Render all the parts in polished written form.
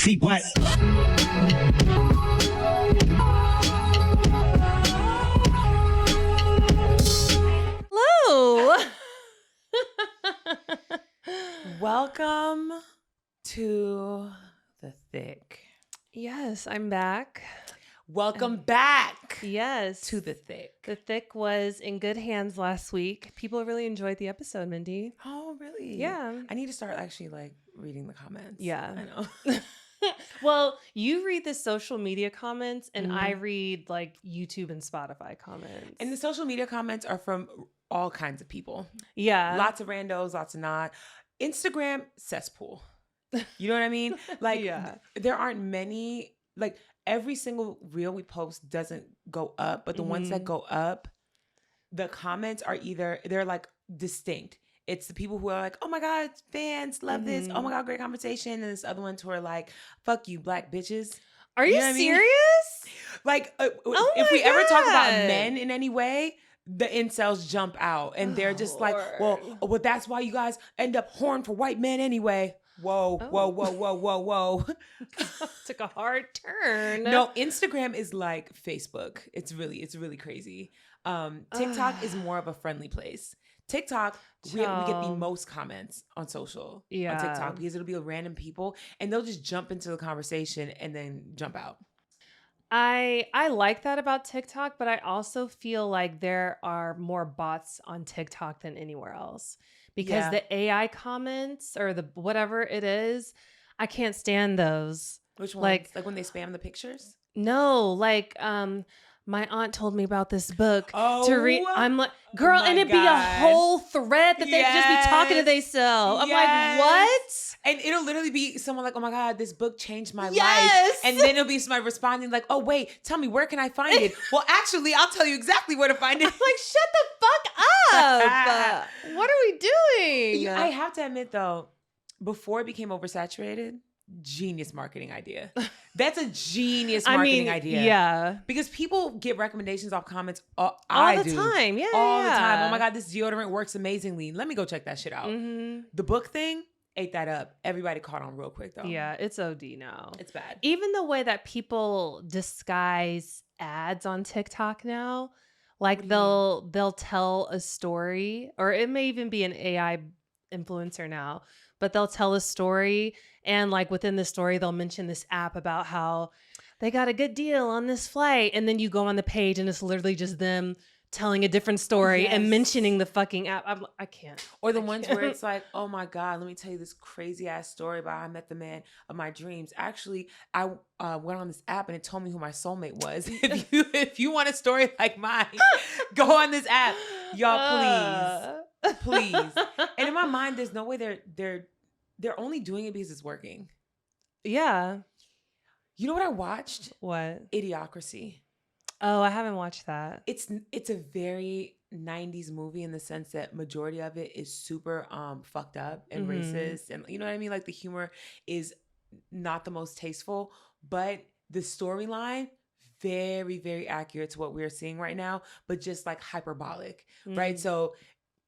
CWatt. Hello. Welcome to the Thick. Yes, I'm back. Welcome back. Yes. To the Thick. The Thick was in good hands last week. People really enjoyed the episode, Mindy. Oh, really? Yeah. I need to start actually reading the comments. Yeah. I know. Well, you read the social media comments and I read YouTube and Spotify comments. And the social media comments are from all kinds of people. Yeah. Lots of randos, lots of not. Instagram, cesspool. You know what I mean? There aren't many, every single reel we post doesn't go up, but the ones that go up, the comments are they're distinct. It's the people who are like, oh my God, fans, love this. Oh my God, great conversation. And there's other ones who are like, fuck you, black bitches. Are you serious? If we ever talk about men in any way, the incels jump out and they're just well, that's why you guys end up whoring for white men anyway. Whoa. Took a hard turn. No, Instagram is like Facebook. It's really crazy. TikTok is more of a friendly place. TikTok, we get the most comments on social on TikTok because it'll be random people and they'll just jump into the conversation and then jump out. I like that about TikTok, but I also feel like there are more bots on TikTok than anywhere else because the AI comments or the whatever it is, I can't stand those. Which ones? Like when they spam the pictures? No, my aunt told me about this book to read. I'm like, girl, and it'd be a whole thread that they'd just be talking to themselves. I'm like, what? And it'll literally be someone like, oh my God, this book changed my life. And then it'll be somebody responding like, oh wait, tell me, where can I find it? Well, actually, I'll tell you exactly where to find it. I'm like, shut the fuck up. What are we doing? I have to admit though, before it became oversaturated, genius marketing idea. That's a genius marketing idea. Yeah. Because people get recommendations off comments all the time. Yeah. All the time. Oh my God, this deodorant works amazingly. Let me go check that shit out. The book thing ate that up. Everybody caught on real quick though. Yeah, it's OD now. It's bad. Even the way that people disguise ads on TikTok now, they'll tell a story, or it may even be an AI influencer now, but they'll tell a story and within the story they'll mention this app about how they got a good deal on this flight, and then you go on the page and it's literally just them telling a different story and mentioning the fucking app. I can't. Or the ones where it's like, oh my God, let me tell you this crazy ass story about how I met the man of my dreams. Actually, I went on this app and it told me who my soulmate was. If you want a story like mine, go on this app. Y'all, please. And in my mind, there's no way they're only doing it because it's working. Yeah. You know what I watched? What? Idiocracy. Oh, I haven't watched that. It's a very 90s movie in the sense that majority of it is super fucked up and racist, and you know what I mean? Like the humor is not the most tasteful, but the storyline very, very accurate to what we're seeing right now, but just hyperbolic, right? So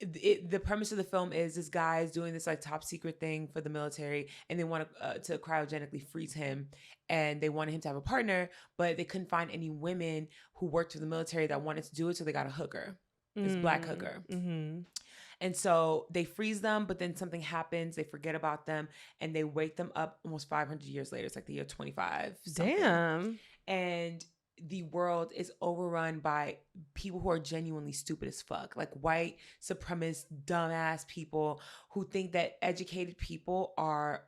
the premise of the film is this guy is doing this top secret thing for the military, and they want to cryogenically freeze him, and they wanted him to have a partner, but they couldn't find any women who worked for the military that wanted to do it, so they got a hooker, this black hooker. And so they freeze them, but then something happens, they forget about them, and they wake them up almost 500 years later. It's the year 25. Something. Damn. And the world is overrun by people who are genuinely stupid as fuck, white supremacist dumbass people who think that educated people are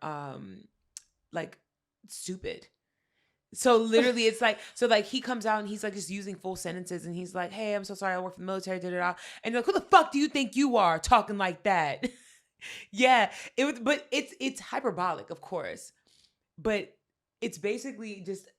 stupid. So literally it's he comes out and he's just using full sentences and he's like, hey, I'm so sorry, I work for the military, da-da-da. And you're like, who the fuck do you think you are talking like that? Yeah, but it's hyperbolic, of course, but it's basically just,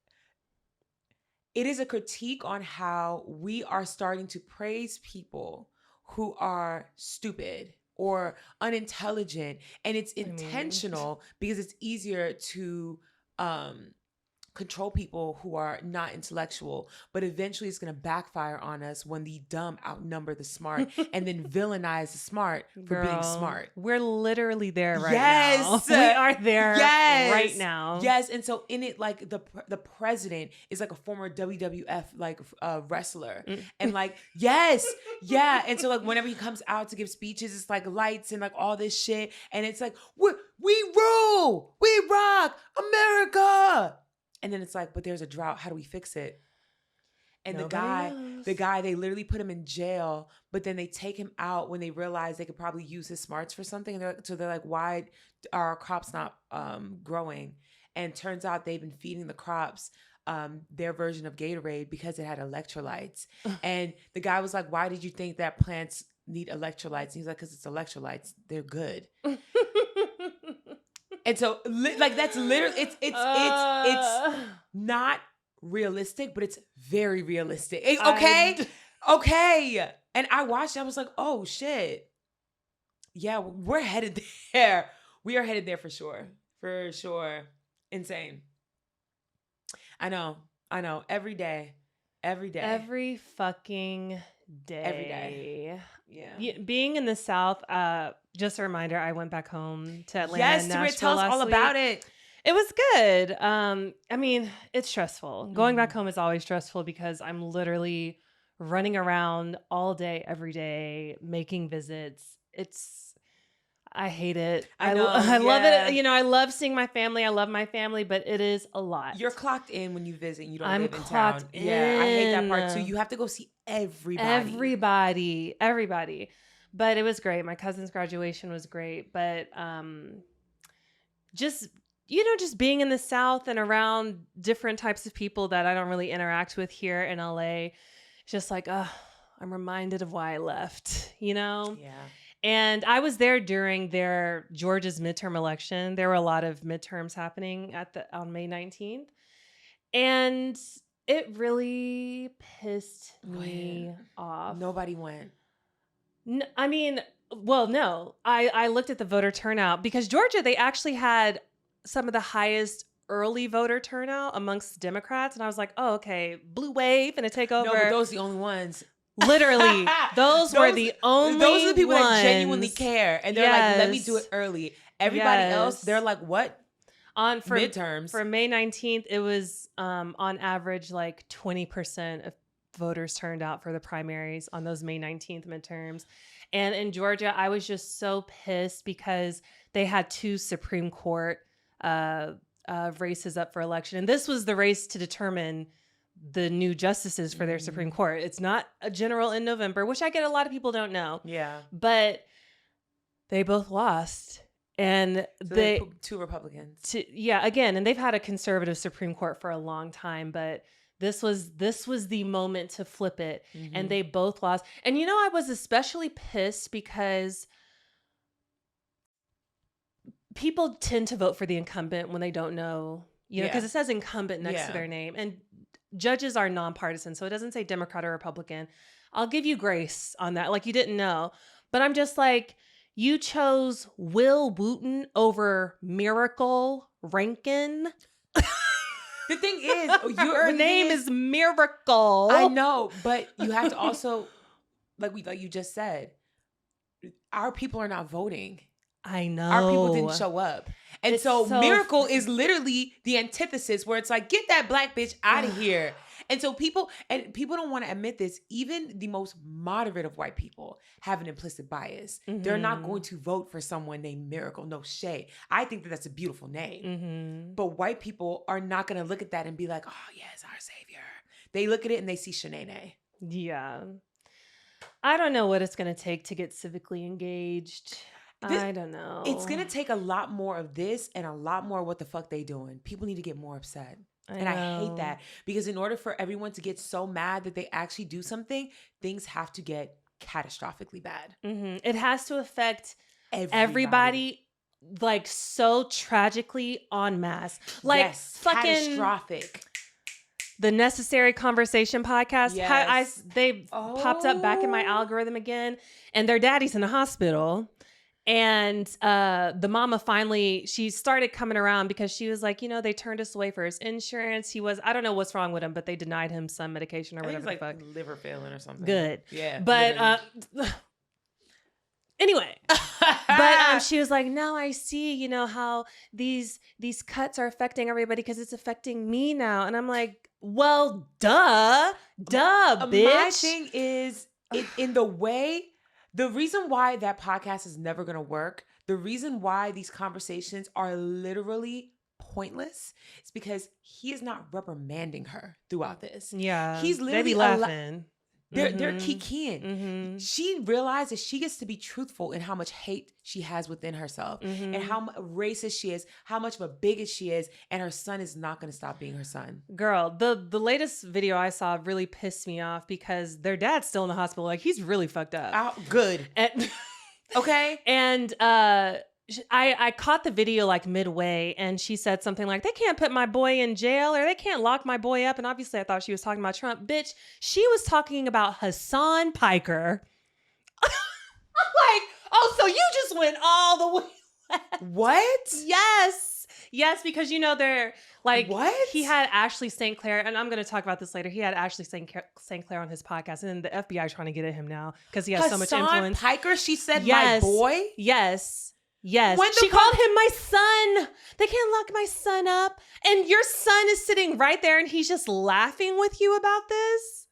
it is a critique on how we are starting to praise people who are stupid or unintelligent, and it's intentional because it's easier to control people who are not intellectual, but eventually it's going to backfire on us when the dumb outnumber the smart and then villainize the smart for being smart. We're literally there right now. We are there right now. Yes. And so in it, like the president is like a former WWF like wrestler. And like, yes. Yeah. And so like whenever he comes out to give speeches, it's like lights and like all this shit. And it's like, we rule, we rock America. And then it's like, but there's a drought. How do we fix it? And the guy, they literally put him in jail, but then they take him out when they realize they could probably use his smarts for something. And they're like, why are our crops not growing? And turns out they've been feeding the crops their version of Gatorade because it had electrolytes. And the guy was like, why did you think that plants need electrolytes? And he's like, because it's electrolytes. They're good. And so, like, that's literally, it's not realistic, but it's very realistic. Okay. And I watched it. I was like, oh, shit. Yeah, we're headed there. We are headed there for sure. For sure. Insane. I know. Every day. Every fucking day. Every day. Yeah. Being in the South, just a reminder, I went back home to Atlanta. Yes, and Nashville tell us all about it. It was good. I mean, it's stressful. Going back home is always stressful because I'm literally running around all day, every day, making visits. I hate it. I love it. You know, I love seeing my family. I love my family, but it is a lot. You're clocked in when you visit. You don't live in town. Yeah, I hate that part too. You have to go see everybody. Everybody. But it was great. My cousin's graduation was great. But just being in the South and around different types of people that I don't really interact with here in LA, it's just like, I'm reminded of why I left, you know? Yeah. And I was there during Georgia's midterm election. There were a lot of midterms happening on May 19th. And it really pissed me off. Nobody went. No, I mean, well, no. I looked at the voter turnout because Georgia, they actually had some of the highest early voter turnout amongst Democrats. And I was like, oh, okay, blue wave and a takeover. No, but those are the only ones. Literally, those were the only Those are the people ones that genuinely care. And they're like, let me do it early. Everybody else, they're like, what? For midterms. For May 19th, it was on average like 20% of voters turned out for the primaries on those May 19th midterms. And in Georgia, I was just so pissed because they had 2 Supreme Court races up for election. And this was the race to determine the new justices for their Supreme Court. It's not a general in November, which I get a lot of people don't know. Yeah. But they both lost. And so they 2 Republicans. Again, and they've had a conservative Supreme Court for a long time, but this was the moment to flip it. And they both lost. And I was especially pissed because people tend to vote for the incumbent when they don't know, because it says incumbent next to their name. And judges are nonpartisan, so it doesn't say Democrat or Republican. I'll give you grace on that. Like, you didn't know. But I'm just like, you chose Will Wooten over Miracle Rankin. The thing is, her name is Miracle. I know, but you have to also, like you just said, our people are not voting. I know. Our people didn't show up. And so Miracle is literally the antithesis where it's like, get that black bitch out of here. And so people don't want to admit this. Even the most moderate of white people have an implicit bias. They're not going to vote for someone named Miracle. No shade. I think that that's a beautiful name. But white people are not going to look at that and be like, oh, yes, our savior. They look at it and they see Shanae. Yeah. I don't know what it's going to take to get civically engaged. I don't know. It's going to take a lot more of this and a lot more what the fuck they doing. People need to get more upset. I hate that because in order for everyone to get so mad that they actually do something, things have to get catastrophically bad. It has to affect everybody like so tragically en masse. Like catastrophic. The Necessary Conversation podcast. They popped up back in my algorithm again, and their daddy's in the hospital. And the mama finally, she started coming around because she was like, they turned us away for his insurance. I don't know what's wrong with him, but they denied him some medication or whatever the fuck. Liver failing or something. Good. Yeah. But anyway, but she was like, now I see, how these cuts are affecting everybody because it's affecting me now. And I'm like, well, duh, bitch. My thing is, in the way, the reason why that podcast is never going to work, the reason why these conversations are literally pointless is because he is not reprimanding her throughout this. Yeah. He's literally they be laughing. They're kikiing. She realizes she gets to be truthful in how much hate she has within herself and how racist she is, how much of a bigot she is, and her son is not going to stop being her son. Girl, the latest video I saw really pissed me off because their dad's still in the hospital. Like, he's really fucked up. Good. Okay. And I caught the video like midway, and she said something like, they can't put my boy in jail or they can't lock my boy up. And obviously I thought she was talking about Trump. Bitch, she was talking about Hassan Piker. I'm like, oh, so you just went all the way left. What? Yes, because they're like, what? He had Ashley St. Clair, and I'm going to talk about this later. He had Ashley St. Clair on his podcast, and then the FBI trying to get at him now because he has so much influence. Hassan Piker, she said, my boy? Yes. She called him my son. They can't lock my son up. And your son is sitting right there and he's just laughing with you about this.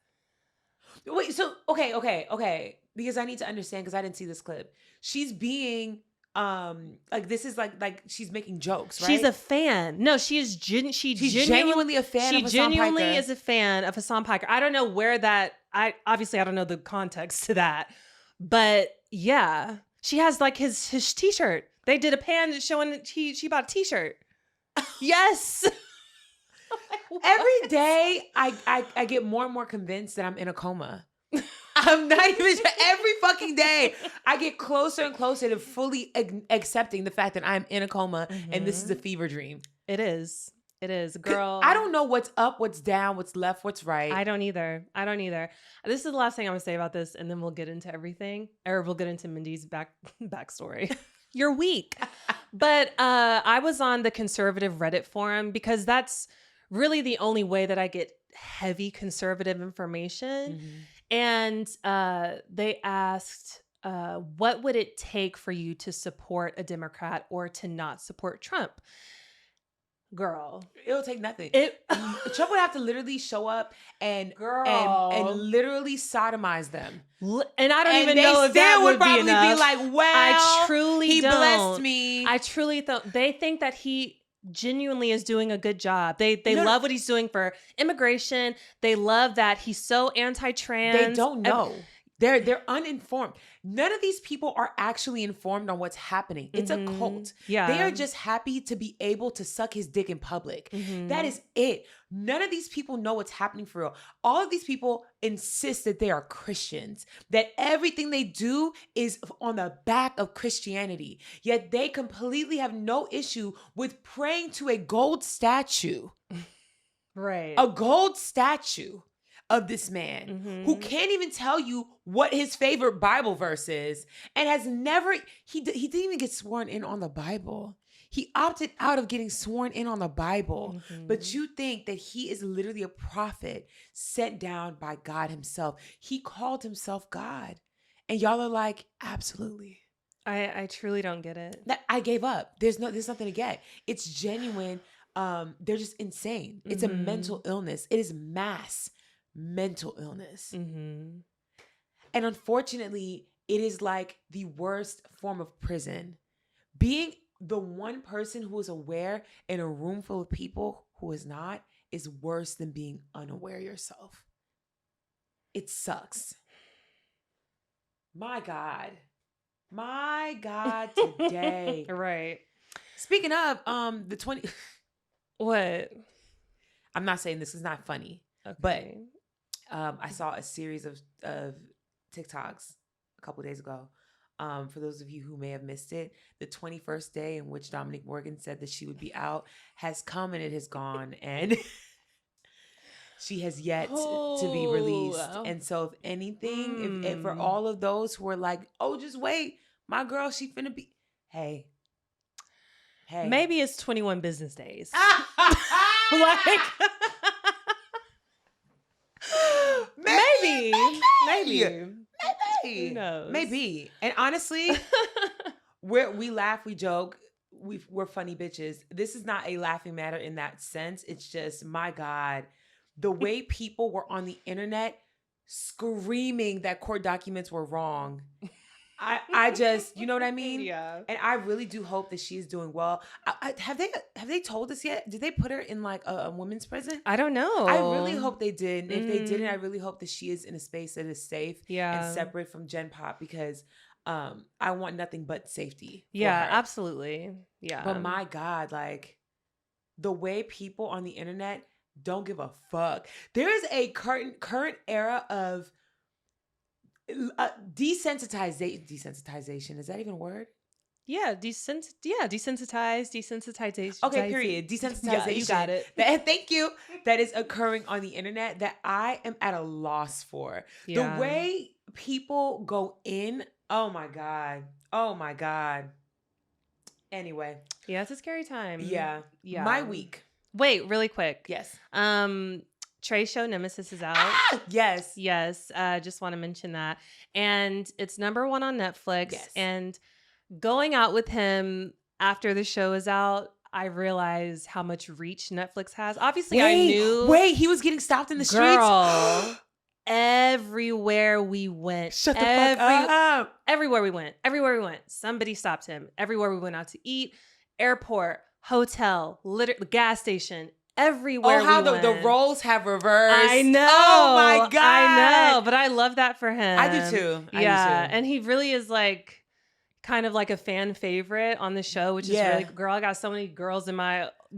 Wait, so, okay. Because I need to understand, because I didn't see this clip. She's being, this is like she's making jokes, right? She's a fan. No, she's genuinely a fan of Hassan Piker. She genuinely is a fan of Hassan Piker. I don't know where I don't know the context to that. But yeah. She has like his t-shirt. They did a pan showing that she bought a t-shirt. Yes. Every day I get more and more convinced that I'm in a coma. I'm not even sure. Every fucking day I get closer and closer to fully accepting the fact that I'm in a coma and this is a fever dream. It is, girl. I don't know what's up, what's down, what's left, what's right. I don't either. This is the last thing I'm gonna say about this, and then we'll get into everything, or we'll get into Mindy's backstory. You're weak. But I was on the conservative Reddit forum because that's really the only way that I get heavy conservative information. And they asked, what would it take for you to support a Democrat or to not support Trump? Girl, it'll take nothing. Trump would have to literally show up and literally sodomize them. And I don't even know if that would probably be enough. Be like, well, he don't. Blessed me. I truly don't. They think that he genuinely is doing a good job. They love what he's doing for immigration. They love that he's so anti-trans. They don't know. They're uninformed. None of these people are actually informed on what's happening. It's a cult. Yeah. They are just happy to be able to suck his dick in public. That is it. None of these people know what's happening for real. All of these people insist that they are Christians, that everything they do is on the back of Christianity. Yet they completely have no issue with praying to a gold statue. Right. A gold statue of this man who can't even tell you what his favorite Bible verse is and has never, he didn't even get sworn in on the Bible. He opted out of getting sworn in on the Bible. But you think that he is literally a prophet sent down by God himself. He called himself God. And y'all are like, absolutely. I truly don't get it. I gave up. There's nothing to get. It's genuine. They're just insane. It's a mental illness. It is mass mental illness. And unfortunately, it is like the worst form of prison. Being the one person who is aware in a room full of people who is not is worse than being unaware yourself. It sucks. My God today. Right. Speaking of the 20 What? I'm not saying this is not funny, but I saw a series of TikToks a couple days ago. For those of you who may have missed it, the 21st day in which Domonique Morgan said that she would be out has come and it has gone, and she has yet to be released. And so if anything, if for all of those who are like, oh, just wait, My girl, she finna be. Hey. Maybe it's 21 business days. Like, maybe. Who knows? Maybe. And honestly, we laugh, we joke, we're funny bitches. This is not a laughing matter in that sense. It's just, my God, the way people were on the internet screaming that court documents were wrong. I just, you know what I mean? Yeah. And I really do hope that she's doing well. Have they told us yet? Did they put her in like a women's prison? I don't know. I really hope they did. And if they didn't, I really hope that she is in a space that is safe and separate from Gen Pop, because I want nothing but safety. For her. Absolutely. Yeah. But my God, like the way people on the internet don't give a fuck. There is a current era of desensitization. Is that even a word? Yeah, desensitization. Okay, period. Desensitization. Yeah, you got it. Thank you. That is occurring on the internet that I am at a loss for. Yeah. The way people go in. Oh my God. Anyway. Yeah, it's a scary time. Yeah. My week. Wait, really quick. Yes. Trey's show Nemesis is out. Yes. Just want to mention that. And it's #1 on Netflix. Yes. And going out with him after the show is out, I realized how much reach Netflix has. Obviously, I knew. He was getting stopped in the streets. Everywhere we went. Shut the fuck up. Everywhere we went. Somebody stopped him. Everywhere we went out to eat. Airport, hotel, gas station. Everywhere. The roles have reversed. I know. Oh my God. I know. But I love that for him. I do too. And he really is like kind of like a fan favorite on the show, which is really, girl, I got so many girls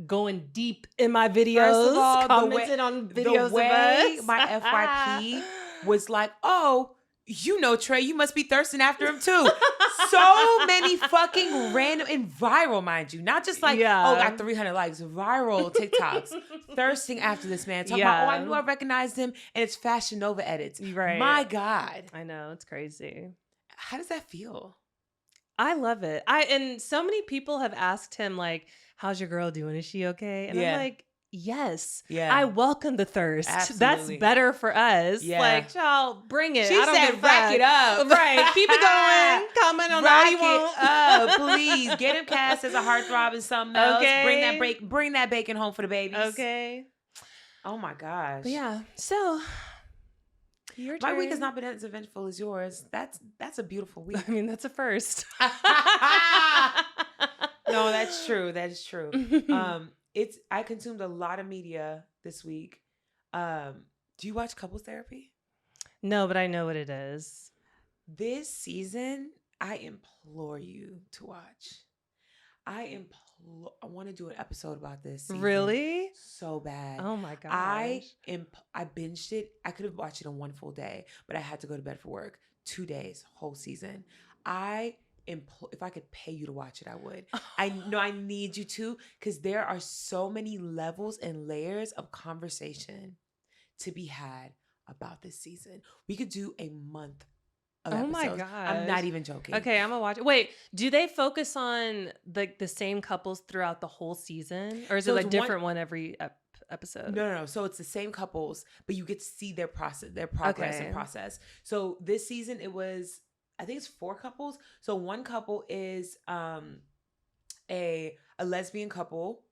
going deep in my videos. First of all, commenting on videos of us. My FYP was like, oh, you know, Trey, you must be thirsting after him too. So many fucking random and viral, mind you. Not just like, got 300 likes. Viral TikToks. Thirsting after this man. Talking about, I knew I recognized him, and it's Fashion Nova edits. Right. My God. I know. It's crazy. How does that feel? I love it. And so many people have asked him, like, how's your girl doing? Is she okay? And I'm like, yes. Yeah. I welcome the thirst. Absolutely. That's better for us. Yeah. Like, y'all, bring it. She said, rack it up. Right. Keep it going. Comment on that. Rack it up. Please. Get him cast as a heartthrob and something else. Okay. Bring that bacon home for the babies. Okay. Oh, my gosh. But yeah. So, your turn. My week has not been as eventful as yours. That's a beautiful week. I mean, that's a first. No, that's true. That is true. I consumed a lot of media this week. Do you watch Couples Therapy? No, but I know what it is. This season, I implore you to watch. I want to do an episode about this season. Really? So bad. Oh my gosh. I binged it. I could have watched it on one full day, but I had to go to bed for work. 2 days, whole season. If I could pay you to watch it, I would. I know I need you to, because there are so many levels and layers of conversation to be had about this season. We could do a month of episodes. My God. I'm not even joking. Okay, I'm going to watch it. Wait, do they focus on the same couples throughout the whole season? Or is it like different one every episode? No. So it's the same couples, but you get to see their progress and process. So this season, it was, I think it's 4 couples. So one couple is a lesbian couple.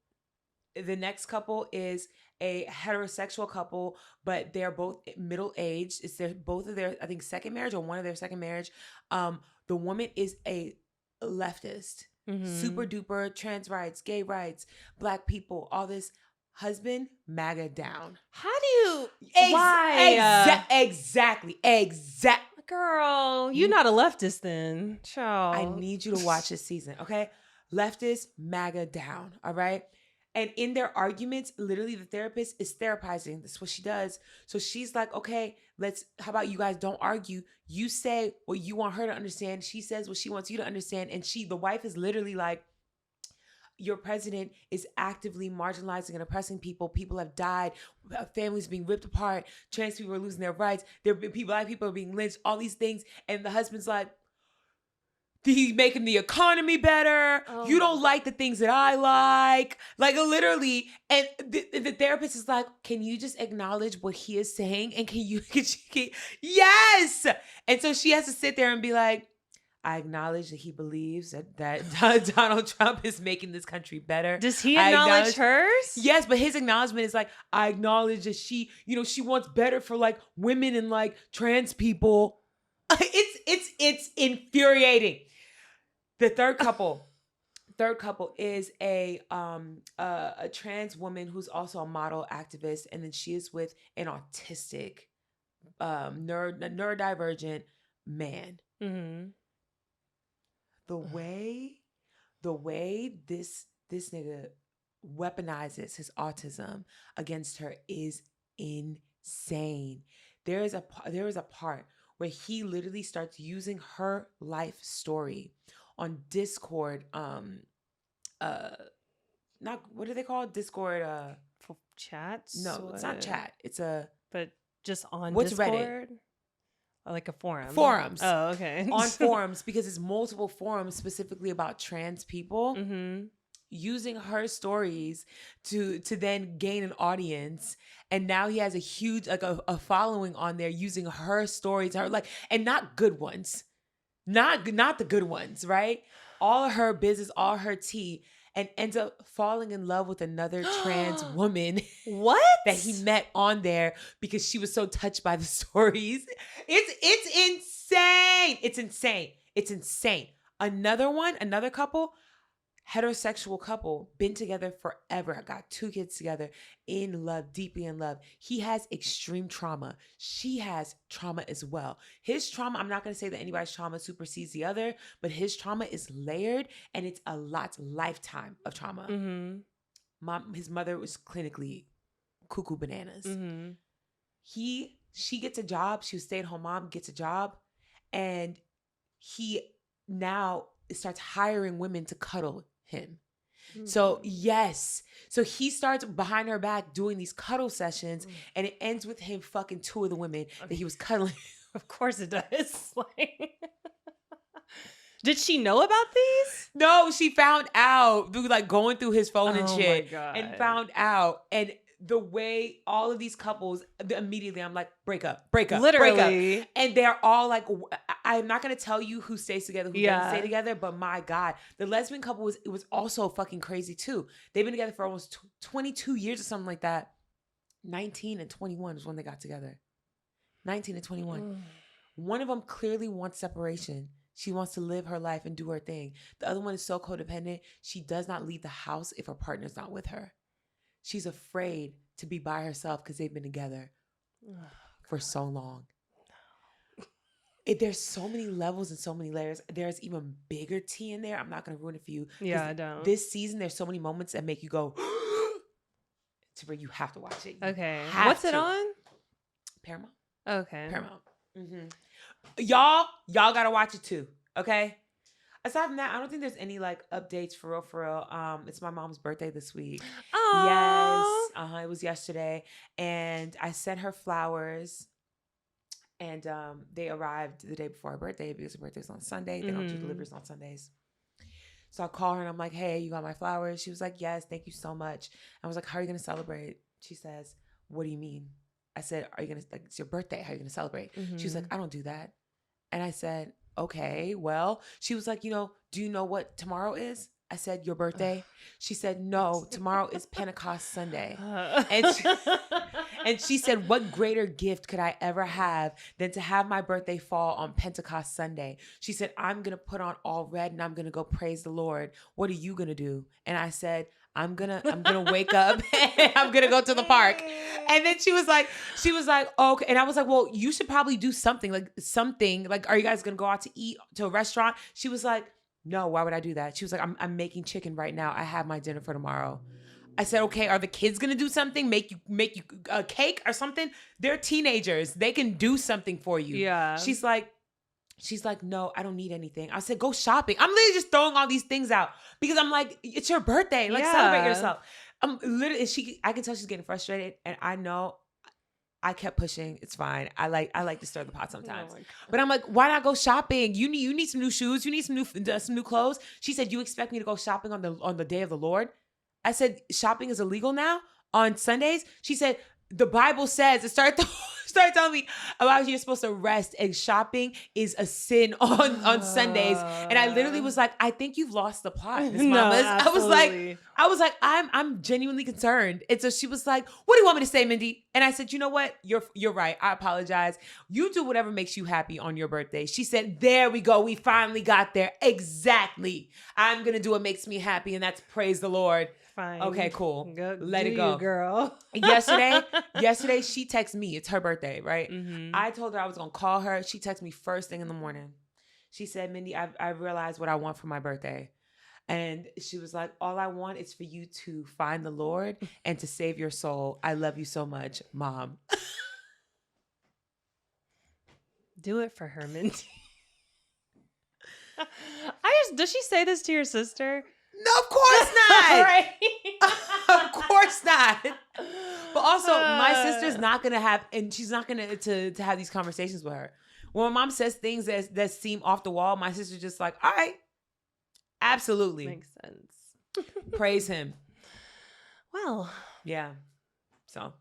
The next couple is a heterosexual couple, but they're both middle-aged. It's both of their, I think, second marriage or one of their second marriage. The woman is a leftist, super duper, trans rights, gay rights, Black people, all this. Husband, MAGA down. How do you? Why? Exactly. Girl, you're not a leftist then. Child. I need you to watch this season, okay? Leftist, MAGA down, all right? And in their arguments, literally the therapist is therapizing. That's what she does. So she's like, okay, how about you guys don't argue? You say what you want her to understand. She says what she wants you to understand. And the wife is literally like, your president is actively marginalizing and oppressing people. People have died. Families being ripped apart. Trans people are losing their rights. Black people are being lynched. All these things. And the husband's like, he's making the economy better. Oh. You don't like the things that I like. Like literally. And the therapist is like, can you just acknowledge what he is saying? And yes. And so she has to sit there and be like, I acknowledge that he believes that Donald Trump is making this country better. Does he acknowledge hers? Yes, but his acknowledgement is like, I acknowledge that she wants better for like women and like trans people. It's infuriating. The third couple is a trans woman who's also a model activist, and then she is with an autistic, neurodivergent man. Mm-hmm. The way this nigga weaponizes his autism against her is insane. There is a part where he literally starts using her life story on Discord. Not what do they call it? Discord? Chats? No, it's not chat. It's but just on what's Discord? Reddit? Like a forum. Forums. Oh, okay. On forums, because it's multiple forums specifically about trans people. Mm-hmm. Using her stories to then gain an audience, and now he has a huge a following on there using her stories, and not good ones, not the good ones, right? All of her business, all her tea, and ends up falling in love with another trans woman. What? That he met on there because she was so touched by the stories. It's insane. It's insane. Another couple, heterosexual couple, been together forever, got 2 kids together, in love, deeply in love. He has extreme trauma. She has trauma as well. His trauma, I'm not going to say that anybody's trauma supersedes the other, but his trauma is layered, and it's a lifetime of trauma. Mm-hmm. His mother was clinically cuckoo bananas. Mm-hmm. She gets a job. She was a stay-at-home mom, gets a job, and he now starts hiring women to cuddle him. So yes. So he starts behind her back doing these cuddle sessions, and it ends with him fucking 2 of the women that he was cuddling. Of course it does. Did she know about these? No, she found out through going through his phone and shit. My God. And found out. And the way all of these couples, immediately I'm like, break up. Literally. Break up. And they're all like, I'm not going to tell you who stays together, who doesn't stay together, but my God, the lesbian couple was also fucking crazy too. They've been together for almost 22 years or something like that. 19 and 21 is when they got together. 19 and 21. One of them clearly wants separation. She wants to live her life and do her thing. The other one is so codependent. She does not leave the house if her partner's not with her. She's afraid to be by herself because they've been together for so long. There's so many levels and so many layers. There's even bigger tea in there. I'm not going to ruin it for you. Yeah, I don't. This season, there's so many moments that make you go, to where you have to watch it. Okay. What's it on? Paramount. Okay. Paramount. Mm-hmm. Y'all got to watch it too. Okay? Aside from that, I don't think there's any updates for real. It's my mom's birthday this week. Oh. Yes. It was yesterday. And I sent her flowers. And they arrived the day before her birthday because her birthday's on Sunday. They don't do deliveries on Sundays. So I call her and I'm like, hey, you got my flowers? She was like, yes, thank you so much. I was like, how are you going to celebrate? She says, what do you mean? I said, are you going to, it's your birthday. How are you going to celebrate? She was like, I don't do that. And I said, okay, well, she was like, do you know what tomorrow is? I said, your birthday? She said, no, tomorrow is Pentecost Sunday. And she said, what greater gift could I ever have than to have my birthday fall on Pentecost Sunday? She said, I'm going to put on all red and I'm going to go praise the Lord. What are you going to do? And I said, I'm gonna wake up and I'm gonna go to the park. And then she was like, okay. And I was like, well, you should probably do something. Are you guys gonna go out to eat to a restaurant? She was like, no, why would I do that? She was like, I'm making chicken right now. I have my dinner for tomorrow. I said, okay, are the kids gonna do something? Make you a cake or something? They're teenagers. They can do something for you. Yeah. She's like, no, I don't need anything. I said, go shopping. I'm literally just throwing all these things out because I'm like, it's your birthday. Celebrate yourself. I'm literally, I can tell she's getting frustrated, and I know I kept pushing. It's fine. I like to stir the pot sometimes. Oh my God. But I'm like, why not go shopping? You need some new shoes. You need some new clothes. She said, you expect me to go shopping on the day of the Lord? I said, shopping is illegal now on Sundays. She said, the Bible says, it started telling me about you're supposed to rest, and shopping is a sin on Sundays. And I literally was like, I think you've lost the plot, Miss Mamas. Absolutely. I was like, I'm genuinely concerned. And so she was like, what do you want me to say, Mindy? And I said, you know what? You're right. I apologize. You do whatever makes you happy on your birthday. She said, there we go. We finally got there. Exactly. I'm going to do what makes me happy, and that's praise the Lord. Fine. Okay, cool. Let it do go. you, girl. Yesterday, she texted me. It's her birthday, right? Mm-hmm. I told her I was going to call her. She texted me first thing in the morning. She said, Mindy, I realized what I want for my birthday. And she was like, all I want is for you to find the Lord and to save your soul. I love you so much, Mom. Do it for her, Mindy. Does she say this to your sister? No, of course not. Right. Of course not. But also, my sister's not gonna have, and she's not gonna to have these conversations with her. When my mom says things that seem off the wall, my sister's just like, all right, absolutely Makes sense. praise him. Well, Yeah. So,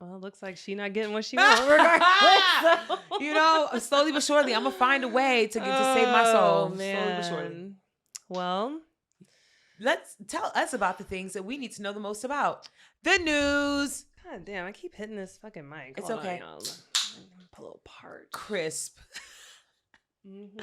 it looks like she not getting what she wants. Regardless, so. you know, slowly but surely, I'm gonna find a way to save my soul. Man. Slowly but surely. Well, let's tell us about the things that we need to know the most about. The news. God damn, I keep hitting this fucking mic. It's Hold okay. on, y'all. Pull it apart. Crisp. Mm-hmm.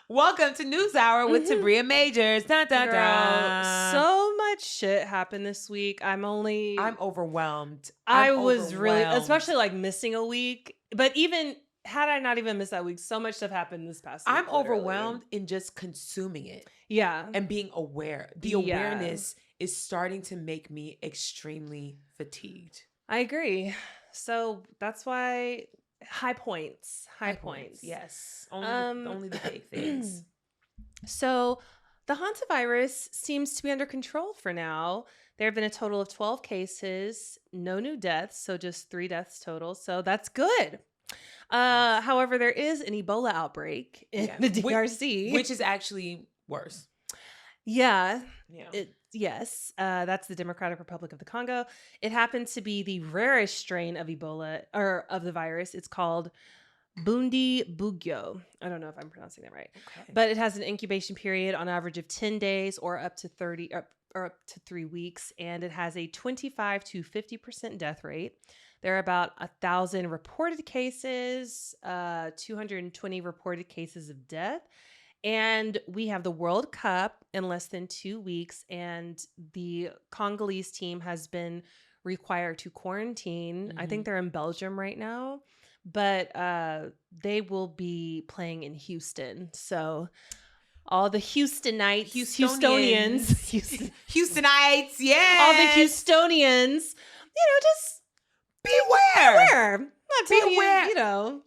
Welcome to News Hour with Tabria Majors. Dun, dun, Girl, dun. so much shit happened this week. I'm overwhelmed. I was really, especially like missing a week. But even had I not even missed that week, so much stuff happened this past week. I'm literally overwhelmed in just consuming it. Yeah. And being aware. The awareness is starting to make me extremely fatigued. I agree. So that's why high points. Yes. Only the big things. So the Hantavirus seems to be under control for now. There have been a total of 12 cases, no new deaths, so just 3 deaths total. So that's good. However, there is an Ebola outbreak in the DRC. Which is actually worse. Yeah. Yeah. Yes. That's the Democratic Republic of the Congo. It happens to be the rarest strain of Ebola, or of the virus. It's called Bundibugyo. I don't know if I'm pronouncing that right. Okay. But it has an incubation period on average of 10 days or up to 3 weeks. And it has a 25 to 50% death rate. There are about 1,000 reported cases, 220 reported cases of death. And we have the World Cup in less than 2 weeks. And the Congolese team has been required to quarantine. I think they're in Belgium right now. But they will be playing in Houston. So all the Houstonites, Houstonians, yeah. all the Houstonians, just beware. Beware.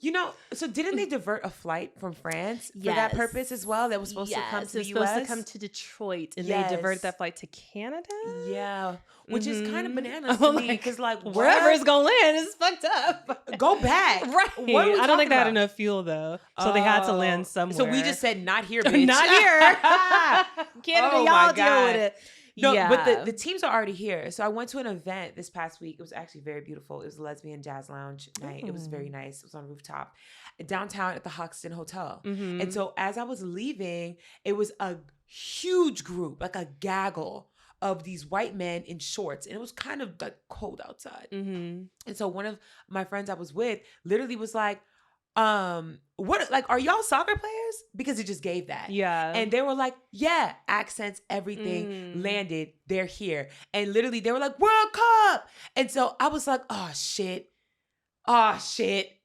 So didn't they divert a flight from France for that purpose as well? That was supposed to come to the US? It was supposed to come to Detroit, and they diverted that flight to Canada? Yeah, which is kind of bananas to me, because wherever it's going to land is fucked up. Go back. Right. I don't think they had enough fuel, though, so they had to land somewhere. So we just said, not here, bitch. Not here. Canada, y'all deal with it. No, but the teams are already here. So I went to an event this past week. It was actually very beautiful. It was a lesbian jazz lounge night. It was very nice. It was on a rooftop downtown at the Hoxton Hotel. And so as I was leaving, it was a huge group, like a gaggle of these white men in shorts. And it was kind of like cold outside. And so one of my friends I was with literally was like, what, like, are y'all soccer players? Because it just gave that. Yeah. And they were like, yeah, accents, everything landed. They're here. And literally they were like, World Cup. And so I was like, oh shit.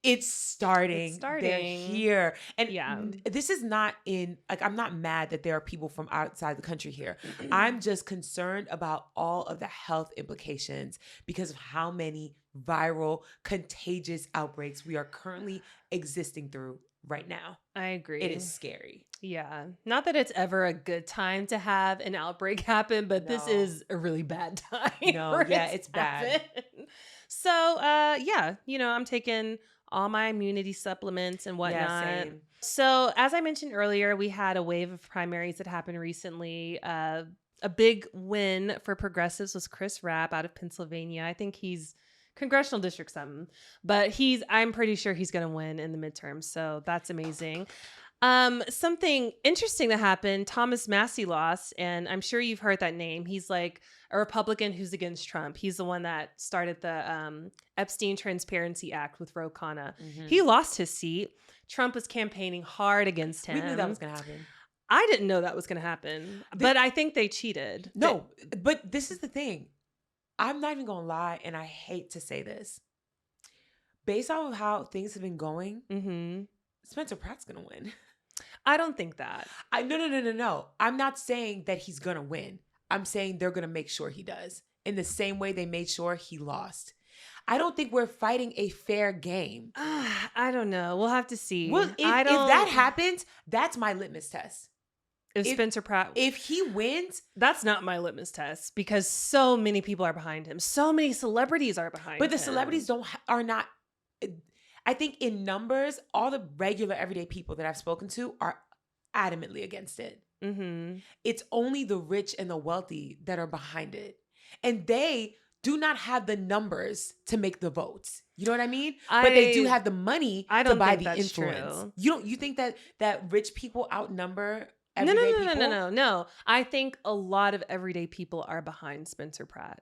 It's starting. They're here. And this is not I'm not mad that there are people from outside the country here. I'm just concerned about all of the health implications because of how many viral, contagious outbreaks we are currently existing through right now. I agree. It is scary. Yeah. Not that it's ever a good time to have an outbreak happen, but this is a really bad time. No, yeah, it's bad. So, yeah, I'm taking all my immunity supplements and whatnot. Yeah, same. So, as I mentioned earlier, we had a wave of primaries that happened recently. A big win for progressives was Chris Rabb out of Pennsylvania. I think he's congressional district something, but I'm pretty sure he's going to win in the midterms. So that's amazing. Something interesting that happened, Thomas Massie lost, and I'm sure you've heard that name. He's like a Republican who's against Trump. He's the one that started the Epstein Transparency Act with Ro Khanna. Mm-hmm. He lost his seat. Trump was campaigning hard against him. We knew that was going to happen. I didn't know that was going to happen, but I think they cheated. No, but this is the thing. I'm not even going to lie, and I hate to say this. Based off of how things have been going, Spencer Pratt's going to win. I don't think that. No. I'm not saying that he's going to win. I'm saying they're going to make sure he does. In the same way they made sure he lost. I don't think we're fighting a fair game. I don't know. We'll have to see. Well, if that happens, that's my litmus test. If Spencer Pratt, if he wins, that's not my litmus test because so many people are behind him. So many celebrities are behind him. But the celebrities are not. I think in numbers, all the regular everyday people that I've spoken to are adamantly against it. Mm-hmm. It's only the rich and the wealthy that are behind it. And they do not have the numbers to make the votes. You know what I mean? But they do have the money to buy the influence. True. You think that rich people outnumber everyday people? No. I think a lot of everyday people are behind Spencer Pratt.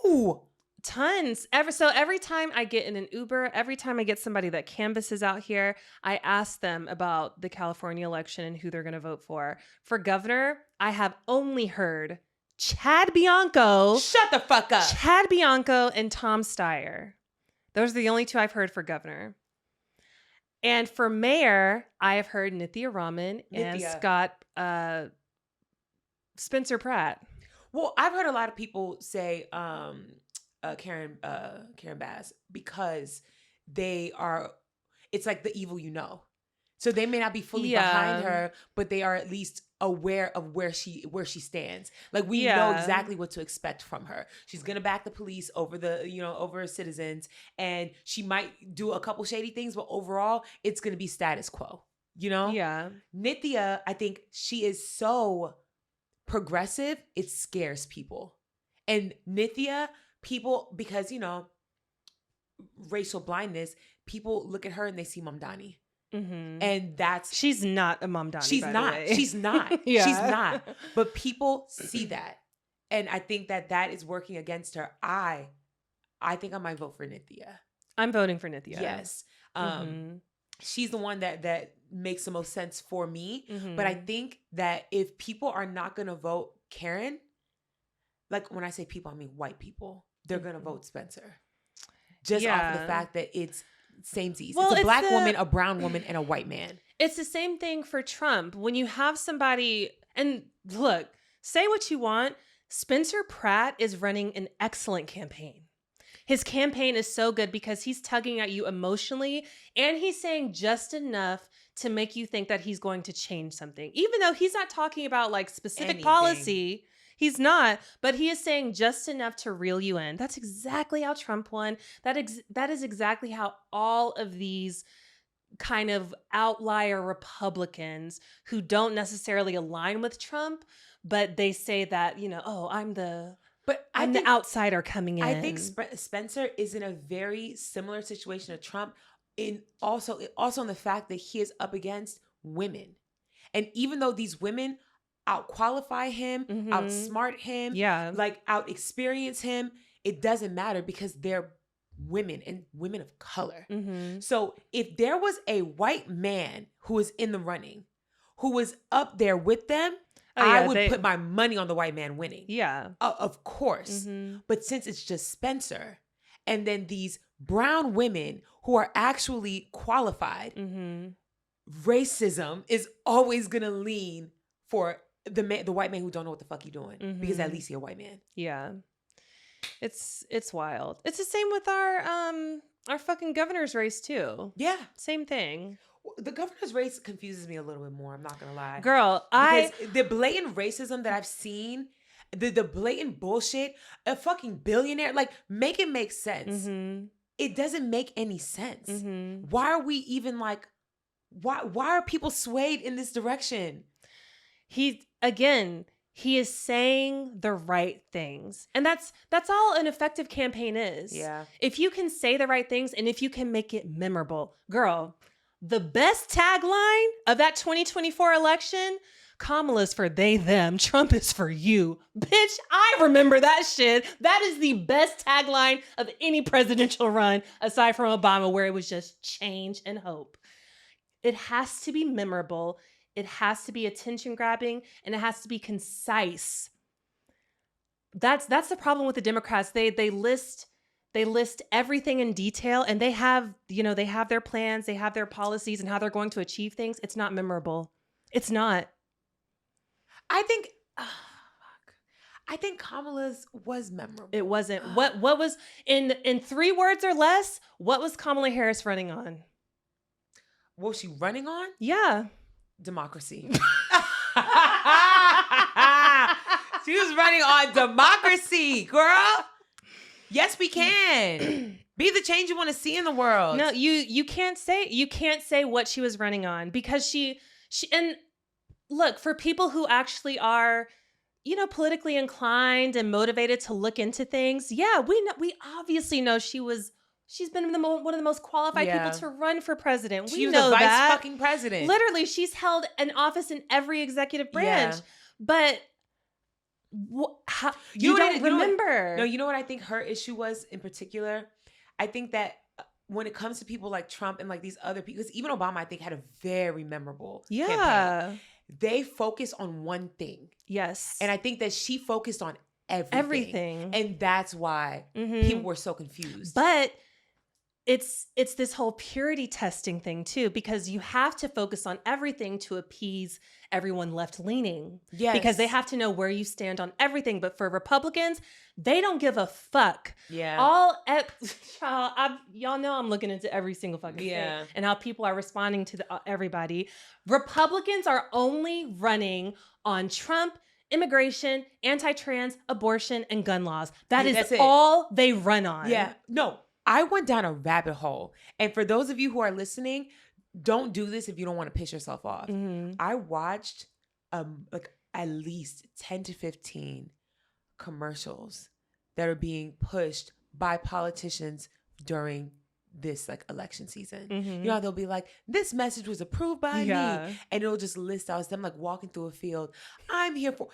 Who? Tons. Every time I get in an Uber, every time I get somebody that canvasses out here, I ask them about the California election and who they're going to vote for. For governor, I have only heard Chad Bianco. Shut the fuck up. Chad Bianco and Tom Steyer. Those are the only two I've heard for governor. And for mayor, I have heard Nithya Raman and Spencer Pratt. Well, I've heard a lot of people say Karen Bass because it's like the evil you know. So they may not be fully behind her, but they are at least aware of where she stands. Like we know exactly what to expect from her. She's gonna back the police over over citizens, and she might do a couple shady things, but overall, it's gonna be status quo. Yeah. Nithya, I think she is so progressive, it scares people. And Nithya, people, because racial blindness, people look at her and they see Mamdani. Mm-hmm. And she's not a Mamdani. She's not. She's not. Yeah. She's not. But people see that, and I think that is working against her. I think I might vote for Nithya. I'm voting for Nithya. Yes. She's the one that makes the most sense for me. Mm-hmm. But I think that if people are not going to vote Karen, like when I say people, I mean white people, they're going to vote Spencer. Just off of the fact that it's samesies. Well, it's a black woman, a brown woman, and a white man. It's the same thing for Trump. When you have somebody, and look, say what you want, Spencer Pratt is running an excellent campaign. His campaign is so good because he's tugging at you emotionally, and he's saying just enough to make you think that he's going to change something. Even though he's not talking about like specific policy. He's not, but he is saying just enough to reel you in. That's exactly how Trump won. That is exactly how all of these kind of outlier Republicans who don't necessarily align with Trump, but they say that, I'm the outsider coming in. I think Spencer is in a very similar situation to Trump, also in the fact that he is up against women. And even though these women out-qualify him, outsmart him, like out-experience him, it doesn't matter because they're women and women of color. Mm-hmm. So if there was a white man who was in the running, who was up there with them, I would put my money on the white man winning. Yeah. Of course. Mm-hmm. But since it's just Spencer, and then these brown women who are actually qualified, racism is always going to lean for the white man who don't know what the fuck you doing, because at least he's a white man. Yeah. It's wild. It's the same with our fucking governor's race too. Yeah. Same thing. The governor's race confuses me a little bit more. I'm not going to lie. Girl, because the blatant racism that I've seen, the blatant bullshit, a fucking billionaire, like make it make sense. Mm-hmm. It doesn't make any sense. Mm-hmm. Why are we even like, why are people swayed in this direction? He is saying the right things. And that's all an effective campaign is. Yeah. If you can say the right things and if you can make it memorable. Girl, the best tagline of that 2024 election, Kamala's for they, them, Trump is for you. Bitch, I remember that shit. That is the best tagline of any presidential run aside from Obama, where it was just change and hope. It has to be memorable. It has to be attention grabbing, and it has to be concise. That's the problem with the Democrats. They list everything in detail, and they have their plans, they have their policies and how they're going to achieve things. It's not memorable. It's not. I think Kamala's was memorable. It wasn't. What was in 3 words or less? What was Kamala Harris running on? What was she running on? Yeah. Democracy. She was running on democracy, girl. Yes, we can. Be the change you want to see in the world. No, you can't say what she was running on, because she and look, for people who actually are, politically inclined and motivated to look into things, yeah, we obviously know she's been one of the most qualified people to run for president. She was the vice fucking president. Literally, she's held an office in every executive branch. Yeah. But you don't remember. No, you know what I think her issue was in particular? I think that when it comes to people like Trump and like these other people, because even Obama, I think, had a very memorable campaign. They focus on one thing. Yes. And I think that she focused on everything. And that's why people were so confused. But it's this whole purity testing thing too, because you have to focus on everything to appease everyone left leaning. Yes. Because they have to know where you stand on everything. But for Republicans, they don't give a fuck. Yeah. Y'all know I'm looking into every single fucking thing and how people are responding to everybody. Republicans are only running on Trump, immigration, anti-trans, abortion, and gun laws. That's all they run on. Yeah. No, I went down a rabbit hole. And for those of you who are listening, don't do this if you don't want to piss yourself off. Mm-hmm. I watched like at least 10 to 15 commercials that are being pushed by politicians during this like election season. Mm-hmm. You know how they'll be like, this message was approved by me. And it'll just list out them like walking through a field. I'm here for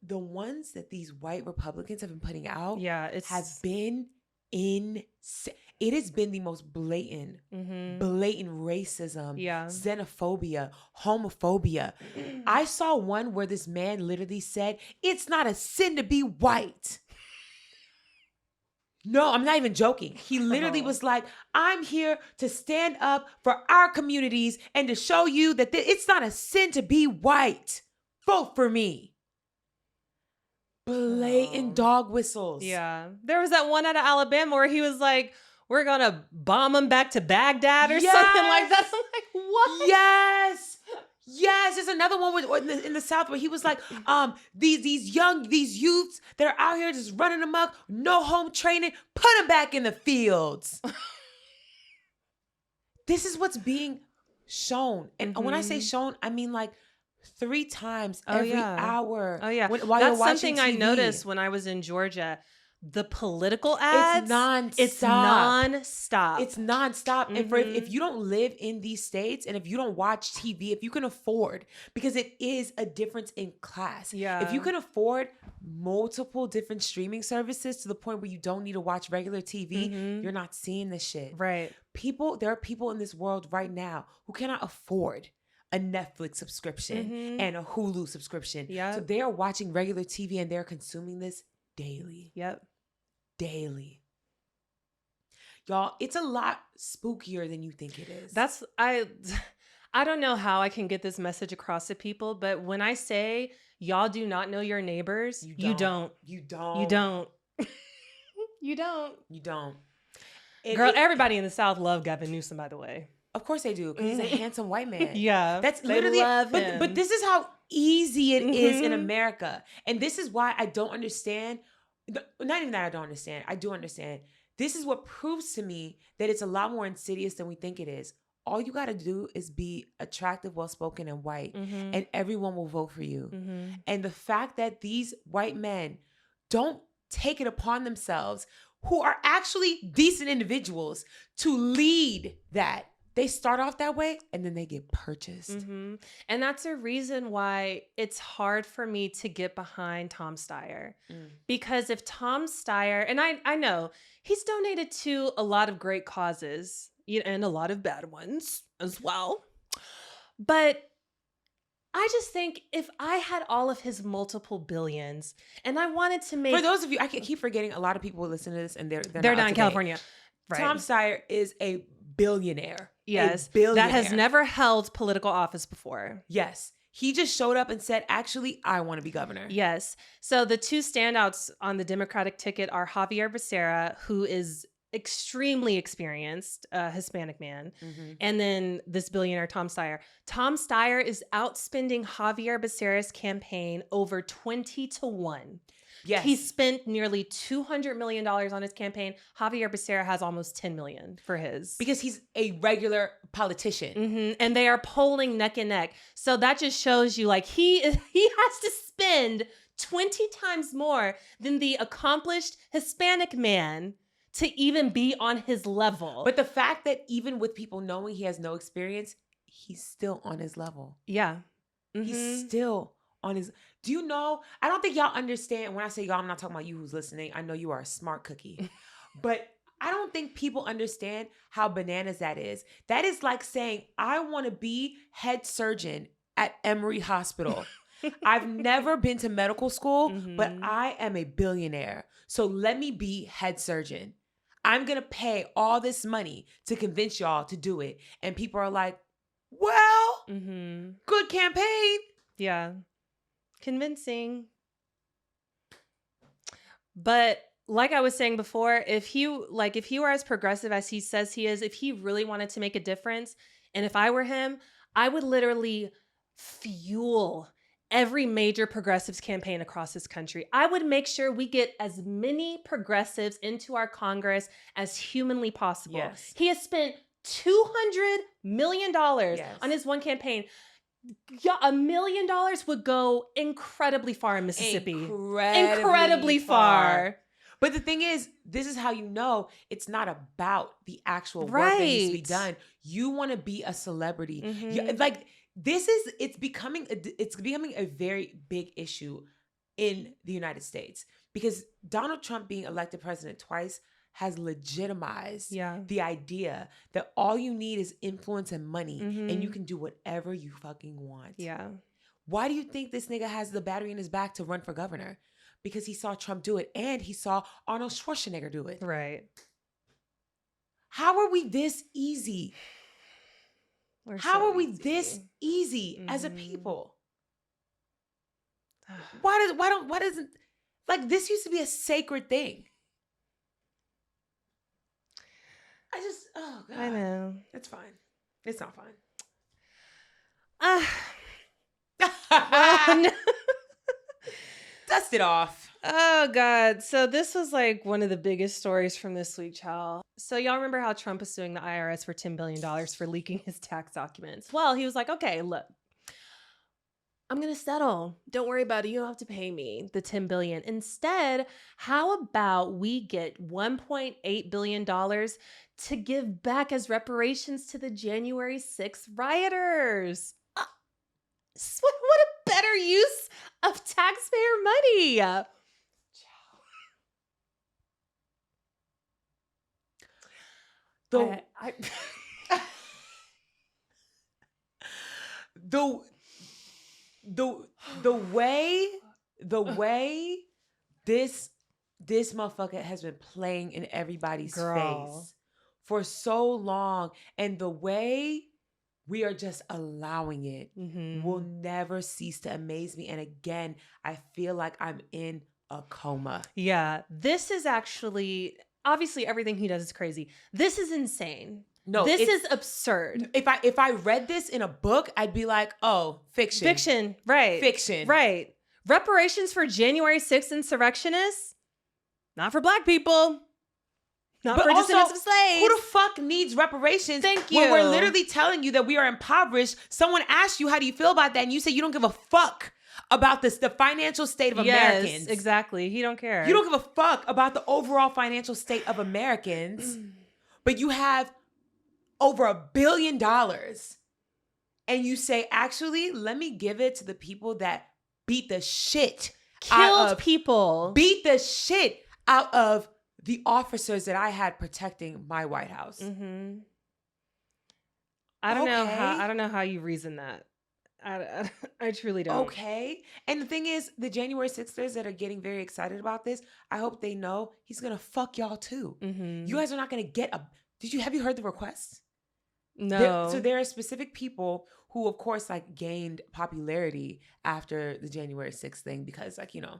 the ones that these white Republicans have been putting out. Yeah, have been insane. It has been the most blatant racism, xenophobia, homophobia. I saw one where this man literally said, it's not a sin to be white. No, I'm not even joking. He literally was like, I'm here to stand up for our communities and to show you that it's not a sin to be white. Vote for me. Blatant dog whistles. Yeah. There was that one out of Alabama where he was like, we're going to bomb them back to Baghdad or something like that. I'm like, what? Yes. There's another one in the South where he was like, these youths that are out here just running amok, no home training, put them back in the fields. This is what's being shown. And when I say shown, I mean like 3 times every hour. Oh, yeah. While that's you're something TV. I noticed when I was in Georgia. The political ads. It's nonstop. It's nonstop. Mm-hmm. And for if you don't live in these states and if you don't watch TV, if you can afford, because it is a difference in class. Yeah. If you can afford multiple different streaming services to the point where you don't need to watch regular TV, you're not seeing this shit. Right. There are people in this world right now who cannot afford a Netflix subscription and a Hulu subscription. Yep. So they are watching regular TV and they're consuming this daily. Yep. Daily. Y'all, it's a lot spookier than you think it is. I don't know how I can get this message across to people, but when I say y'all do not know your neighbors, you don't. Girl, everybody in the South love Gavin Newsom, by the way. Of course they do, because he's a handsome white man. Yeah. That's They literally love him. But this is how easy it is in Mhm. America. And this is why I don't understand. Not even that I don't understand. I do understand. This is what proves to me that it's a lot more insidious than we think it is. All you got to do is be attractive, well-spoken, and white, and everyone will vote for you. And the fact that these white men don't take it upon themselves, who are actually decent individuals, to lead that. They start off that way and then they get purchased. And that's a reason why it's hard for me to get behind Tom Steyer. Because if Tom Steyer, and I know he's donated to a lot of great causes and a lot of bad ones as well. But I just think if I had all of his multiple billions and I wanted to make... For those of you, I keep forgetting, a lot of people listen to this and they're not in California. Right. Tom Steyer is a billionaire. Yes. A billionaire. That has never held political office before. Yes. He just showed up and said, actually, I want to be governor. Yes. So the two standouts on the Democratic ticket are Javier Becerra, who is extremely experienced Hispanic man, and then this billionaire Tom Steyer. Tom Steyer is outspending Javier Becerra's campaign over 20-1. Yes. He spent nearly $200 million on his campaign. Javier Becerra has almost $10 million for his. Because he's a regular politician. And they are polling neck and neck. So that just shows you, like, he has to spend 20 times more than the accomplished Hispanic man to even be on his level. But the fact that even with people knowing he has no experience, he's still on his level. Yeah. He's still on his... Do you know? I don't think y'all understand. When I say y'all, I'm not talking about you who's listening. I know you are a smart cookie. But I don't think people understand how bananas that is. That is like saying, I want to be head surgeon at Emory Hospital. I've never been to medical school, but I am a billionaire. So let me be head surgeon. I'm going to pay all this money to convince y'all to do it. And people are like, well, good campaign. Yeah. Convincing. But like I was saying before, if he were as progressive as he says he is, if he really wanted to make a difference, and if I were him, I would literally fuel every major progressives campaign across this country. I would make sure we get as many progressives into our Congress as humanly possible. Yes. He has spent $200 million on his one campaign. Yeah, $1 million would go incredibly far in Mississippi. Incredibly far. But the thing is, this is how you know it's not about the actual work that needs to be done. You want to be a celebrity. Like, it's becoming a very big issue in the United States, because Donald Trump being elected president twice has legitimized the idea that all you need is influence and money, and you can do whatever you fucking want. Yeah. Why do you think this nigga has the battery in his back to run for governor? Because he saw Trump do it, and he saw Arnold Schwarzenegger do it. Right. How are we this easy? How are we this easy as a people? Why doesn't, like, this used to be a sacred thing? Oh God. I know. It's fine. It's not fine. No. Dust it off. Oh God. So this was like one of the biggest stories from this week, child. So y'all remember how Trump is suing the IRS for $10 billion for leaking his tax documents? Well, he was like, okay, look, I'm going to settle. Don't worry about it. You don't have to pay me the $10 billion. Instead, how about we get $1.8 billion to give back as reparations to the January 6th rioters? What a better use of taxpayer money. The way this motherfucker has been playing in everybody's face for so long, and the way we are just allowing it will never cease to amaze me. And again, I feel like I'm in a coma. Yeah, this is actually, obviously everything he does is crazy. This is insane. No, this is absurd. If I read this in a book, I'd be like, oh, fiction. Fiction, right. Fiction. Right. Reparations for January 6th insurrectionists? Not for Black people. Not but for also, descendants of slaves. Who the fuck needs reparations? Thank you. When we're literally telling you that we are impoverished. Someone asked you, how do you feel about that? And you say you don't give a fuck about the financial state of Americans. Exactly. He don't care. You don't give a fuck about the overall financial state of Americans. But you have over $1 billion. And you say, actually, let me give it to the people that beat the shit Killed people. Beat the shit out of the officers that I had protecting my White House. Mm-hmm. I don't know how you reason that. I truly don't. Okay. And the thing is, the January 6ers that are getting very excited about this, I hope they know he's going to fuck y'all too. Mm-hmm. You guys are not going to get have you heard the requests? No. So there are specific people who, of course, like gained popularity after the January 6th thing because, like, you know,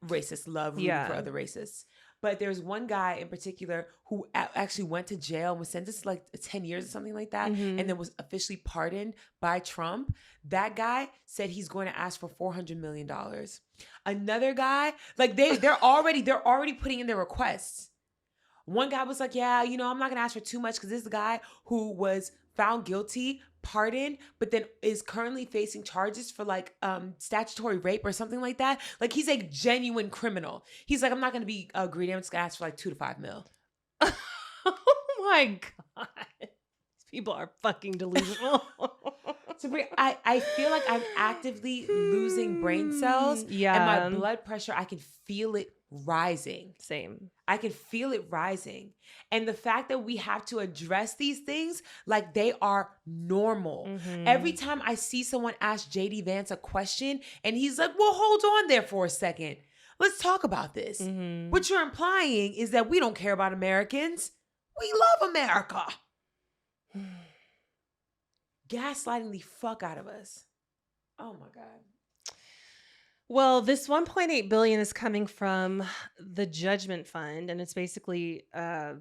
racists love rooting for other racists. But there's one guy in particular who actually went to jail and was sentenced to like 10 years or something like that, and then was officially pardoned by Trump. That guy said he's going to ask for $400 million. Another guy, like they're already putting in their requests. One guy was like, yeah, you know, I'm not going to ask for too much because this is the guy who was found guilty, pardoned, but then is currently facing charges for like statutory rape or something like that. Like he's a genuine criminal. He's like, I'm not going to be greedy. I'm just going to ask for like $2 to $5 million. Oh my God. These people are fucking delusional. Tabria, I feel like I'm actively losing brain cells. Yeah. And my blood pressure, I can feel it rising. Same. I can feel it rising. And the fact that we have to address these things like they are normal. Mm-hmm. Every time I see someone ask JD Vance a question and he's like, well, hold on there for a second. Let's talk about this. Mm-hmm. What you're implying is that we don't care about Americans. We love America. Gaslighting the fuck out of us. Oh my God. Well, this $1.8 billion is coming from the Judgment Fund, and it's basically a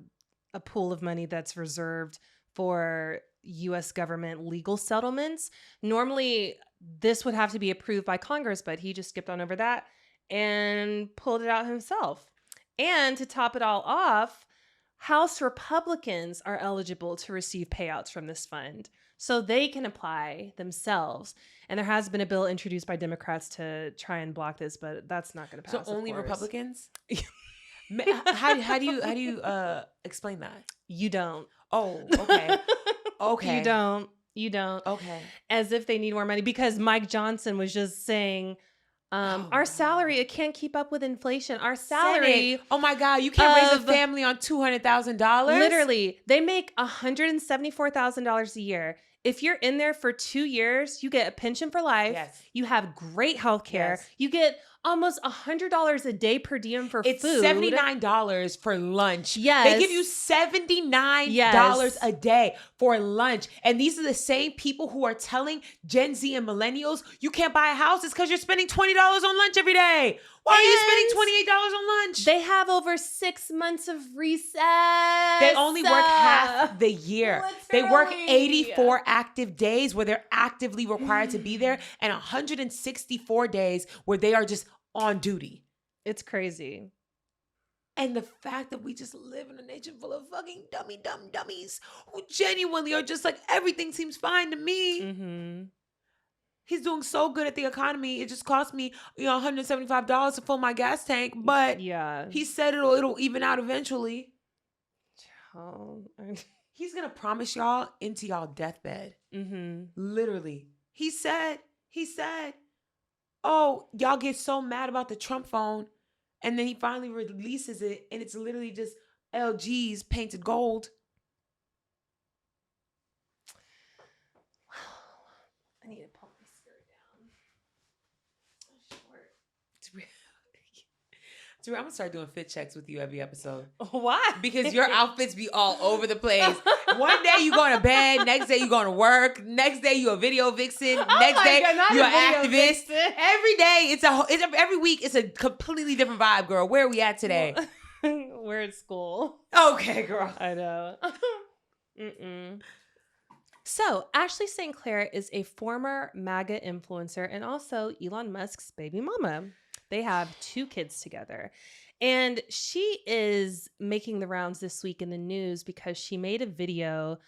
pool of money that's reserved for U.S. government legal settlements. Normally, this would have to be approved by Congress, but he just skipped on over that and pulled it out himself. And to top it all off, House Republicans are eligible to receive payouts from this fund, so they can apply themselves. And there has been a bill introduced by Democrats to try and block this, but that's not going to pass. So only Republicans? Republicans? How do you explain that? You don't. Oh, okay. Okay. You don't. Okay. As if they need more money, because Mike Johnson was just saying, our salary, it can't keep up with inflation. Our salary. Senate. Oh my God, you can't raise a family on $200,000? Literally, they make $174,000 a year. If you're in there for 2 years, you get a pension for life. Yes. You have great health care. Yes. You get almost $100 a day per diem for it's food. $79 for lunch. Yes. They give you $79 a day for lunch. And these are the same people who are telling Gen Z and millennials, you can't buy a house. It's because you're spending $20 on lunch every day. Why are you spending $28 on lunch? They have over 6 months of recess. They only work half the year. They work 84 active days where they're actively required to be there, and 164 days where they are just on duty. It's crazy. And the fact that we just live in a nation full of fucking dummies who genuinely are just like, everything seems fine to me. Mm-hmm. He's doing so good at the economy. It just cost me, $175 to fill my gas tank. But yeah, he said it'll even out eventually. Oh, He's gonna promise y'all into y'all deathbed. mm-hmm. Literally. He said, oh, y'all get so mad about the Trump phone. And then he finally releases it, and it's literally just LG's painted gold. I need to pull my skirt down. So short. I'm gonna start doing fit checks with you every episode. Why? Because your outfits be all over the place. One day you going to bed, next day you going to work, next day you a video vixen, next day you're an activist. Vixen. Every day every week it's a completely different vibe, girl. Where are we at today? We're at school. Okay, girl. I know. Mm-mm. So, Ashley St. Clair is a former MAGA influencer and also Elon Musk's baby mama. They have 2 kids together. And she is making the rounds this week in the news because she made a video,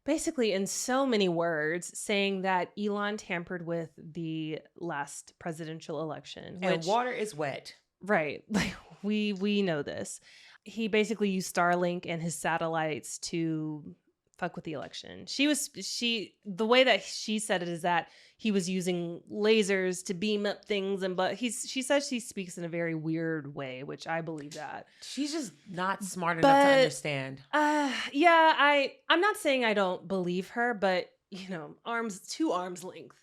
basically in so many words, saying that Elon tampered with the last presidential election. And water is wet. Right. Like we know this. He basically used Starlink and his satellites to fuck with the election. The way that she said it is that he was using lasers to beam up things, she says she speaks in a very weird way, which I believe that. She's just not smart enough to understand. Yeah, I'm not saying I don't believe her, but two arms length.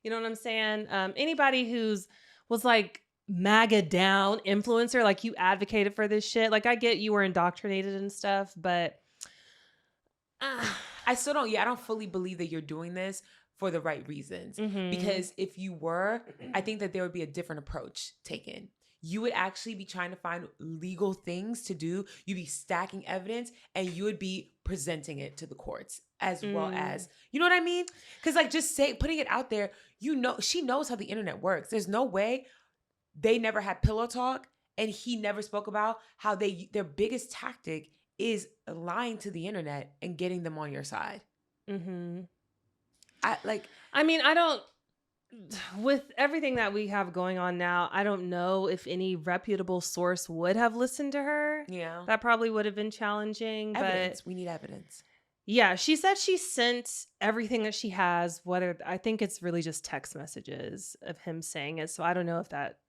You know what I'm saying? Anybody was like MAGA down influencer, like you advocated for this shit. Like I get you were indoctrinated and stuff, but I still don't. Yeah, I don't fully believe that you're doing this for the right reasons. Mm-hmm. Because if you were, I think that there would be a different approach taken. You would actually be trying to find legal things to do. You'd be stacking evidence, and you would be presenting it to the courts as well as, you know what I mean? Because like just putting it out there, she knows how the internet works. There's no way they never had pillow talk, and he never spoke about how their biggest tactic is lying to the internet and getting them on your side. Mm-hmm. I don't, with everything that we have going on now, I don't know if any reputable source would have listened to her. Yeah. That probably would have been challenging. Evidence. But We need evidence. Yeah, she said she sent everything that she has, I think it's really just text messages of him saying it. So I don't know if that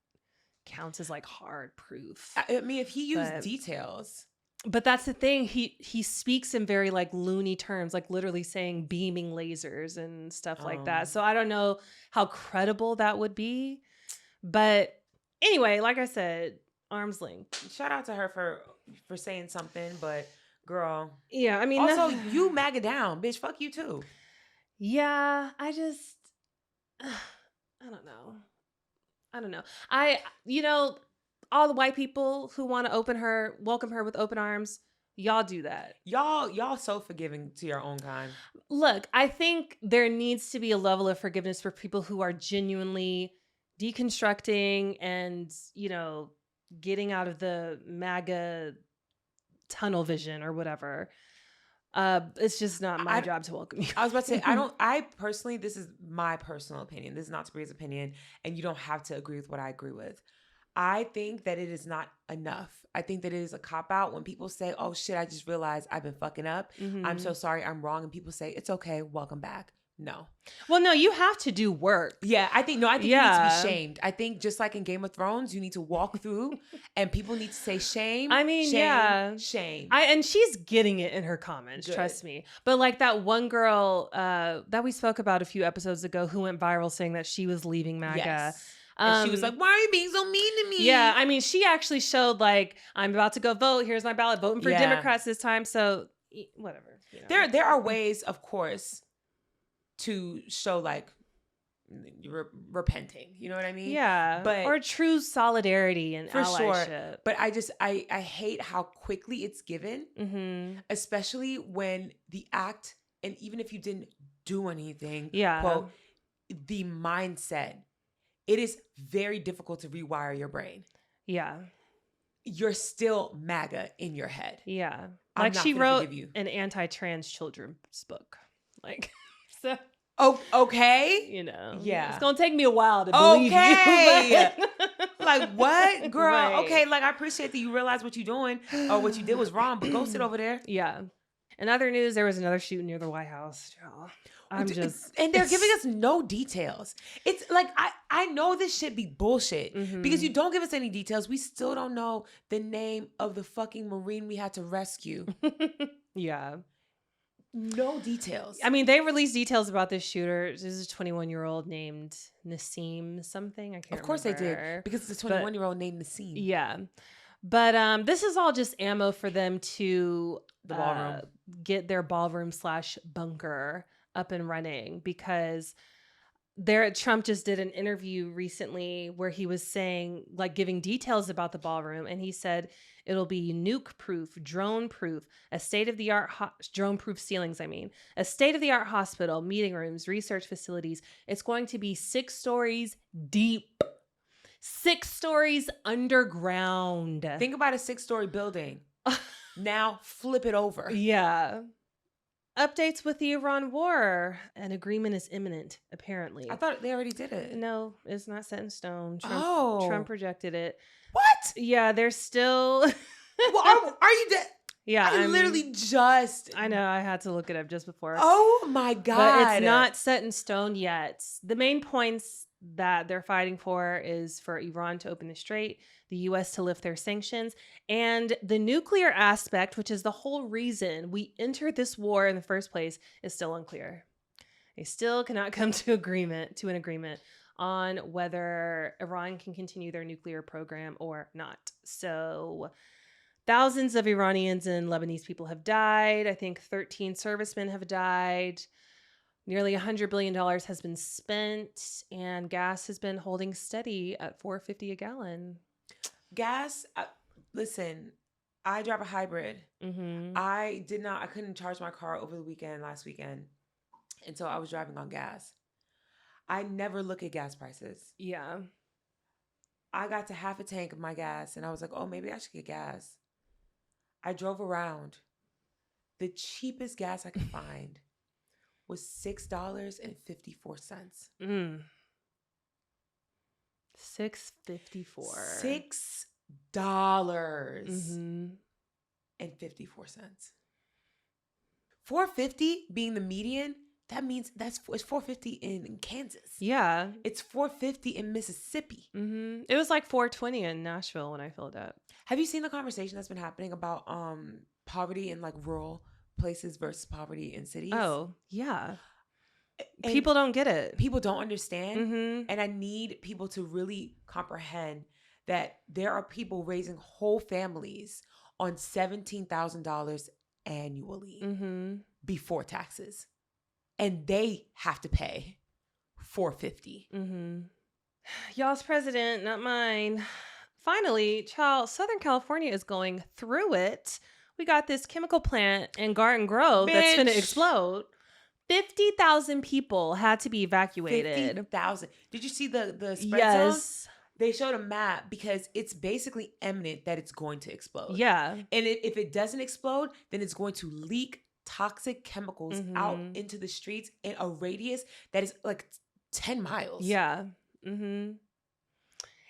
counts as like hard proof. I mean, if he used details. But that's the thing. He speaks in very like loony terms, like literally saying beaming lasers and stuff like that. So I don't know how credible that would be. But anyway, like I said, arm's length. Shout out to her for saying something, but girl. Yeah, I mean. Also, you MAGA down, bitch. Fuck you too. Yeah, I don't know. All the white people who want to welcome her with open arms, y'all do that. Y'all so forgiving to your own kind. Look, I think there needs to be a level of forgiveness for people who are genuinely deconstructing and, getting out of the MAGA tunnel vision or whatever. It's just not my job to welcome you. I was about to say, I personally, this is my personal opinion. This is not Tabria's opinion, and you don't have to agree with what I agree with. I think that it is not enough. I think that it is a cop-out when people say, oh shit, I just realized I've been fucking up. Mm-hmm. I'm so sorry, I'm wrong. And people say, it's okay, welcome back. No. Well, no, you have to do work. Yeah, I think you need to be shamed. I think just like in Game of Thrones, you need to walk through and people need to say shame. I mean, shame. And she's getting it in her comments, Good. Trust me. But like that one girl that we spoke about a few episodes ago who went viral saying that she was leaving MAGA. Yes. And she was like, why are you being so mean to me? Yeah, I mean, she actually showed like, I'm about to go vote. Here's my ballot. Voting for Democrats this time. So whatever. There are ways, of course, to show like you're repenting. You know what I mean? Yeah. Or true solidarity and for allyship. Sure. But I hate how quickly it's given, especially when the act, and even if you didn't do anything, quote, the mindset. It is very difficult to rewire your brain. Yeah. You're still MAGA in your head. Yeah. Like she wrote an anti-trans children's book. Like, so. Oh, okay. Yeah. It's going to take me a while to believe you. Like, what? Girl, right. Okay. Like, I appreciate that you realize what you're doing or what you did was wrong, but go sit over there. Yeah. In other news, there was another shooting near the White House. And they're giving us no details. It's like, I know this shit be bullshit because you don't give us any details. We still don't know the name of the fucking Marine we had to rescue. Yeah. No details. I mean, they released details about this shooter. This is a 21-year-old named Nassim something. I can't remember. Of course they did, because it's a 21-year-old named Nassim. Yeah. But this is all just ammo for them to get their ballroom / bunker up and running, because Trump just did an interview recently where he was saying, like, giving details about the ballroom, and he said it'll be nuke proof, drone proof, a state-of-the-art drone proof ceilings, a state-of-the-art hospital, meeting rooms, research facilities. It's going to be 6 stories deep, 6 stories underground. Think about a 6-story building. Now flip it over. Yeah. Updates with the Iran war. An agreement is imminent, apparently. I thought they already did it. No, it's not set in stone. Trump rejected it. What? Yeah, they're still... Well, are you dead? Yeah, I literally just... I know, I had to look it up just before. Oh my God. But it's not set in stone yet. The main points that they're fighting for is for Iran to open the strait, the U.S. to lift their sanctions, and the nuclear aspect, which is the whole reason we entered this war in the first place, is still unclear. They still cannot come to an agreement on whether Iran can continue their nuclear program or not. So thousands of Iranians and Lebanese people have died. I think 13 servicemen have died. Nearly $100 billion has been spent, and gas has been holding steady at $4.50 a gallon. Gas, listen, I drive a hybrid. Mm-hmm. I couldn't charge my car over the last weekend, and so I was driving on gas. I never look at gas prices. Yeah. I got to half a tank of my gas, and I was like, oh, maybe I should get gas. I drove around. The cheapest gas I could find was $6.54. $6.54. $6.54. $4.50 being the median, that means it's $4.50 in Kansas. Yeah. It's $4.50 in Mississippi. Mm-hmm. It was like $4.20 in Nashville when I filled up. Have you seen the conversation that's been happening about poverty in like rural places versus poverty in cities? Oh, yeah. And people don't get it. People don't understand. Mm-hmm. And I need people to really comprehend that there are people raising whole families on $17,000 annually before taxes. And they have to pay $4.50. Mm-hmm. Y'all's president, not mine. Finally, child, Southern California is going through it. We got this chemical plant in Garden Grove that's going to explode. 50,000 people had to be evacuated. 50,000. Did you see the spread yes. zone? They showed a map because it's basically imminent that it's going to explode. Yeah. And if it doesn't explode, then it's going to leak toxic chemicals out into the streets in a radius that is like 10 miles. Yeah. Mm-hmm.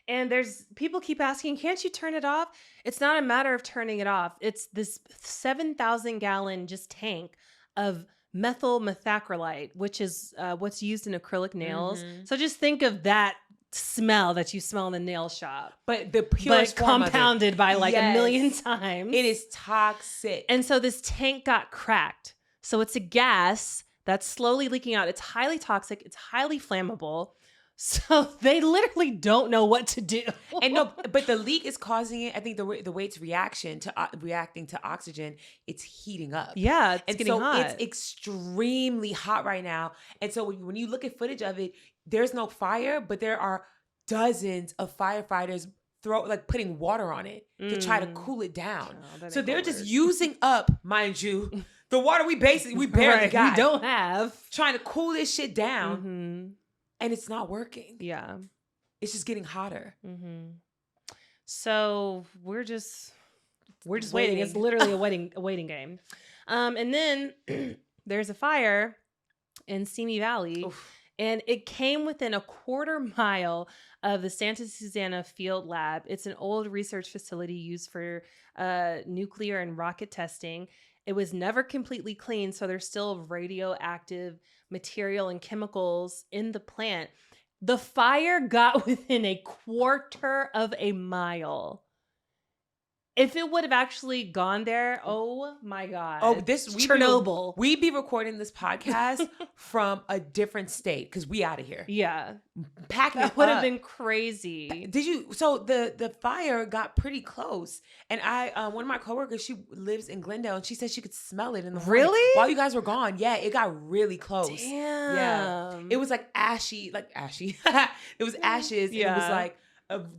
And people keep asking, can't you turn it off? It's not a matter of turning it off. It's this 7,000 gallon just tank of methyl methacrylate, which is what's used in acrylic nails. So just think of that smell that you smell in the nail shop. But the purest form compounded by like yes. a million times. It is toxic. And so this tank got cracked. So it's a gas that's slowly leaking out. It's highly toxic. It's highly flammable. So they literally don't know what to do. And no, but the leak is causing it. I think the way it's reacting to oxygen, it's heating up. Yeah, it's getting hot. It's extremely hot right now. And so when you look at footage of it, there's no fire, but there are dozens of firefighters putting water on it to try to cool it down. So they're just using up, mind you, the water we barely got. We don't have. Trying to cool this shit down. And it's not working. Yeah. It's just getting hotter. So we're just waiting. It's literally a waiting game. And then there's a fire in Simi Valley. Oof. And it came within a quarter mile of the Santa Susana Field Lab. It's an old research facility used for nuclear and rocket testing. It was never completely clean, so there's still radioactive material and chemicals in the plant. The fire got within a quarter of a mile. if it would have actually gone there, oh my God. Oh, Chernobyl. We'd be recording this podcast from a different state because we out of here. Yeah. Packing That it would up. have been crazy. So the fire got pretty close. And one of my coworkers, she lives in Glendale, and she said she could smell it in the morning. Really? While you guys were gone. Yeah, it got really close. Damn. Yeah. It was like ashy. It was ashes. Yeah. And it was like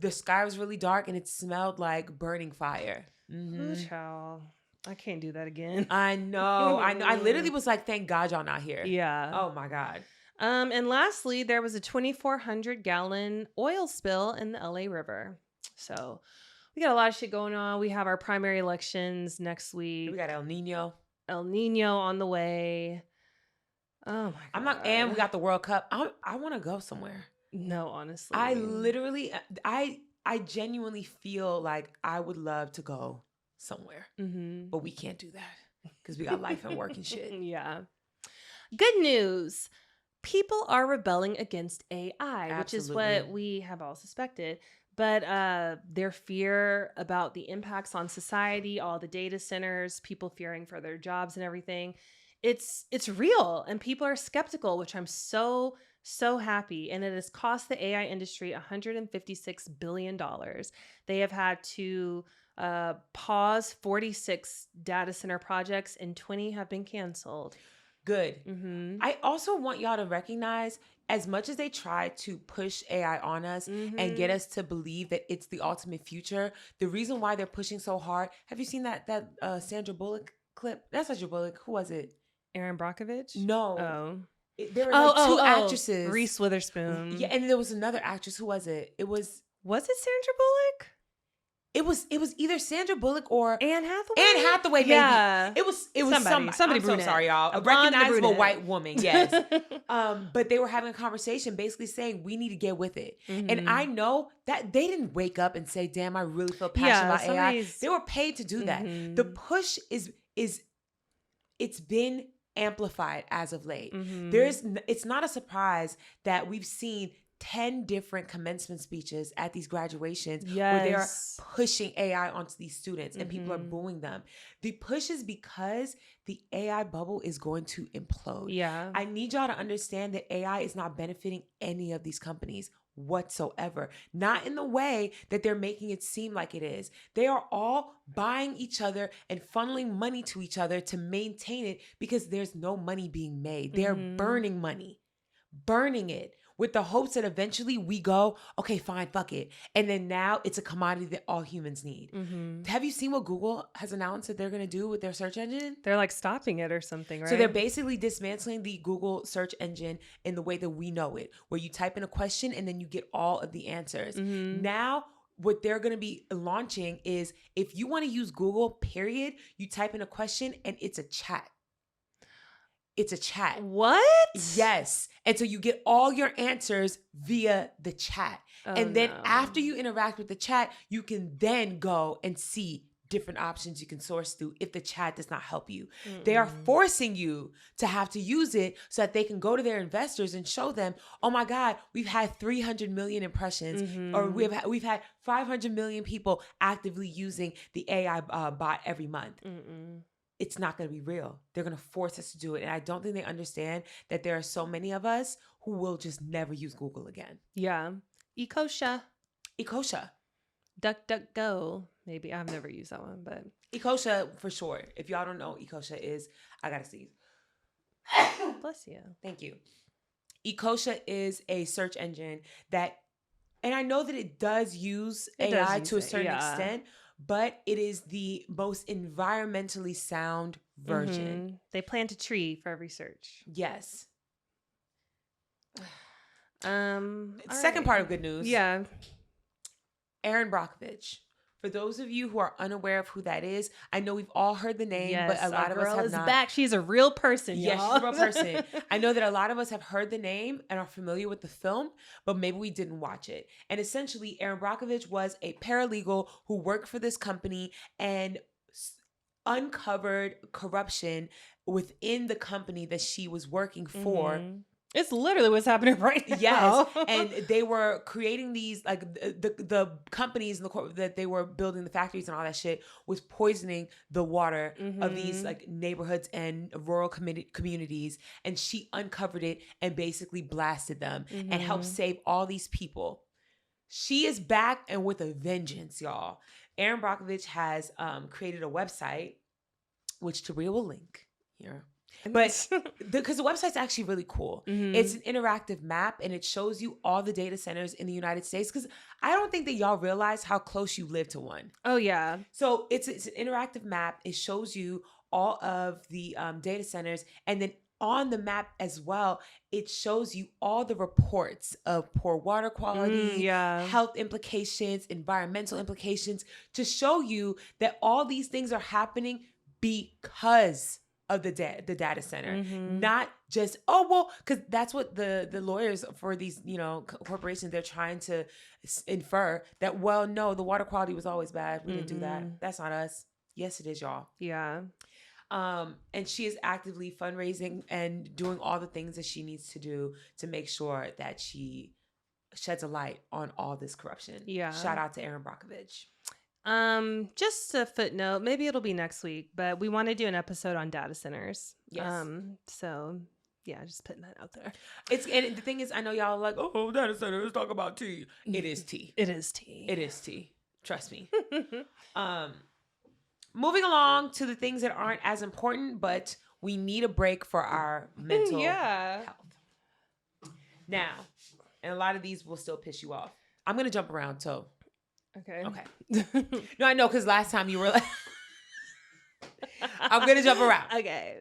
the sky was really dark, and it smelled like burning fire. Ooh, child. I can't do that again. I know. I literally was like, thank God y'all not here. Yeah. Oh my God. And lastly, there was a 2,400 gallon oil spill in the LA River. So we got a lot of shit going on. We have our primary elections next week. We got El Nino on the way. Oh my God. And we got the World Cup. I want to go somewhere. No, honestly. I genuinely feel like I would love to go somewhere, but we can't do that because we got life and work and shit. Yeah. Good news. People are rebelling against AI, Absolutely. which is what we have all suspected. But their fear about the impacts on society, all the data centers, people fearing for their jobs and everything, it's real. And people are skeptical, which I'm so happy. And it has cost the AI industry $156 billion. They have had to pause 46 data center projects, and 20 have been canceled. Good. I also want y'all to recognize, as much as they try to push AI on us and get us to believe that it's the ultimate future, the reason why they're pushing so hard. Have you seen that Sandra Bullock clip? That's Sandra Bullock. Who was it? Erin Brokovich? No. Oh. There were two actresses. Reese Witherspoon. Yeah, and there was another actress. Who was it? Was it Sandra Bullock? It was either Sandra Bullock or Anne Hathaway. Anne Hathaway, maybe. Yeah. It was somebody I'm so sorry, y'all. A blonde recognizable brunette. white woman, yes. But they were having a conversation basically saying we need to get with it. And I know that they didn't wake up and say, damn, I really feel passionate about AI. They were paid to do that. The push it's been amplified as of late. It's not a surprise that we've seen 10 different commencement speeches at these graduations where they are pushing AI onto these students and people are booing them. The push is because the AI bubble is going to implode. Yeah. I need y'all to understand that AI is not benefiting any of these companies whatsoever. Not in the way that they're making it seem like it is. They are all buying each other and funneling money to each other to maintain it because there's no money being made. They're burning money, burning it, with the hopes that eventually we go, okay, fine, fuck it. And then now it's a commodity that all humans need. Have you seen what Google has announced that they're going to do with their search engine? They're like stopping it or something, right? So they're basically dismantling the Google search engine in the way that we know it, where you type in a question and then you get all of the answers. Now, what they're going to be launching is if you want to use Google, period, you type in a question and it's a chat. It's a chat. What? Yes. And so you get all your answers via the chat. And then after you interact with the chat, you can then go and see different options you can source through if the chat does not help you. They are forcing you to have to use it so that they can go to their investors and show them, oh my God, we've had 300 million impressions or we've had 500 million people actively using the AI bot every month. It's not going to be real. They're going to force us to do it. And I don't think they understand that there are so many of us who will just never use Google again. Yeah. Ecosha. DuckDuckGo. Maybe. I've never used that one, but. Ecosha for sure. If y'all don't know what Ecosha is, I got to sneeze. Bless you. Thank you. Ecosha is a search engine that, and I know that it does use AI to a certain extent, but it is the most environmentally sound version. They plant a tree for every search. Yes. Second part of good news. Yeah. Erin Brokovich. For those of you who are unaware of who that is, I know we've all heard the name, but a lot of us have not. Back. She's a real person, y'all. Yes, she's a real person. I know that a lot of us have heard the name and are familiar with the film, but maybe we didn't watch it. And essentially, Erin Brokovich was a paralegal who worked for this company and uncovered corruption within the company that she was working for It's literally what's happening right now. Yes, and they were creating these like the companies and that they were building the factories and all that shit was poisoning the water of these like neighborhoods and rural communities, and she uncovered it and basically blasted them and helped save all these people. She is back and with a vengeance, y'all. Erin Brokovich has created a website, which Tabria will link here. But because the website's actually really cool. It's an interactive map and it shows you all the data centers in the United States. Because I don't think that y'all realize how close you live to one. Oh, yeah. So it's an interactive map. It shows you all of the data centers. And then on the map as well, it shows you all the reports of poor water quality, health implications, environmental implications, to show you that all these things are happening because of the data center, not just, oh, well, because that's what the lawyers for these, you know, corporations, they're trying to infer that, well, no, the water quality was always bad. We didn't do that. That's not us. Yes, it is, y'all. Yeah. And she is actively fundraising and doing all the things that she needs to do to make sure that she sheds a light on all this corruption. Yeah. Shout out to Erin Brokovich. Just a footnote, maybe it'll be next week, but we want to do an episode on data centers. Yes. So yeah, just putting that out there. And the thing is, I know y'all are like, oh, data centers, talk about tea. It is tea. It is tea. It is tea. Trust me. Moving along to the things that aren't as important, but we need a break for our mental health. Now, and a lot of these will still piss you off. I'm going to jump around, so. Okay. No, I know, because last time you were like, I'm going to jump around. Okay.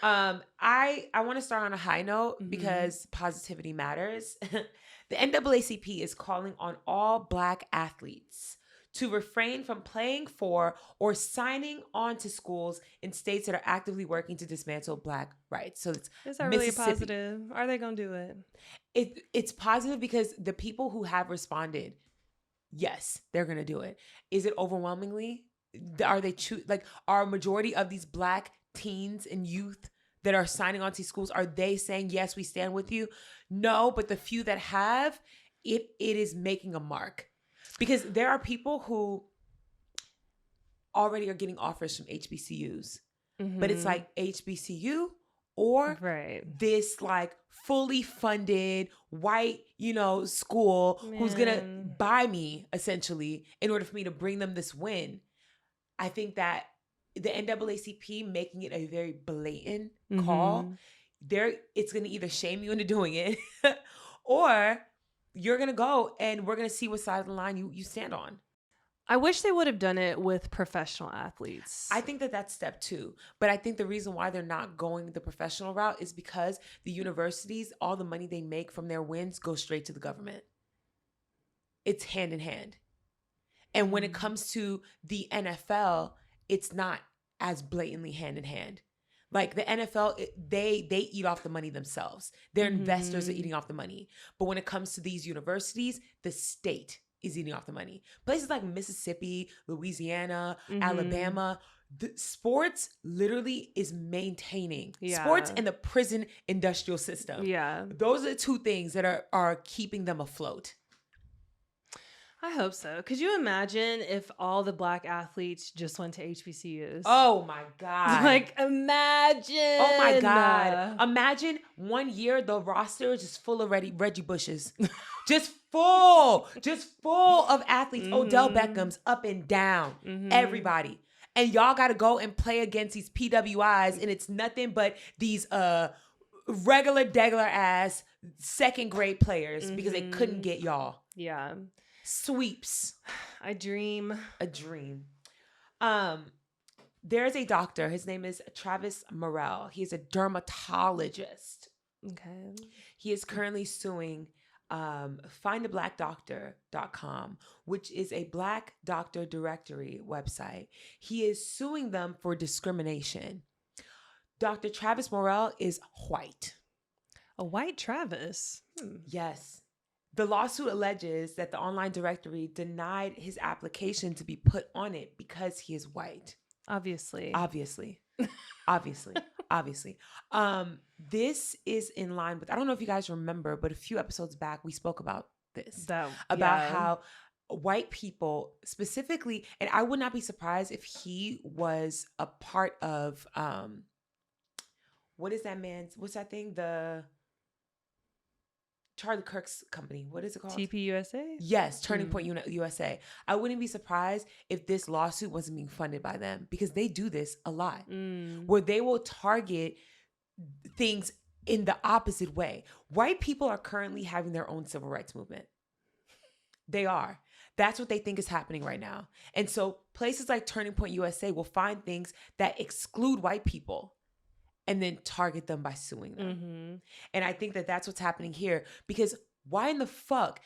I want to start on a high note because positivity matters. The NAACP is calling on all Black athletes to refrain from playing for or signing on to schools in states that are actively working to dismantle Black rights. So is that really positive? Are they going to do it? It's positive because the people who have responded, yes, they're going to do it. Is it overwhelmingly? Are they are a majority of these Black teens and youth that are signing on to schools, are they saying, yes, we stand with you? No, but the few that have, it is making a mark. Because there are people who already are getting offers from HBCUs, but it's like HBCU or this like fully funded white, school who's going to buy me essentially in order for me to bring them this win. I think that the NAACP making it a very blatant call, it's going to either shame you into doing it or you're going to go and we're going to see what side of the line you stand on. I wish they would have done it with professional athletes. I think that that's step 2. But I think the reason why they're not going the professional route is because the universities, all the money they make from their wins go straight to the government. It's hand in hand. And when it comes to the NFL, it's not as blatantly hand in hand. Like the NFL, they eat off the money themselves. Their investors are eating off the money. But when it comes to these universities, the state is eating off the money. Places like Mississippi, Louisiana, Alabama, the sports literally is maintaining sports and the prison industrial system. Yeah. Those are the 2 things that are keeping them afloat. I hope so. Could you imagine if all the Black athletes just went to HBCUs? Oh my God. Like, imagine. Oh my God. Imagine one year the roster is just full of Reggie Bushes. just full of athletes. Odell Beckham's up and down. Everybody. And y'all got to go and play against these PWIs, and it's nothing but these regular ass second grade players because they couldn't get y'all. Yeah. Sweeps. A dream. There's a doctor. His name is Travis Morrell. He's a dermatologist. Okay. He is currently suing findablackdoctor.com, which is a Black doctor directory website. He is suing them for discrimination. Dr. Travis Morrell is white. A white Travis? Yes. The lawsuit alleges that the online directory denied his application to be put on it because he is white. Obviously. obviously. This is in line with, I don't know if you guys remember, but a few episodes back, we spoke about this, about how white people specifically, and I would not be surprised if he was a part of, what is that man's, what's that thing? The Charlie Kirk's company. What is it called? TPUSA? Yes, Turning Point USA. I wouldn't be surprised if this lawsuit wasn't being funded by them, because they do this a lot, where they will target things in the opposite way. White people are currently having their own civil rights movement. They are. That's what they think is happening right now. And so places like Turning Point USA will find things that exclude white people and then target them by suing them. And I think that that's what's happening here, because why in the fuck?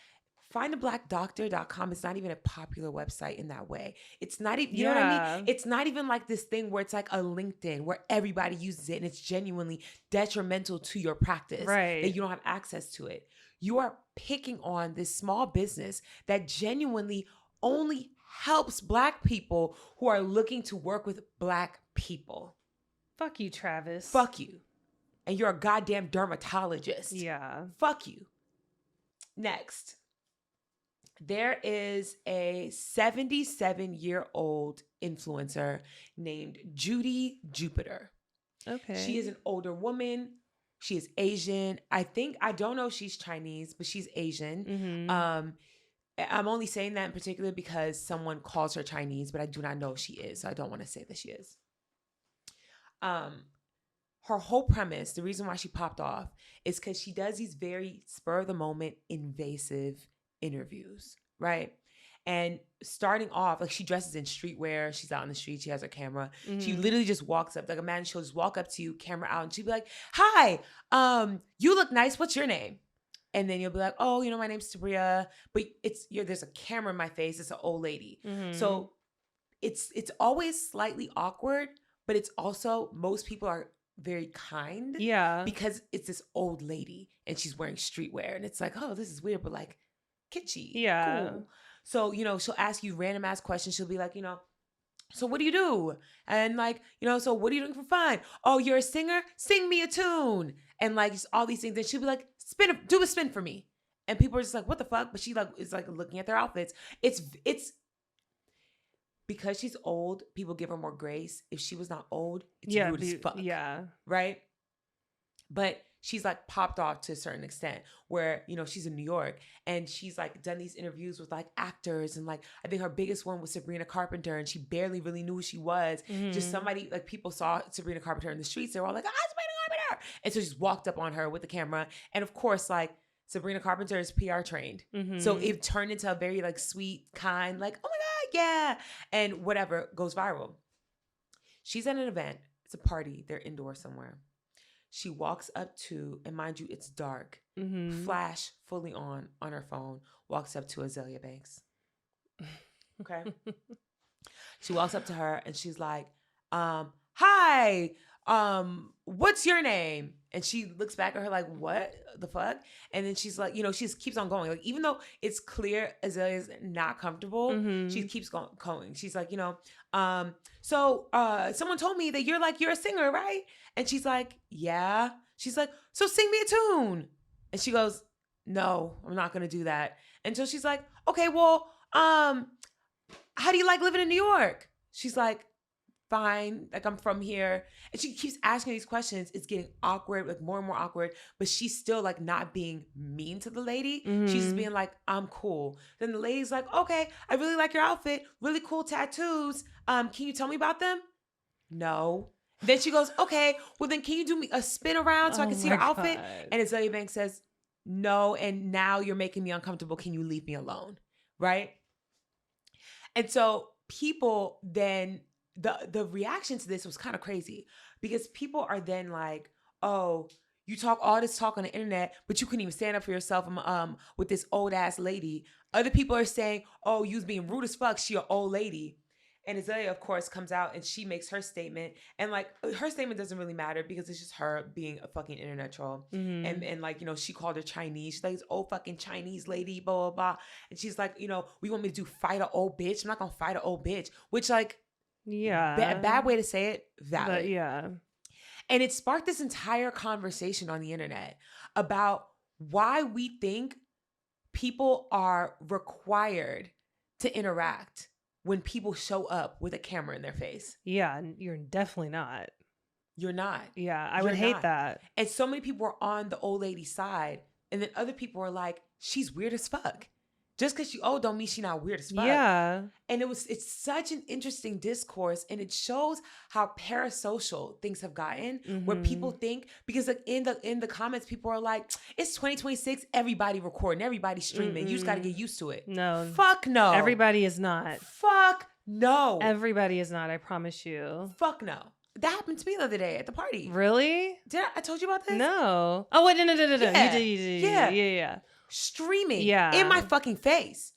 Findablackdoctor.com is not even a popular website in that way. It's not even, you know what I mean? It's not even like this thing where it's like a LinkedIn where everybody uses it and it's genuinely detrimental to your practice, right? That you don't have access to it. You are picking on this small business that genuinely only helps Black people who are looking to work with Black people. Fuck you, Travis. Fuck you. And you're a goddamn dermatologist. Yeah. Fuck you. Next. There is a 77-year-old influencer named JudiJupiter. Okay. She is an older woman. She is Asian. I don't know if she's Chinese, but she's Asian. I'm only saying that in particular because someone calls her Chinese, but I do not know if she is. So I don't want to say that she is. Her whole premise, the reason why she popped off, is because she does these very spur of the moment, invasive interviews, right? And starting off, like, she dresses in streetwear. She's out in the street. She has her camera. She literally just walks up, like, imagine she'll just walk up to you, camera out, and she'll be like, "Hi, you look nice. What's your name?" And then you'll be like, "Oh, my name's Tabria," but there's a camera in my face. It's an old lady. So it's always slightly awkward, but it's also, most people are very kind. Yeah. Because it's this old lady and she's wearing streetwear and it's like, oh, this is weird, but like kitschy. Yeah. Cool. So, she'll ask you random ass questions. She'll be like, so what do you do? And like, so what are you doing for fun? Oh, you're a singer? Sing me a tune. And like all these things. And she'll be like, do a spin for me. And people are just like, what the fuck? But she like is like looking at their outfits. It's because she's old, people give her more grace. If she was not old, it's rude as fuck. Yeah. Right? But she's like popped off to a certain extent where, she's in New York and she's like done these interviews with like actors. And like, I think her biggest one was Sabrina Carpenter and she barely really knew who she was. Just somebody, like, people saw Sabrina Carpenter in the streets. They were all like, Sabrina Carpenter. And so she just walked up on her with the camera. And of course, like, Sabrina Carpenter is PR trained. So it turned into a very like sweet, kind, like, oh my God, yeah. And whatever, goes viral. She's at an event. It's a party. They're indoors somewhere. She walks up to, and mind you, it's dark. Flash fully on her phone. Walks up to Azealia Banks. Okay. She walks up to her and she's like, hi, what's your name? And she looks back at her like, what the fuck? And then she's like, she just keeps on going. Like, even though it's clear Azalea's not comfortable, she keeps going. She's like, so someone told me that you're a singer, right? And she's like, yeah. She's like, so sing me a tune. And she goes, no, I'm not going to do that. And so she's like, okay, well, how do you like living in New York? She's like, fine, like, I'm from here. And she keeps asking these questions. It's getting awkward, like more and more awkward, but she's still like not being mean to the lady. She's just being like, I'm cool. Then the lady's like, okay, I really like your outfit. Really cool tattoos. Can you tell me about them? No. Then she goes, okay, well then can you do me a spin around so I can see your outfit? And Azealia Banks says, no, and now you're making me uncomfortable. Can you leave me alone? Right? And so people then, the reaction to this was kind of crazy because people are then like, oh, you talk all this talk on the internet, but you couldn't even stand up for yourself with this old ass lady. Other people are saying, oh, you was being rude as fuck. She an old lady. And Azealia, of course, comes out and she makes her statement. And like, her statement doesn't really matter because it's just her being a fucking internet troll. And like, she called her Chinese. She's like, this old fucking Chinese lady, blah, blah, blah. And she's like, we want me to fight an old bitch? I'm not going to fight an old bitch. Which, like, yeah, bad way to say it, valid. But yeah. And it sparked this entire conversation on the internet about why we think people are required to interact when people show up with a camera in their face. Yeah, you're definitely not. You're not. Yeah, I would hate that. And so many people are on the old lady's side, and then other people are like, she's weird as fuck. Just because she old don't mean she not weird as fuck. Yeah. And it's such an interesting discourse, and it shows how parasocial things have gotten, where people think, because like in the comments, people are like, it's 2026, everybody recording, everybody streaming. You just got to get used to it. No. Fuck no. Everybody is not. Fuck no. Everybody is not, I promise you. Fuck no. That happened to me the other day at the party. Really? I told you about this? No. Oh, wait, no. Yeah. You did. Yeah. Streaming in my fucking face.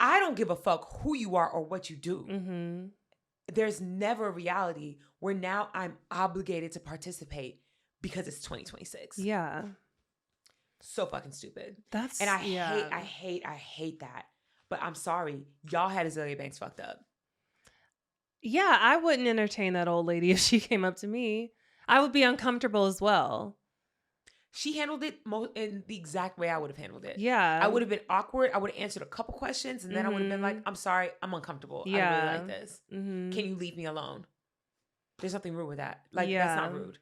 I don't give a fuck who you are or what you do. There's never a reality where now I'm obligated to participate because it's 2026. Yeah. So fucking stupid. And I hate that. But I'm sorry. Y'all had Azealia Banks fucked up. Yeah, I wouldn't entertain that old lady if she came up to me. I would be uncomfortable as well. She handled it in the exact way I would have handled it. Yeah. I would have been awkward. I would have answered a couple questions, and then I would have been like, I'm sorry, I'm uncomfortable. I don't really like this. Can you leave me alone? There's nothing rude with that. Like, that's not rude.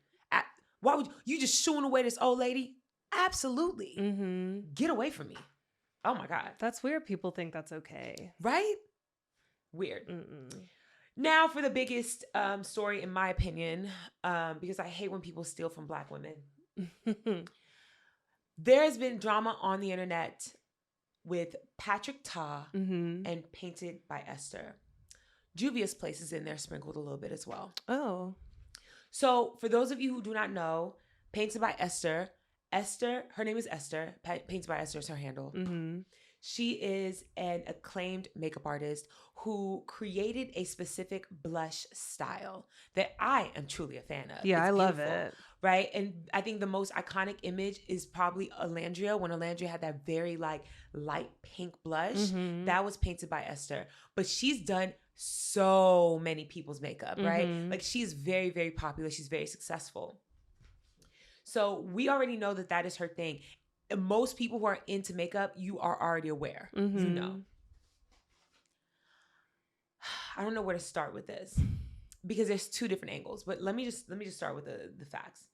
Why would you just shooing away this old lady? Absolutely. Get away from me. Oh my God. That's weird. People think that's okay. Right? Weird. Now for the biggest story, in my opinion, because I hate when people steal from Black women. There has been drama on the internet with Patrick Ta and Painted by Esther. Juvia's Place is in there sprinkled a little bit as well. Oh. So for those of you who do not know, Painted by Esther, her name is Esther. Painted by Esther is her handle. She is an acclaimed makeup artist who created a specific blush style that I am truly a fan of. Yeah, I love it. Right? And I think the most iconic image is probably Alandria, when Alandria had that very like light pink blush. That was Painted by Esther. But she's done so many people's makeup, right? Like, she's very, very popular. She's very successful. So we already know that is her thing. And most people who are into makeup, you are already aware. You know. I don't know where to start with this because there's two different angles. But let me just start with the facts.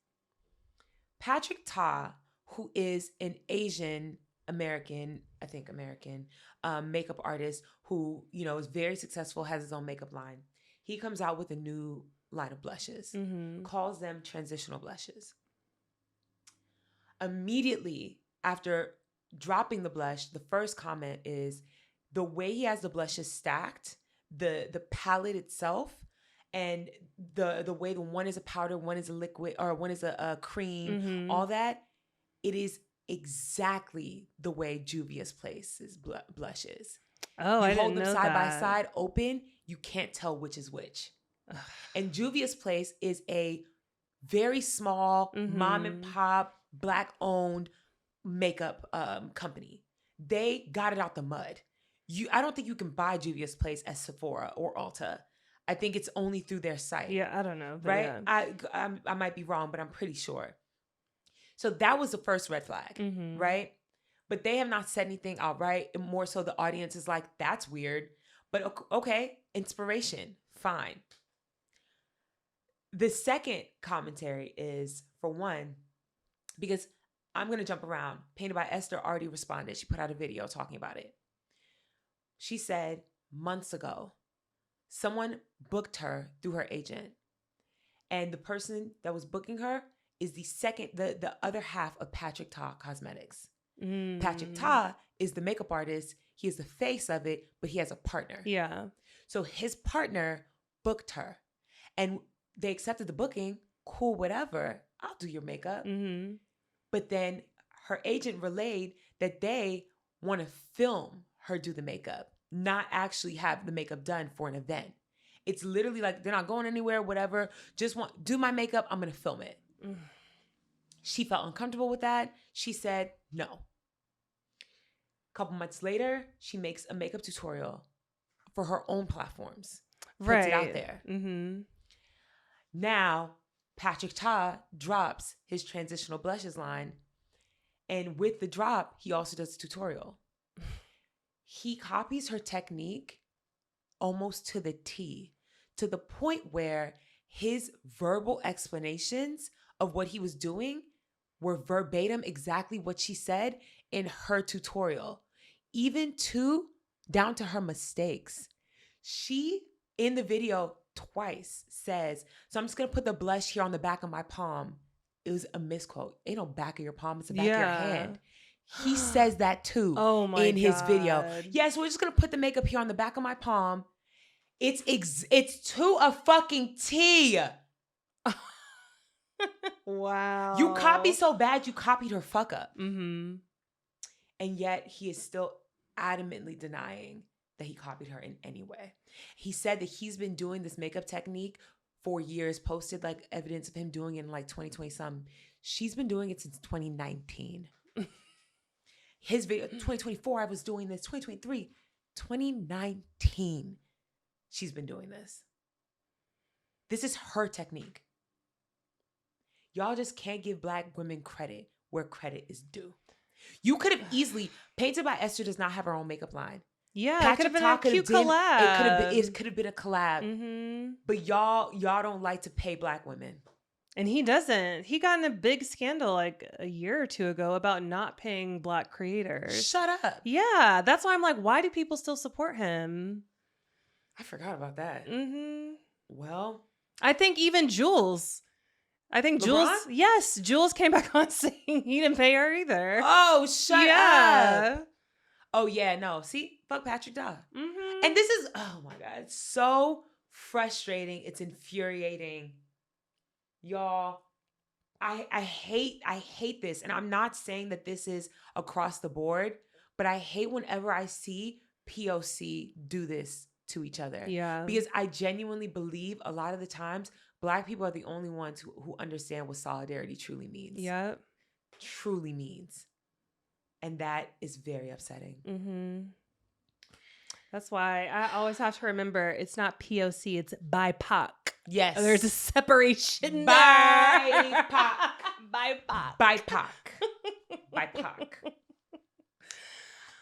Patrick Ta, who is an Asian American makeup artist who, you know, is very successful, has his own makeup line. He comes out with a new line of blushes, calls them transitional blushes. Immediately after dropping the blush, the first comment is the way he has the blushes stacked, the palette itself, and the way the one is a powder, one is a liquid, or one is a cream, all that, it is exactly the way Juvia's Place's blush is. Oh, I didn't know that. You hold them side by side, open, you can't tell which is which. And Juvia's Place is a very small mom and pop, Black-owned makeup company. They got it out the mud. I don't think you can buy Juvia's Place at Sephora or Ulta. I think it's only through their site. Yeah, I don't know. Right? Yeah. I might be wrong, but I'm pretty sure. So that was the first red flag, right? But they have not said anything outright. And more so the audience is like, that's weird. But okay, inspiration, fine. The second commentary is, for one, because I'm going to jump around. Painted by Esther already responded. She put out a video talking about it. She said months ago, someone booked her through her agent. And the person that was booking her is the other half of Patrick Ta Cosmetics. Patrick Ta is the makeup artist. He is the face of it, but he has a partner. Yeah. So his partner booked her. And they accepted the booking. Cool, whatever. I'll do your makeup. But then her agent relayed that they want to film her do the makeup, not actually have the makeup done for an event. It's literally like, they're not going anywhere, whatever. Just do my makeup. I'm going to film it. She felt uncomfortable with that. She said no. A couple months later, she makes a makeup tutorial for her own platforms. Puts it out there. Now, Patrick Ta drops his transitional blushes line. And with the drop, he also does a tutorial. He copies her technique almost to the T, to the point where his verbal explanations of what he was doing were verbatim exactly what she said in her tutorial, even down to her mistakes. She, in the video, twice says, so I'm just going to put the blush here on the back of my palm. It was a misquote. Ain't no back of your palm, it's the back of your hand. He says that too in his video. Yes, we're just going to put the makeup here on the back of my palm. It's to a fucking T. Wow. You copy so bad, you copied her fuck up. Mm-hmm. And yet he is still adamantly denying that he copied her in any way. He said that he's been doing this makeup technique for years, posted like evidence of him doing it in like 2020 something. She's been doing it since 2019. His video, 2024, I was doing this. 2023, 2019. She's been doing this. This is her technique. Y'all just can't give Black women credit where credit is due. You could have easily, Painted by Esther does not have her own makeup line. Yeah, Patrick it could have been a cute collab. It could have been a collab. Mm-hmm. But y'all don't like to pay Black women. And he doesn't. He got in a big scandal like a year or two ago about not paying Black creators. Shut up. Yeah, that's why I'm like, why do people still support him? I forgot about that. Mm-hmm. Well, I think even Jules. Jules came back on saying he didn't pay her either. Oh, shut up. Oh, yeah, no. See, fuck Patrick Ta. Mm-hmm. And this is, oh my God, it's so frustrating. It's infuriating. Y'all, I hate this. And I'm not saying that this is across the board, but I hate whenever I see POC do this to each other. Yeah. Because I genuinely believe a lot of the times Black people are the only ones who understand what solidarity truly means. Yep. Truly means. And that is very upsetting. Mm-hmm. That's why I always have to remember it's not POC, it's BIPOC. Yes. There's a separation BIPOC. BIPOC. BIPOC. BIPOC.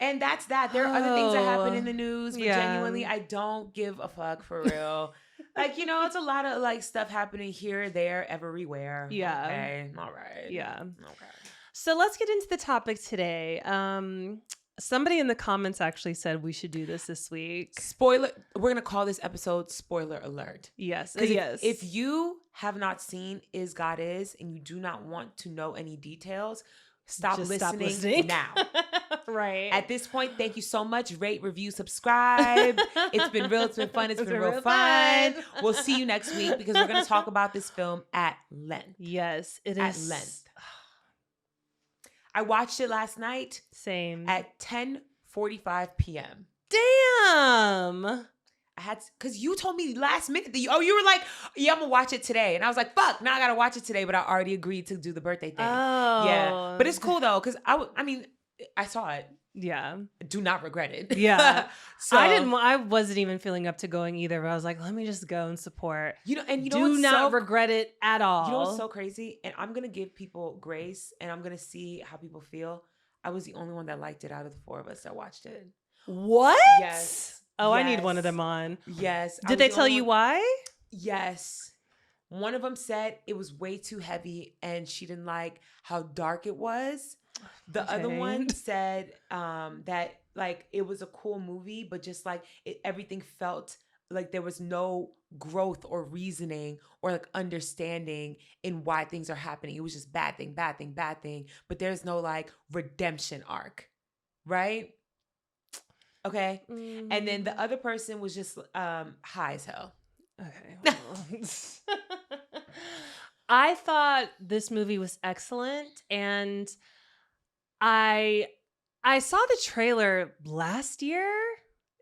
And that's that. There are other things that happen in the news, but genuinely, I don't give a fuck for real. Like, you know, it's a lot of like stuff happening here, there, everywhere. Yeah. Okay. All right. Yeah. Okay. So let's get into the topic today. Somebody in the comments actually said we should do this week. Spoiler. We're going to call this episode Spoiler Alert. Yes. Yes. If you have not seen Is God Is and you do not want to know any details, stop listening now. Right. At this point, thank you so much. Rate, review, subscribe. It's been real. It's been fun. It's been real fun. We'll see you next week because we're going to talk about this film at length. Yes, it at is. length. I watched it last night. Same. At 10:45 p.m. Damn. I had, because you told me last minute that you were like, yeah, I'm going to watch it today. And I was like, fuck, now I got to watch it today. But I already agreed to do the birthday thing. Oh. Yeah. But it's cool though. Because I saw it. Yeah. Do not regret it. Yeah. So I wasn't even feeling up to going either, but I was like, let me just go and support. Do not regret it at all. You know what's so crazy? And I'm going to give people grace and I'm going to see how people feel. I was the only one that liked it out of the four of us that watched it. What? Yes. Oh, yes. I need one of them on. Yes. Did they tell you why? Yes. One of them said it was way too heavy and she didn't like how dark it was. The other one said that like it was a cool movie, but just like everything felt like there was no growth or reasoning or like understanding in why things are happening. It was just bad thing, bad thing, bad thing. But there's no like redemption arc, right? Okay. Mm-hmm. And then the other person was just high as hell. Okay. I thought this movie was excellent, and I saw the trailer last year.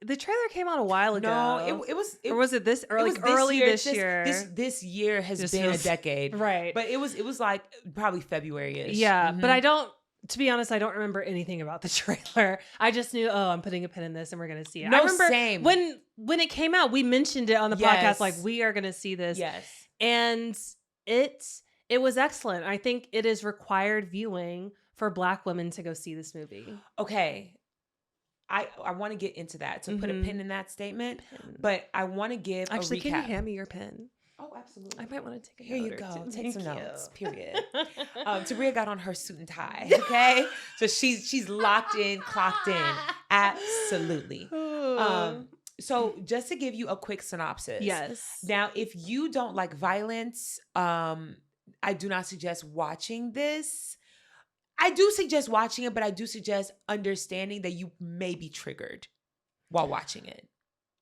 The trailer came out a while ago. No, it was. Or was it this early? This year. This year has been a decade, right? But it was like probably February-ish. Yeah, mm-hmm. But to be honest, I don't remember anything about the trailer. I just knew, I'm putting a pin in this and we're going to see it. No, I remember same. When it came out, we mentioned it on the podcast, like we are going to see this. Yes. And it was excellent. I think it is required viewing for Black women to go see this movie. Okay. I want to get into that. So put a pin in that statement. But I want to give Actually, a recap. can you hand me your pen? Oh, absolutely. I might want to take a Here note you or go. two. Take some Thank notes. you. Period. Tabria got on her suit and tie. Okay, so she's locked in, clocked in. Absolutely. So just to give you a quick synopsis. Yes. Now, if you don't like violence, I do not suggest watching this. I do suggest watching it, but I do suggest understanding that you may be triggered while watching it.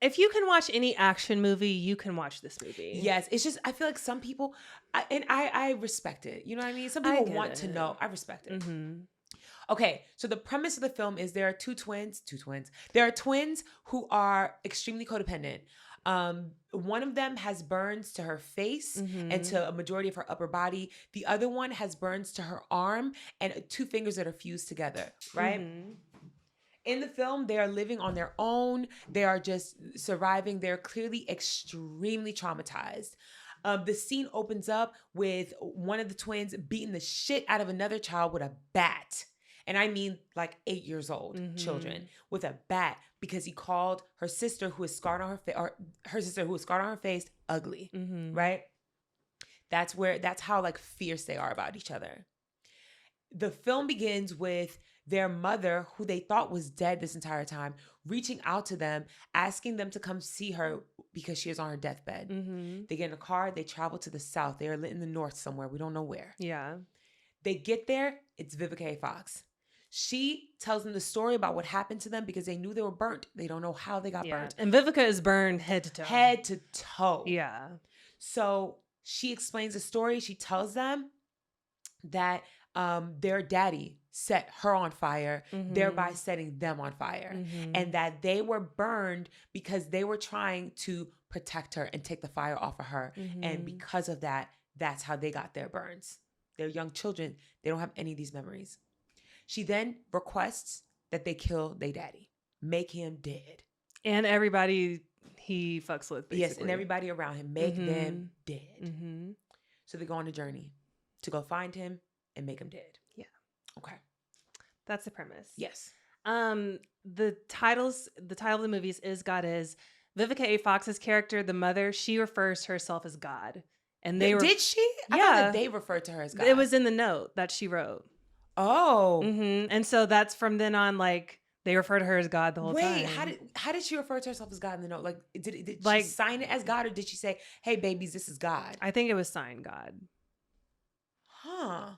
If you can watch any action movie, you can watch this movie. Yes, it's just I feel like some people, I respect it. You know what I mean? Some people want to know. I respect it. Mm-hmm. Okay, so the premise of the film is there are two twins. There are twins who are extremely codependent. One of them has burns to her face and to a majority of her upper body. The other one has burns to her arm and 2 fingers that are fused together, right? Mm-hmm. In the film, they are living on their own. They are just surviving. They're clearly extremely traumatized. The scene opens up with one of the twins beating the shit out of another child with a bat. And I mean like 8 years old children with a bat because he called her sister who is scarred on her face, or her sister who is scarred on her face, ugly, right? That's how like fierce they are about each other. The film begins with their mother, who they thought was dead this entire time, reaching out to them, asking them to come see her because she is on her deathbed. They get in a car, they travel to the south. They are in the north somewhere. We don't know where. Yeah. They get there, it's Vivica A. Fox. She tells them the story about what happened to them because they knew they were burnt. They don't know how they got burnt. And Vivica is burned head to toe. Head to toe. Yeah. So she explains the story. She tells them that their daddy set her on fire, thereby setting them on fire. And that they were burned because they were trying to protect her and take the fire off of her. And because of that, that's how they got their burns. They're young children. They don't have any of these memories. She then requests that they kill their daddy, make him dead. And everybody he fucks with, basically. Yes, and everybody around him, make them dead. So they go on a journey to go find him and make him dead. Yeah. Okay. That's the premise. Yes. The title of the movie is God Is. Vivica A. Fox's character, the mother, she refers to herself as God. And did she? I thought that they referred to her as God. It was in the note that she wrote. Oh. And so that's from then on, like, they refer to her as God the whole time. Wait, how did she refer to herself as God in the note? Like, did she sign it as God, or did she say, "Hey, babies, this is God"? I think it was signed God. Huh.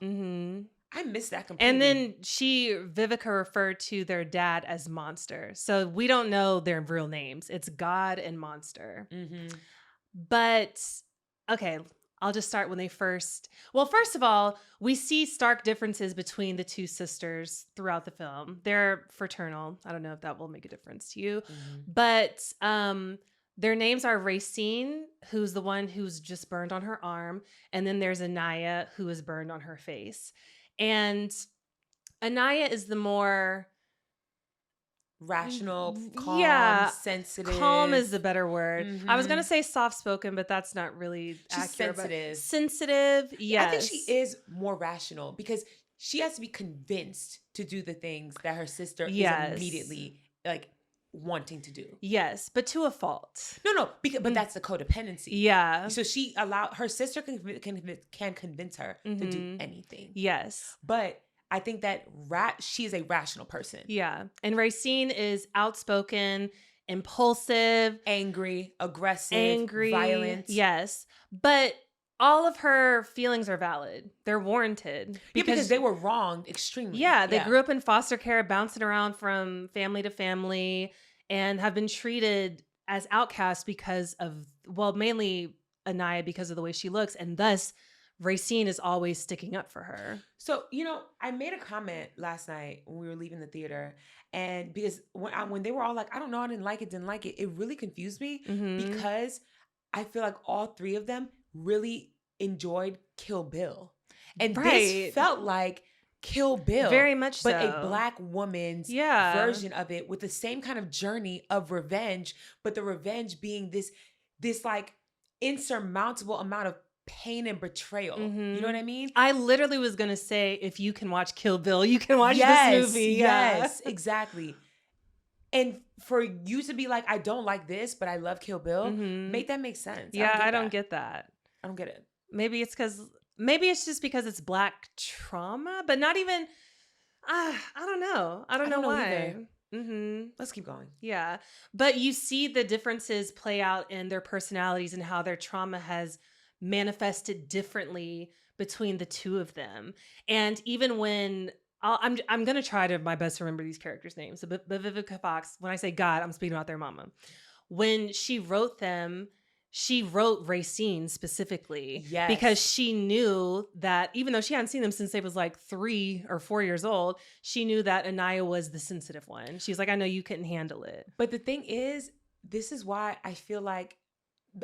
I missed that completely. And then Vivica referred to their dad as Monster. So we don't know their real names. It's God and Monster. But, okay, I'll just start when they first... Well, first of all, we see stark differences between the two sisters throughout the film. They're fraternal. I don't know if that will make a difference to you. But their names are Racine, who's the one who's just burned on her arm. And then there's Anaya, who is burned on her face. And Anaya is the more... rational, calm, sensitive. Calm is the better word. I was going to say soft-spoken, but that's not really accurate. Sensitive. Sensitive, yes. I think she is more rational because she has to be convinced to do the things that her sister is immediately like wanting to do. Yes, but to a fault. No, but that's the codependency. Yeah. So her sister can convince her to do anything. Yes. But I think that she is a rational person. Yeah. And Racine is outspoken, impulsive, angry, aggressive, violent. Yes. But all of her feelings are valid. They're warranted. Because they were wronged extremely. Yeah. They grew up in foster care, bouncing around from family to family, and have been treated as outcasts because of, well, mainly Anaya because of the way she looks. And thus, Racine is always sticking up for her. So, I made a comment last night when we were leaving the theater. And because when they were all like, I don't know, I didn't like it, it really confused me because I feel like all 3 of them really enjoyed Kill Bill. And this felt like Kill Bill. Very much but a Black woman's version of it with the same kind of journey of revenge, but the revenge being this like insurmountable amount of pain and betrayal. You know what I mean? I literally was going to say, if you can watch Kill Bill, you can watch this movie. Yes, exactly. And for you to be like, I don't like this, but I love Kill Bill, make that make sense. Yeah, I don't get that. I don't get it. Maybe it's just because it's Black trauma, but not even, I don't know. I don't know why. Let's keep going. Yeah. But you see the differences play out in their personalities and how their trauma has manifested differently between the two of them. And even when I'm going to try to my best to remember these characters' names. So, but Vivica Fox, when I say God, I'm speaking about their mama. When she wrote them, she wrote Racine specifically because she knew that even though she hadn't seen them since they was like 3 or 4 years old, she knew that Anaya was the sensitive one. She's like, I know you couldn't handle it. But the thing is, this is why I feel like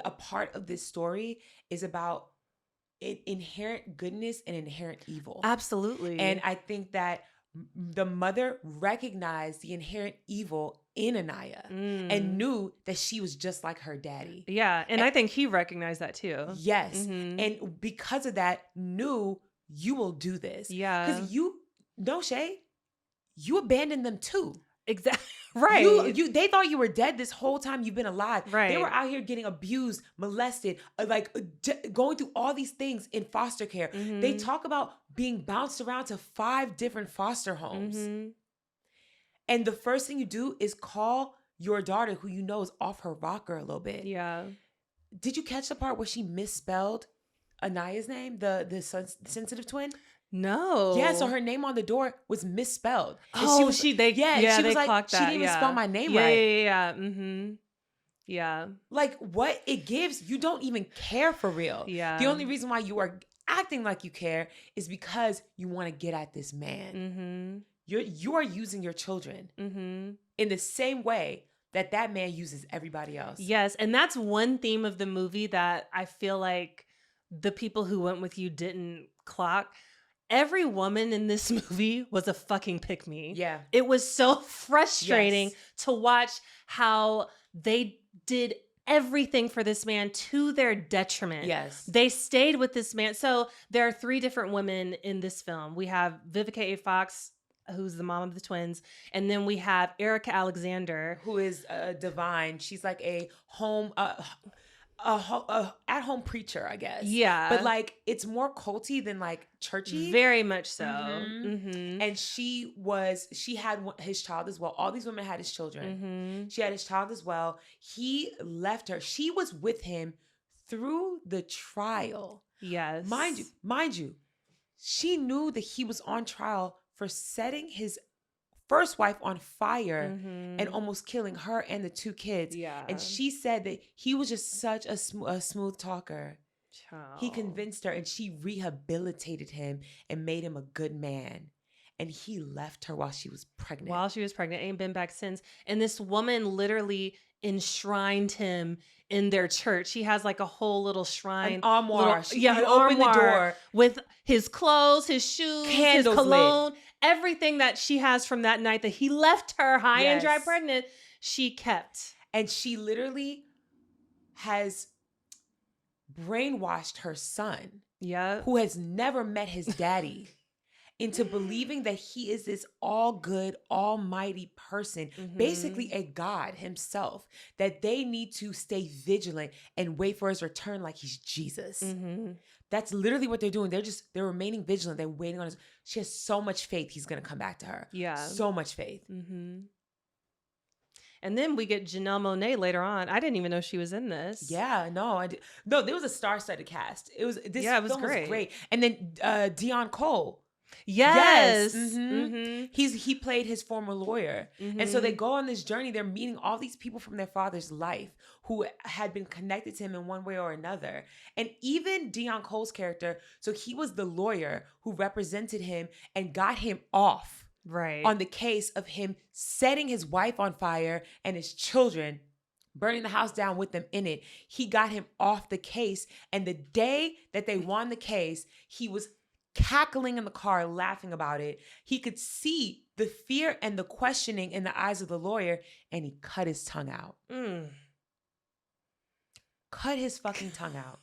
a part of this story is about inherent goodness and inherent evil. Absolutely. And I think that the mother recognized the inherent evil in Anaya and knew that she was just like her daddy. Yeah. And I think he recognized that too. Yes. And because of that, knew you will do this. Yeah. Because no shade, you abandoned them too. Exactly. Right. They thought you were dead this whole time you've been alive. Right. They were out here getting abused, molested, going through all these things in foster care. They talk about being bounced around to 5 different foster homes. And the first thing you do is call your daughter, who you know is off her rocker a little bit. Yeah. Did you catch the part where she misspelled Anaya's name, the sensitive twin? No. Yeah, so her name on the door was misspelled. And Oh, she was like, clocked that. She didn't even spell my name right. Yeah. Yeah. Like what it gives, you don't even care for real. Yeah. The only reason why you are acting like you care is because you want to get at this man. You are using your children in the same way that man uses everybody else. Yes, and that's one theme of the movie that I feel like the people who went with you didn't clock. Every woman in this movie was a fucking pick-me. Yeah. It was so frustrating to watch how they did everything for this man to their detriment. Yes. They stayed with this man. So there are 3 different women in this film. We have Vivica A. Fox, who's the mom of the twins. And then we have Erica Alexander, who is divine. She's like a home... at-home preacher, I guess. Yeah. But like, it's more culty than like churchy. Very much so. And she had his child as well. All these women had his children. She had his child as well. He left her. She was with him through the trial. Yes. Mind you, she knew that he was on trial for setting his first wife on fire and almost killing her and the 2 kids. Yeah. And she said that he was just such a smooth talker. Child. He convinced her and she rehabilitated him and made him a good man. And he left her while she was pregnant. Ain't been back since. And this woman literally enshrined him in their church. He has like a whole little shrine. An armoire. You open the door with his clothes, his shoes, candles, his cologne. Everything that she has from that night that he left her high and dry pregnant, she kept. And she literally has brainwashed her son, who has never met his daddy, into believing that he is this all good, almighty person, basically a God himself, that they need to stay vigilant and wait for his return like he's Jesus. That's literally what they're doing. They're remaining vigilant. They're waiting on his. She has so much faith he's going to come back to her. Yeah. So much faith. And then we get Janelle Monáe later on. I didn't even know she was in this. Yeah, no, I did. No, there was a star-studded cast. It was great. And then Dion Cole. Yes. He played his former lawyer. And so they go on this journey. They're meeting all these people from their father's life who had been connected to him in one way or another. And even Dion Cole's character, so he was the lawyer who represented him and got him off on the case of him setting his wife on fire and his children, burning the house down with them in it. He got him off the case. And the day that they won the case, he was cackling in the car, laughing about it. He could see the fear and the questioning in the eyes of the lawyer, and he cut his tongue out. Cut his fucking tongue out.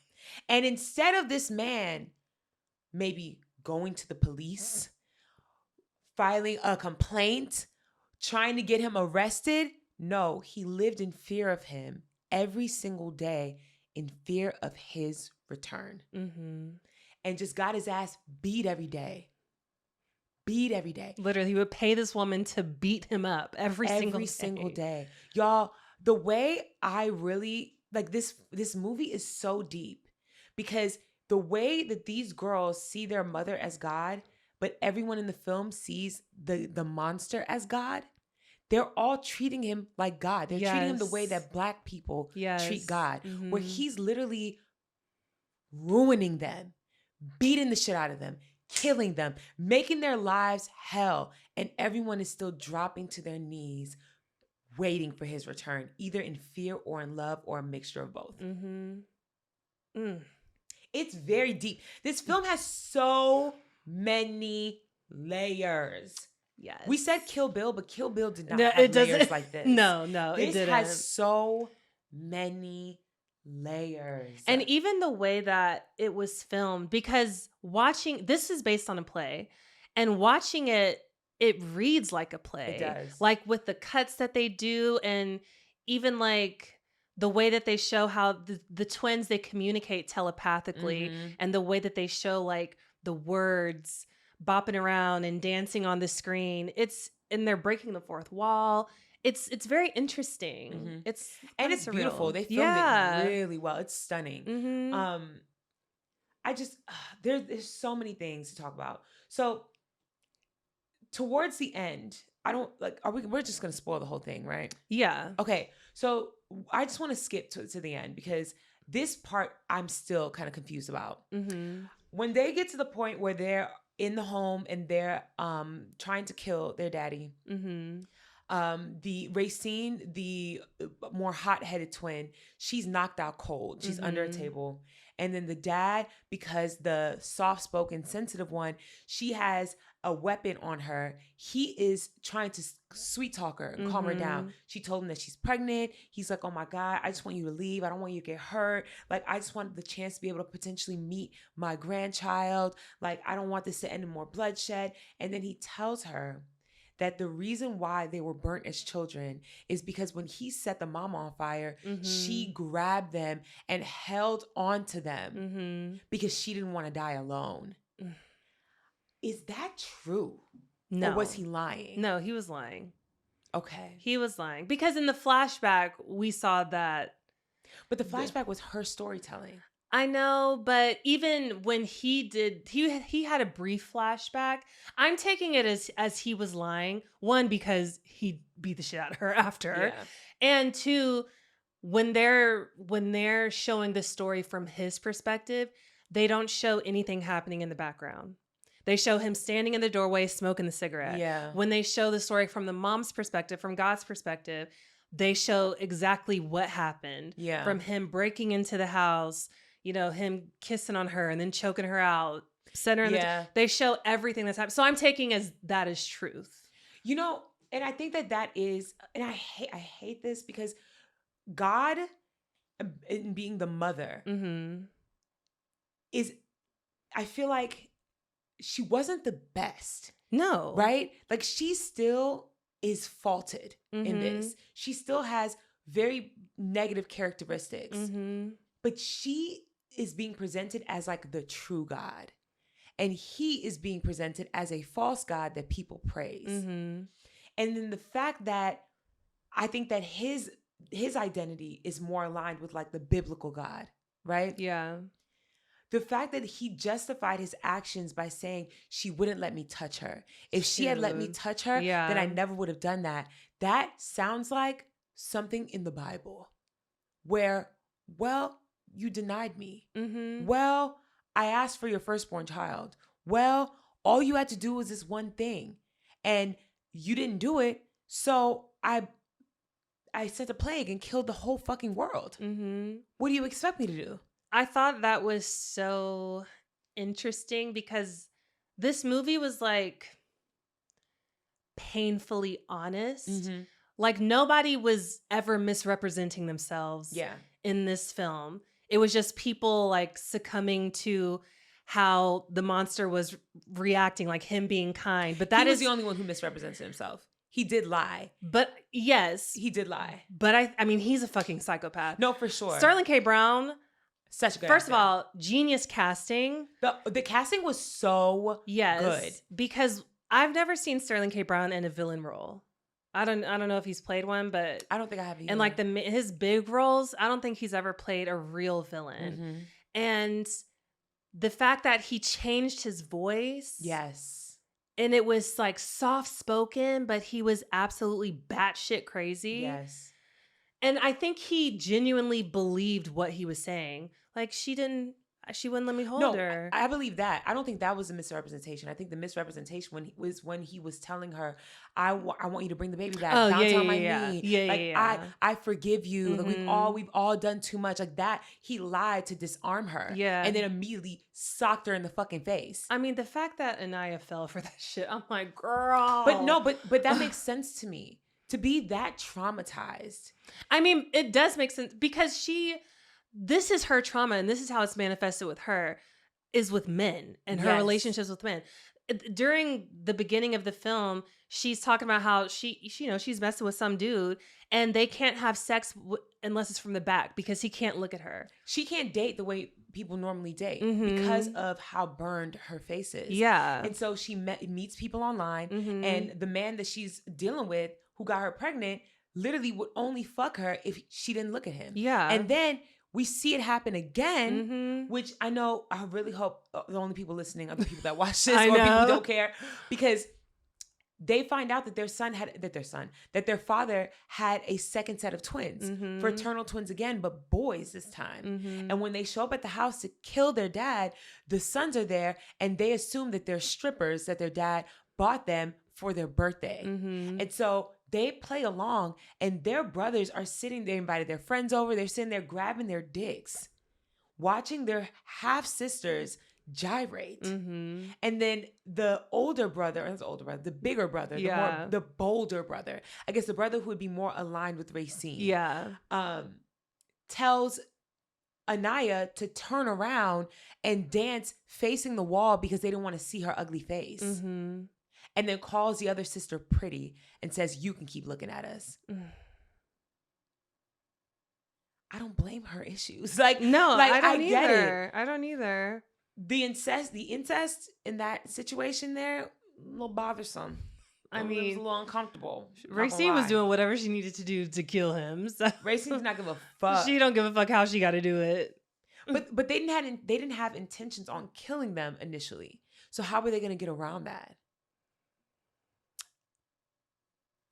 And instead of this man maybe going to the police, filing a complaint, trying to get him arrested, no, he lived in fear of him every single day, in fear of his return. Mm-hmm. And just got his ass beat every day. Beat every day. Literally, he would pay this woman to beat him up every single day. Y'all, the way I really like this movie is so deep, because the way that these girls see their mother as God, but everyone in the film sees the monster as God, they're all treating him like God. They're treating him the way that Black people treat God, where he's literally ruining them, beating the shit out of them, killing them, making their lives hell, and everyone is still dropping to their knees, waiting for his return, either in fear or in love or a mixture of both. It's very deep. This film has so many layers. Yes. We said Kill Bill, but Kill Bill did not have layers like this. No, it didn't. This has so many layers. And even the way that it was filmed, because this is based on a play, and watching it reads like a play. It does. Like with the cuts that they do, and even like the way that they show how the twins, they communicate telepathically, and the way that they show like the words bopping around and dancing on the screen. And they're breaking the fourth wall. It's very interesting. It's surreal. Beautiful. They filmed it really well. It's stunning. I just there's so many things to talk about. So towards the end, I don't like. We're just gonna spoil the whole thing, right? Yeah. Okay. So I just want to skip to the end, because this part I'm still kind of confused about. When they get to the point where they're in the home and they're trying to kill their daddy. The Racine, the more hot-headed twin, she's knocked out cold. She's under a table. And then the dad, because the soft-spoken, sensitive one, she has a weapon on her. He is trying to sweet talk her and calm her down. She told him that she's pregnant. He's like, oh my God, I just want you to leave. I don't want you to get hurt. Like, I just want the chance to be able to potentially meet my grandchild. Like, I don't want this to end in more bloodshed. And then he tells her that the reason why they were burnt as children is because when he set the mama on fire, she grabbed them and held on to them because she didn't want to die alone. Is that true? No. Or was he lying? No, he was lying. Okay. He was lying. Because in the flashback, we saw that. But the flashback was her storytelling. I know, but even when he did, he had a brief flashback. I'm taking it as he was lying. One, because he beat the shit out of her after. Yeah. And two, when they're showing the story from his perspective, they don't show anything happening in the background. They show him standing in the doorway smoking the cigarette. Yeah. When they show the story from the mom's perspective, from God's perspective, they show exactly what happened. Yeah. From him breaking into the house, him kissing on her and then choking her out, setting her in the they show everything that's happened. So I'm taking that as truth. And I think that is, and I hate this, because God, in being the mother, is, I feel like she wasn't the best. No. Right? Like, she still is faulted in this. She still has very negative characteristics. But she is being presented as like the true God. And he is being presented as a false God that people praise. And then the fact that I think that his identity is more aligned with like the biblical God, right? Yeah. The fact that he justified his actions by saying she wouldn't let me touch her. If she had let me touch her, then I never would have done that. That sounds like something in the Bible where, well, you denied me. Well, I asked for your firstborn child. Well, all you had to do was this one thing and you didn't do it. So I sent a plague and killed the whole fucking world. What do you expect me to do? I thought that was so interesting because this movie was like painfully honest. Like nobody was ever misrepresenting themselves in this film. It was just people like succumbing to how the monster was reacting, like him being kind. But he was the only one who misrepresented himself. He did lie. But yes. He did lie. But I mean, he's a fucking psychopath. No, for sure. Sterling K. Brown, such a good First actor. of all, genius casting. The casting was so good. Because I've never seen Sterling K. Brown in a villain role. I don't know if he's played one, but I don't think I have either. And like his big roles, I don't think he's ever played a real villain. Mm-hmm. And the fact that he changed his voice. Yes. And it was like soft spoken, but he was absolutely batshit crazy. Yes. And I think he genuinely believed what he was saying. Like she wouldn't let me hold her. I believe that. I don't think that was a misrepresentation. I think the misrepresentation was when he was telling her, I want you to bring the baby back. Oh, Bounce on my yeah. knee. Yeah, like, yeah. I forgive you. Mm-hmm. Like we've all done too much. Like that. He lied to disarm her. Yeah. And then immediately socked her in the fucking face. I mean, the fact that Anaya fell for that shit, I'm like, girl. But that makes sense to me. To be that traumatized. I mean, it does make sense because this is her trauma and this is how it's manifested with her, is with men and her relationships with men. During the beginning of the film, she's talking about how she's messing with some dude and they can't have sex unless it's from the back because he can't look at her. She can't date the way people normally date because of how burned her face is. Yeah. And so she meets people online and the man that she's dealing with who got her pregnant literally would only fuck her if she didn't look at him. Yeah. And then we see it happen again, which I really hope the only people listening are the people that watch this or people who don't care, because they find out that their father had a second set of twins, fraternal twins again, but boys this time. And when they show up at the house to kill their dad, the sons are there and they assume that they're strippers that their dad bought them for their birthday. And so they play along and their brothers are sitting there, invited their friends over. They're sitting there grabbing their dicks, watching their half sisters gyrate. And then the older brother, the bigger brother, the bolder brother, I guess the brother who would be more aligned with Racine, tells Anaya to turn around and dance facing the wall because they didn't want to see her ugly face. And then calls the other sister pretty and says, you can keep looking at us. I don't blame her issues. I don't either. I don't either. The incest in that situation there, a little bothersome. I mean, it was a little uncomfortable. Racine was doing whatever she needed to do to kill him. So. Racine's not give a fuck. She don't give a fuck how she got to do it. But they didn't have intentions on killing them initially. So how were they going to get around that?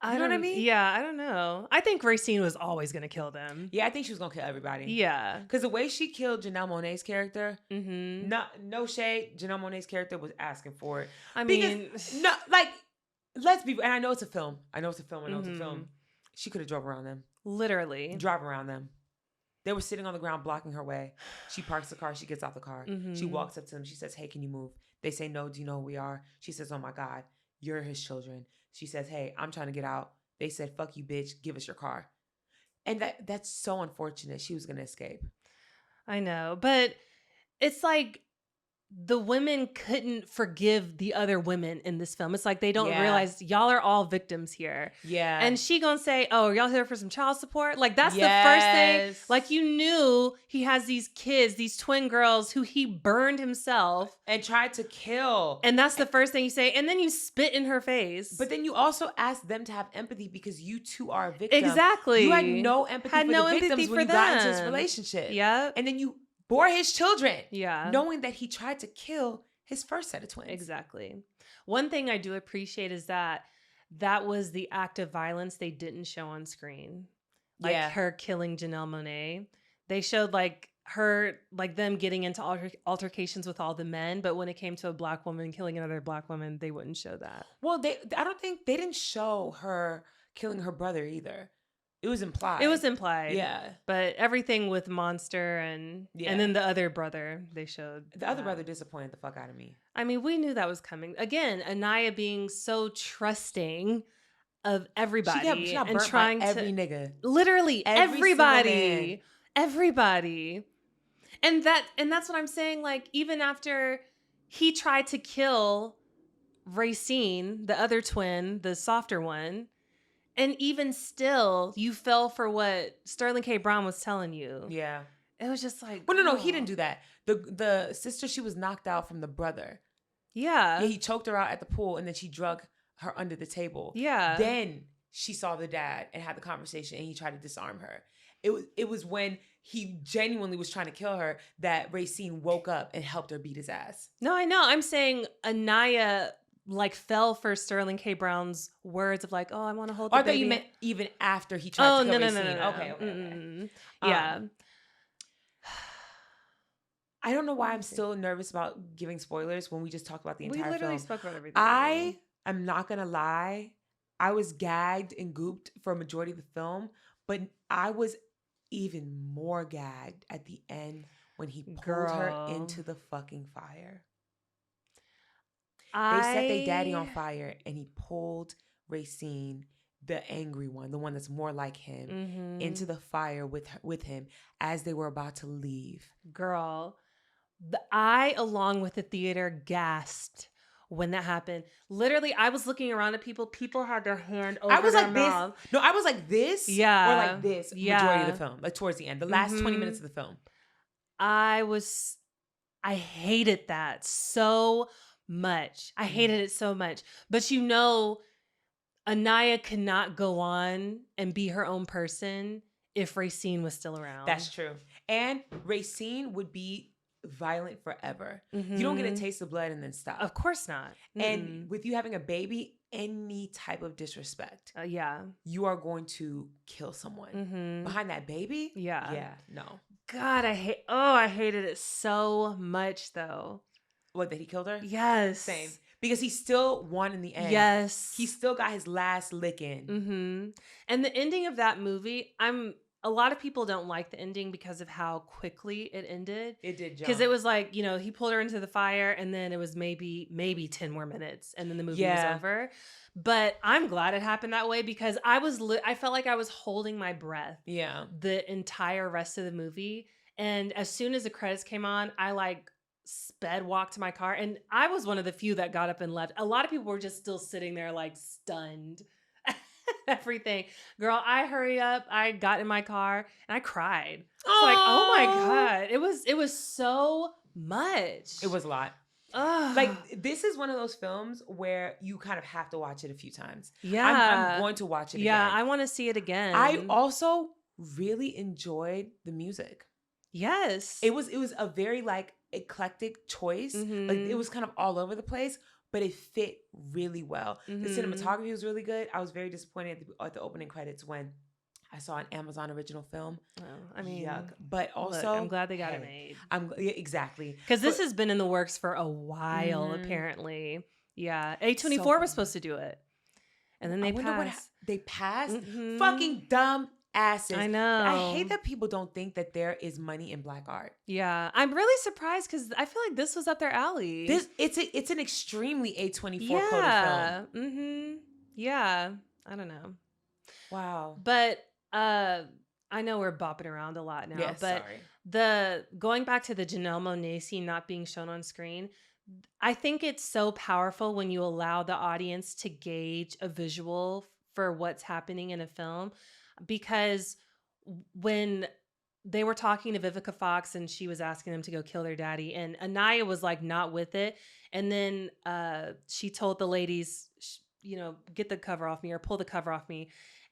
You know what I mean? Yeah, I don't know. I think Racine was always going to kill them. Yeah, I think she was going to kill everybody. Yeah. Because the way she killed Janelle Monáe's character, no shade, Janelle Monáe's character was asking for it. I mean... let's be... And I know it's a film. I know it's a film. She could have drove around them. Literally. Drive around them. They were sitting on the ground blocking her way. She parks the car. She gets out the car. She walks up to them. She says, hey, can you move? They say, no, do you know who we are? She says, oh my God, you're his children. She says, hey, I'm trying to get out. They said, fuck you, bitch. Give us your car. And that's so unfortunate. She was going to escape. I know. But it's like the women couldn't forgive the other women in this film. It's like they don't realize y'all are all victims here. Yeah. And she gonna say, oh, are y'all here for some child support? Like that's the first thing. Like you knew he has these kids, these twin girls who he burned himself. And tried to kill. And that's the first thing you say. And then you spit in her face. But then you also ask them to have empathy because you too are a victim. Exactly. You had no empathy for the victims when you got into this relationship. Yeah. And then you bore his children. Yeah. Knowing that he tried to kill his first set of twins. Exactly. One thing I do appreciate is that was the act of violence they didn't show on screen. Like her killing Janelle Monáe. They showed like her, like them getting into altercations with all the men. But when it came to a black woman killing another black woman, they wouldn't show that. Well, I don't think they didn't show her killing her brother either. It was implied. Yeah. But everything with Monster and then the other brother they showed. The other brother disappointed the fuck out of me. I mean, we knew that was coming. Again, Anaya being so trusting of everybody. She got and burnt trying by every to nigga. Literally everybody. Everybody. And that's what I'm saying. Like, even after he tried to kill Racine, the other twin, the softer one, and even still, you fell for what Sterling K. Brown was telling you. Yeah. It was just like, well, no, he didn't do that. The sister, she was knocked out from the brother. Yeah. Yeah, he choked her out at the pool, and then she drug her under the table. Yeah. Then she saw the dad and had the conversation, and he tried to disarm her. It was when he genuinely was trying to kill her that Racine woke up and helped her beat his ass. No, I know. I'm saying Anaya like fell for Sterling K. Brown's words of like, oh, I want to hold the Or baby. that you meant even after he tried to kill Racine. No. Okay. Yeah. I don't know why I'm still nervous about giving spoilers when we just talked about the entire film. We literally spoke about everything. I am not going to lie. I was gagged and gooped for a majority of the film, but I was even more gagged at the end when he pulled her into the fucking fire. They set their daddy on fire, and he pulled Racine, the angry one, the one that's more like him, into the fire with him as they were about to leave. Girl, I, along with the theater, gasped when that happened. Literally, I was looking around at people. People had their hand over their mouth. No, I was like this. Yeah. Or like this majority of the film. Like towards the end. The last 20 minutes of the film. I hated that so much. I hated it so much. But you know, Anaya cannot go on and be her own person if Racine was still around. That's true. And Racine would be violent forever. You don't get a taste of blood and then stop. Of course not. And with you having a baby, any type of disrespect, you are going to kill someone. Behind that baby? Yeah, no. God, I hated it so much though. What, that he killed her? Yes. Same. Because he still won in the end. Yes. He still got his last lick in. And the ending of that movie, a lot of people don't like the ending because of how quickly it ended. It did jump. Because it was like, you know, he pulled her into the fire and then it was maybe 10 more minutes and then the movie was over. But I'm glad it happened that way because I felt like I was holding my breath. Yeah. The entire rest of the movie. And as soon as the credits came on, I like sped walked to my car. And I was one of the few that got up and left. A lot of people were just still sitting there like stunned. Everything. Girl, I hurry up. I got in my car and I cried. It's like, oh my God. It was so much. It was a lot. Like, this is one of those films where you kind of have to watch it a few times. Yeah. I'm going to watch it again. Yeah, I want to see it again. I also really enjoyed the music. Yes. It was a very like eclectic choice. Like, it was kind of all over the place, but it fit really well. The cinematography was really good. I was very disappointed at the opening credits when I saw an Amazon original film. Oh, I mean, yuck. But also, look, I'm glad they got it made. Exactly. Because this has been in the works for a while, apparently. Yeah. A24 was supposed to do it. And then they passed. They passed? Fucking dumb asses. I know. I hate that people don't think that there is money in Black art. Yeah. I'm really surprised because I feel like this was up their alley. It's an extremely A24 coded film. Yeah. I don't know. Wow. But I know we're bopping around a lot now. Yeah, but sorry. Going back to the Janelle Monáe not being shown on screen, I think it's so powerful when you allow the audience to gauge a visual for what's happening in a film. Because when they were talking to Vivica Fox and she was asking them to go kill their daddy, and Anaya was like not with it. And then she told the ladies, you know, get the cover off me or pull the cover off me.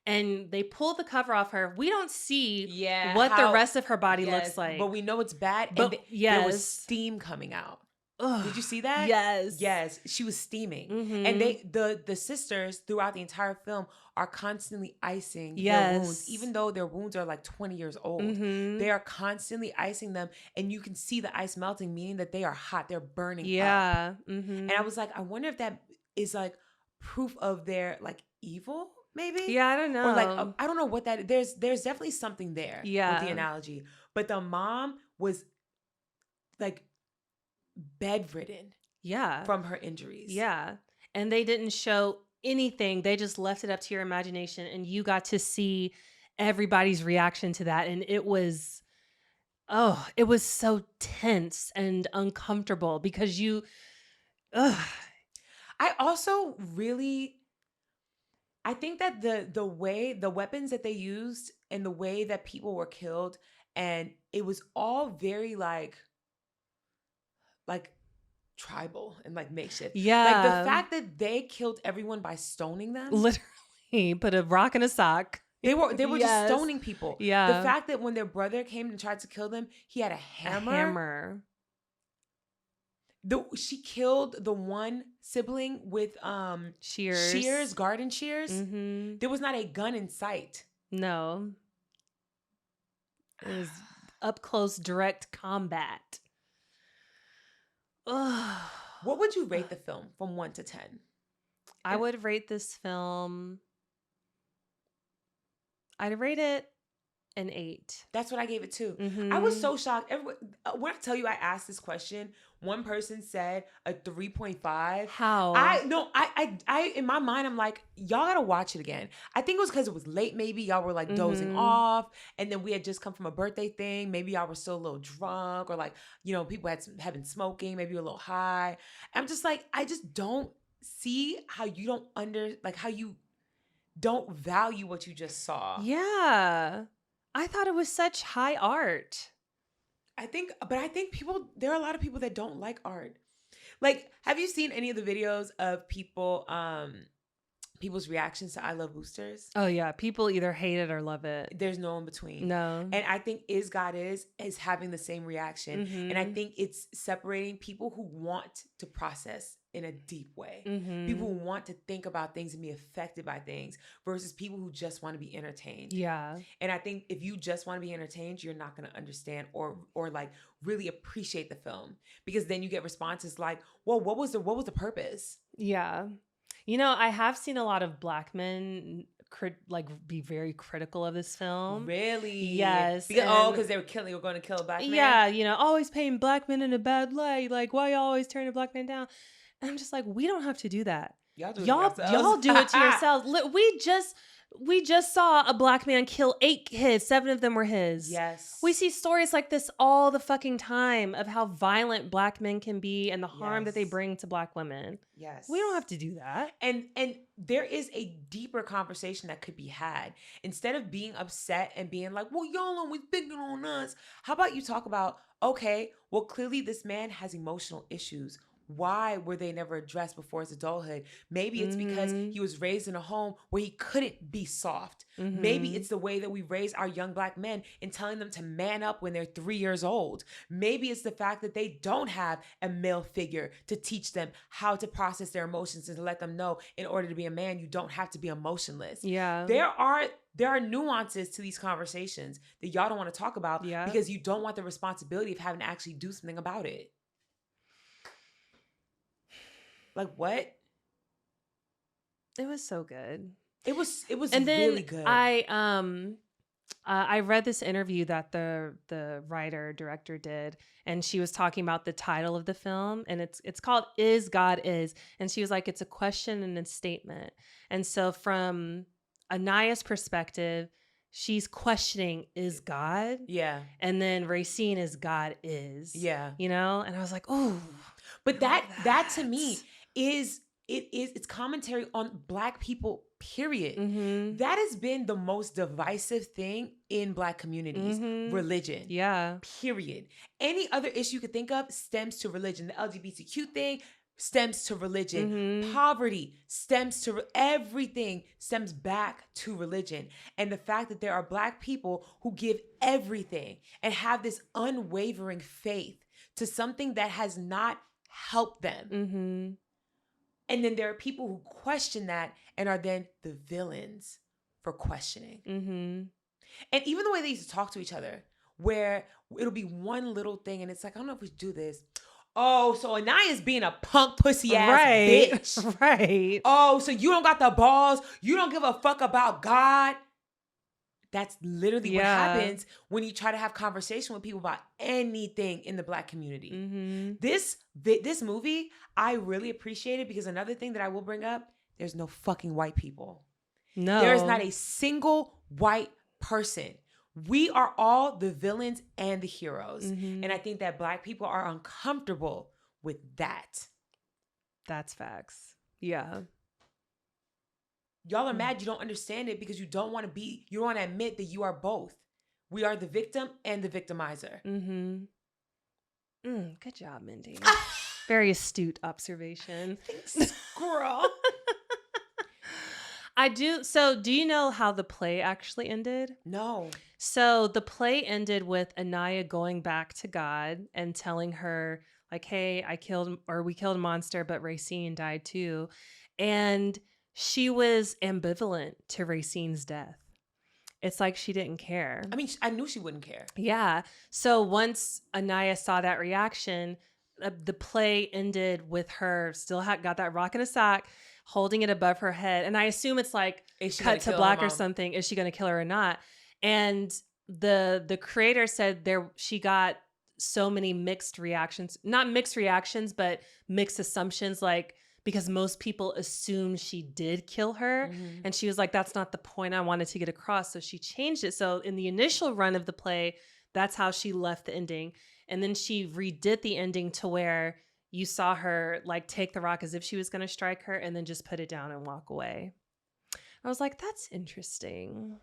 And they pulled the cover off her. We don't see what the rest of her body looks like. But we know it's bad. But and there was steam coming out. Ugh. Did you see that? Yes. She was steaming. And the sisters throughout the entire film are constantly icing their wounds. Even though their wounds are like 20 years old. They are constantly icing them. And you can see the ice melting, meaning that they are hot. They're burning up. And I was like, I wonder if that is like proof of their like evil. Maybe. Yeah, I don't know. Or like, I don't know what that is. There's definitely something there with the analogy. But the mom was like bedridden. Yeah. From her injuries. Yeah. And they didn't show anything. They just left it up to your imagination and you got to see everybody's reaction to that. And it was oh, it was so tense and uncomfortable because you, ugh. I also really, I think that the way, the weapons that they used and the way that people were killed, and it was all very like tribal and like makeshift. Like the Yeah, fact that they killed everyone by stoning them. literally put a rock in a sock. They were just Yes. stoning people. Yeah. The fact that when their brother came and tried to kill them, he had a hammer. She killed the one sibling with shears, garden shears. Mm-hmm. There was not a gun in sight. No. It was up close, direct combat. Ugh. What would you rate the film from 1 to 10? I would rate this film, I'd rate it an 8. That's what I gave it too. Mm-hmm. I was so shocked. When I tell you I asked this question, one person said a 3.5. How? I in my mind, I'm like, y'all gotta watch it again. I think it was because it was late. Maybe y'all were like dozing off, and then we had just come from a birthday thing. Maybe y'all were still a little drunk, or like, you know, people had been smoking. Maybe a little high. I'm just like, I just don't see how you don't how you don't value what you just saw. Yeah. I thought it was such high art. I think there are a lot of people that don't like art. Like, have you seen any of the videos of people, people's reactions to I Love Boosters? Oh yeah, people either hate it or love it. There's no in between. No. And I think Is God is having the same reaction. Mm-hmm. And I think it's separating people who want to process in a deep way. Mm-hmm. People who want to think about things and be affected by things versus people who just want to be entertained. Yeah. And I think if you just want to be entertained, you're not going to understand or like really appreciate the film, because then you get responses like, well, what was the purpose? Yeah. You know, I have seen a lot of Black men be very critical of this film. Really? Yes. Because they were going to kill a Black man? Yeah, you know, always painting Black men in a bad light. Like, why y'all always turning a Black man down? And I'm just like, we don't have to do that. Y'all do it to yourselves. We just saw a Black man kill 8 kids. 7 of them were his. Yes. We see stories like this all the fucking time of how violent Black men can be and the harm that they bring to Black women. Yes. We don't have to do that. And there is a deeper conversation that could be had. Instead of being upset and being like, well, y'all always picking on us. How about you talk about, okay, well, clearly this man has emotional issues. Why were they never addressed before his adulthood? Maybe it's because he was raised in a home where he couldn't be soft. Mm-hmm. Maybe it's the way that we raise our young Black men in telling them to man up when they're 3 years old. Maybe it's the fact that they don't have a male figure to teach them how to process their emotions and to let them know in order to be a man, you don't have to be emotionless. Yeah. There are nuances to these conversations that y'all don't want to talk about because you don't want the responsibility of having to actually do something about it. Like, what? It was so good. It was and really good. I read this interview that the writer director did, and she was talking about the title of the film, and it's called Is God Is, and she was like, it's a question and a statement. And so from Anaya's perspective, she's questioning, is God? Yeah. And then Racine is God is. Yeah. You know? And I was like, oh. But that to me it's commentary on Black people, period. Mm-hmm. That has been the most divisive thing in Black communities. Mm-hmm. Religion. Yeah. Period. Any other issue you could think of stems to religion. The LGBTQ thing stems to religion. Mm-hmm. Poverty stems to everything stems back to religion. And the fact that there are Black people who give everything and have this unwavering faith to something that has not helped them. Mm-hmm. And then there are people who question that and are then the villains for questioning. Mm-hmm. And even the way they used to talk to each other, where it'll be one little thing and it's like, I don't know if we should do this. Oh, so Anaya's being a punk pussy ass bitch. Right. Oh, so you don't got the balls. You don't give a fuck about God. That's literally what happens when you try to have conversation with people about anything in the Black community. Mm-hmm. This movie, I really appreciate it because another thing that I will bring up, there's no fucking white people. No. There is not a single white person We are all the villains and the heroes. And I think that Black people are uncomfortable with that. That's facts. Yeah. Y'all are mad you don't understand it because you don't want to admit that you are both. We are the victim and the victimizer. Good job, Mindy. Very astute observation. Thanks, girl. I do. So do you know how the play actually ended? No. So the play ended with Anaya going back to God and telling her, like, hey, we killed a monster, but Racine died too. And she was ambivalent to Racine's death. It's like she didn't care. I mean, I knew she wouldn't care. Yeah. So once Anaya saw that reaction, the play ended with her still got that rock in a sock, holding it above her head. And I assume it's like cut to black or something. Is she going to kill her or not? And the creator said she got so many mixed reactions, not mixed reactions, but mixed assumptions, like, because most people assume she did kill her. And she was like, that's not the point I wanted to get across. So she changed it. So in the initial run of the play, that's how she left the ending. And then she redid the ending to where you saw her like take the rock as if she was going to strike her and then just put it down and walk away. I was like, that's interesting.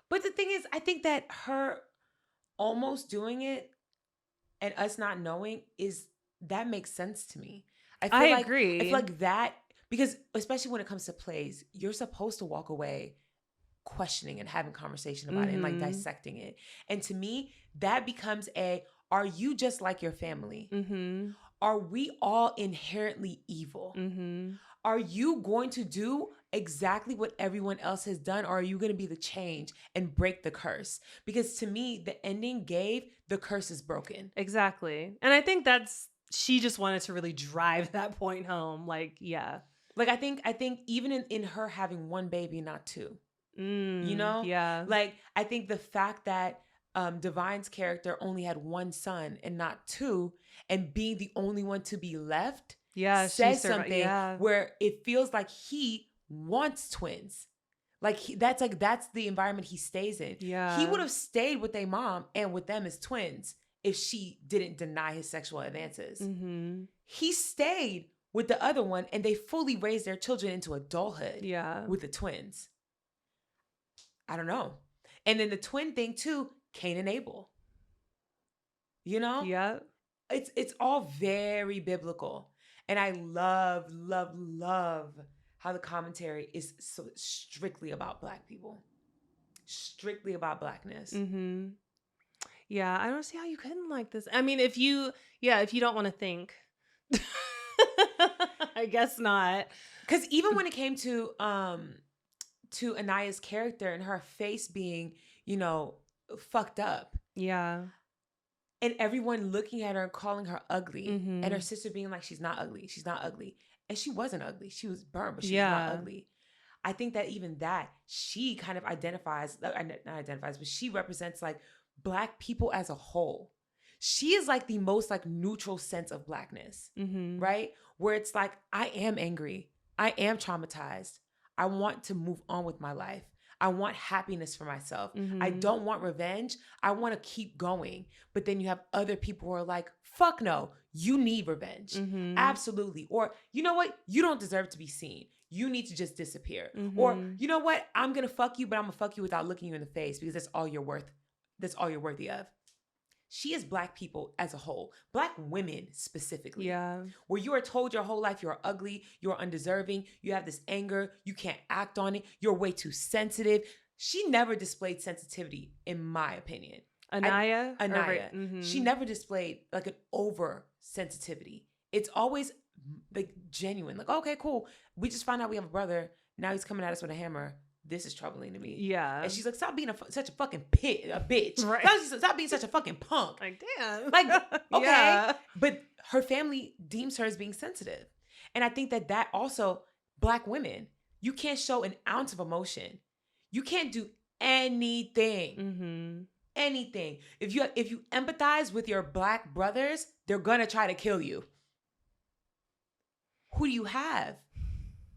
But the thing is, I think that her almost doing it and us not knowing that makes sense to me. I agree. I feel like that, because especially when it comes to plays, you're supposed to walk away questioning and having conversation about it and like dissecting it. And to me, that becomes are you just like your family? Are we all inherently evil? Are you going to do exactly what everyone else has done, or are you going to be the change and break the curse? Because to me, the ending gave the curse is broken. Exactly. And I think she just wanted to really drive that point home. Like, yeah. Like, I think even in her having one baby, not two, you know? Yeah. Like, I think the fact that Divine's character only had one son and not two, and being the only one to be left, says something where it feels like he wants twins. Like that's the environment he stays in. Yeah. He would have stayed with their mom and with them as twins if she didn't deny his sexual advances. He stayed with the other one and they fully raised their children into adulthood with the twins. I don't know. And then the twin thing too, Cain and Abel. You know? Yeah. It's all very biblical. And I love, love, love how the commentary is so strictly about Black people. Strictly about Blackness. Yeah, I don't see how you couldn't like this. I mean, if you don't want to think, I guess not. Because even when it came to Anaya's character and her face being, fucked up. Yeah. And everyone looking at her and calling her ugly. And her sister being like, she's not ugly. She's not ugly. And she wasn't ugly. She was burned, but she was not ugly. I think that even that, she kind of identifies, not identifies, but she represents like Black people as a whole. She is like the most like neutral sense of Blackness, right? Where it's like, I am angry. I am traumatized. I want to move on with my life. I want happiness for myself. I don't want revenge. I want to keep going. But then you have other people who are like, fuck no, you need revenge. Absolutely. Or, you know what? You don't deserve to be seen. You need to just disappear. Or, you know what? I'm going to fuck you, but I'm going to fuck you without looking you in the face because that's all you're worth. That's all you're worthy of. She is Black people as a whole. Black women specifically. Yeah. Where you are told your whole life you're ugly, you're undeserving, you have this anger, you can't act on it, you're way too sensitive. She never displayed sensitivity, in my opinion. Anaya. She never displayed like an over sensitivity. It's always like genuine. Like, okay, cool. We just found out we have a brother. Now he's coming at us with a hammer. This is troubling to me. Yeah. And she's like, stop being such a fucking bitch. Right. Stop being such a fucking punk. Like, damn. Like, okay. Yeah. But her family deems her as being sensitive. And I think that also, Black women, you can't show an ounce of emotion. You can't do anything. Anything. If you empathize with your Black brothers, they're gonna try to kill you. Who do you have?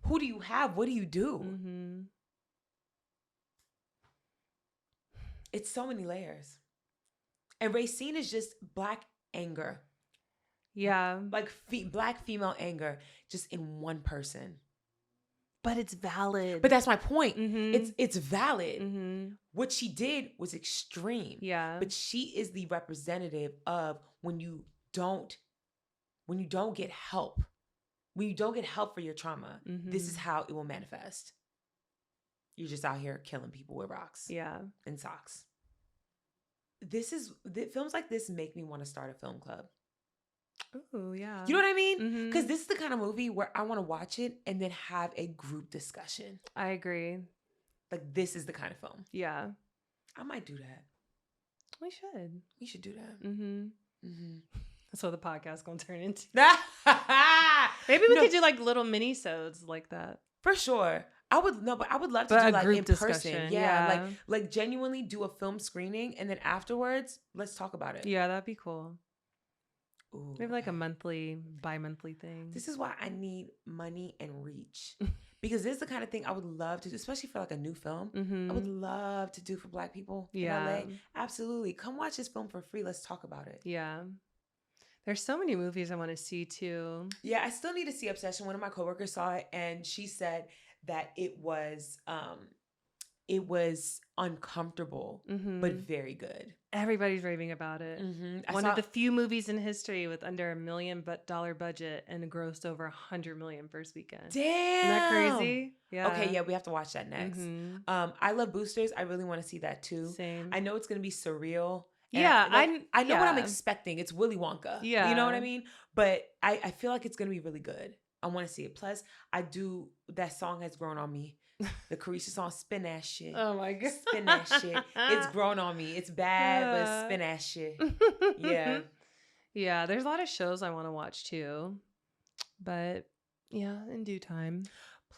Who do you have? What do you do? It's so many layers. And Racine is just Black anger. Yeah. Like Black female anger just in one person. But it's valid. But that's my point. Mm-hmm. It's valid. Mm-hmm. What she did was extreme. Yeah. But she is the representative of when you don't get help. When you don't get help for your trauma, this is how it will manifest. You're just out here killing people with rocks. Yeah. And socks. Films like this make me want to start a film club. Oh, yeah. You know what I mean? Because this is the kind of movie where I want to watch it and then have a group discussion. I agree. Like, this is the kind of film. Yeah. I might do that. We should. We should do that. That's what the podcast gonna turn into. Maybe we could do like little mini-sodes like that. For sure. I would love to do like in person. Yeah. Like genuinely do a film screening and then afterwards, let's talk about it. Yeah, that'd be cool. Ooh, maybe like a bi-monthly thing. This is why I need money and reach. Because this is the kind of thing I would love to do, especially for like a new film. I would love to do for Black people in LA. Absolutely. Come watch this film for free. Let's talk about it. Yeah. There's so many movies I want to see too. Yeah, I still need to see Obsession. One of my coworkers saw it and she said that it was uncomfortable, but very good. Everybody's raving about it. One of the few movies in history with under $1 million budget and grossed over $100 million first weekend. Damn, isn't that crazy? Yeah. Okay, yeah, we have to watch that next. I love Boosters. I really want to see that too. Same. I know it's gonna be surreal. Yeah, I know what I'm expecting. It's Willy Wonka. Yeah, you know what I mean. But I feel like it's gonna be really good. I want to see it. Plus, that song has grown on me. The Carisha song, Spin That Shit. Oh my God. Spin That Shit. It's grown on me. It's bad, but spin that shit. Yeah. Yeah, there's a lot of shows I want to watch too. But yeah, in due time.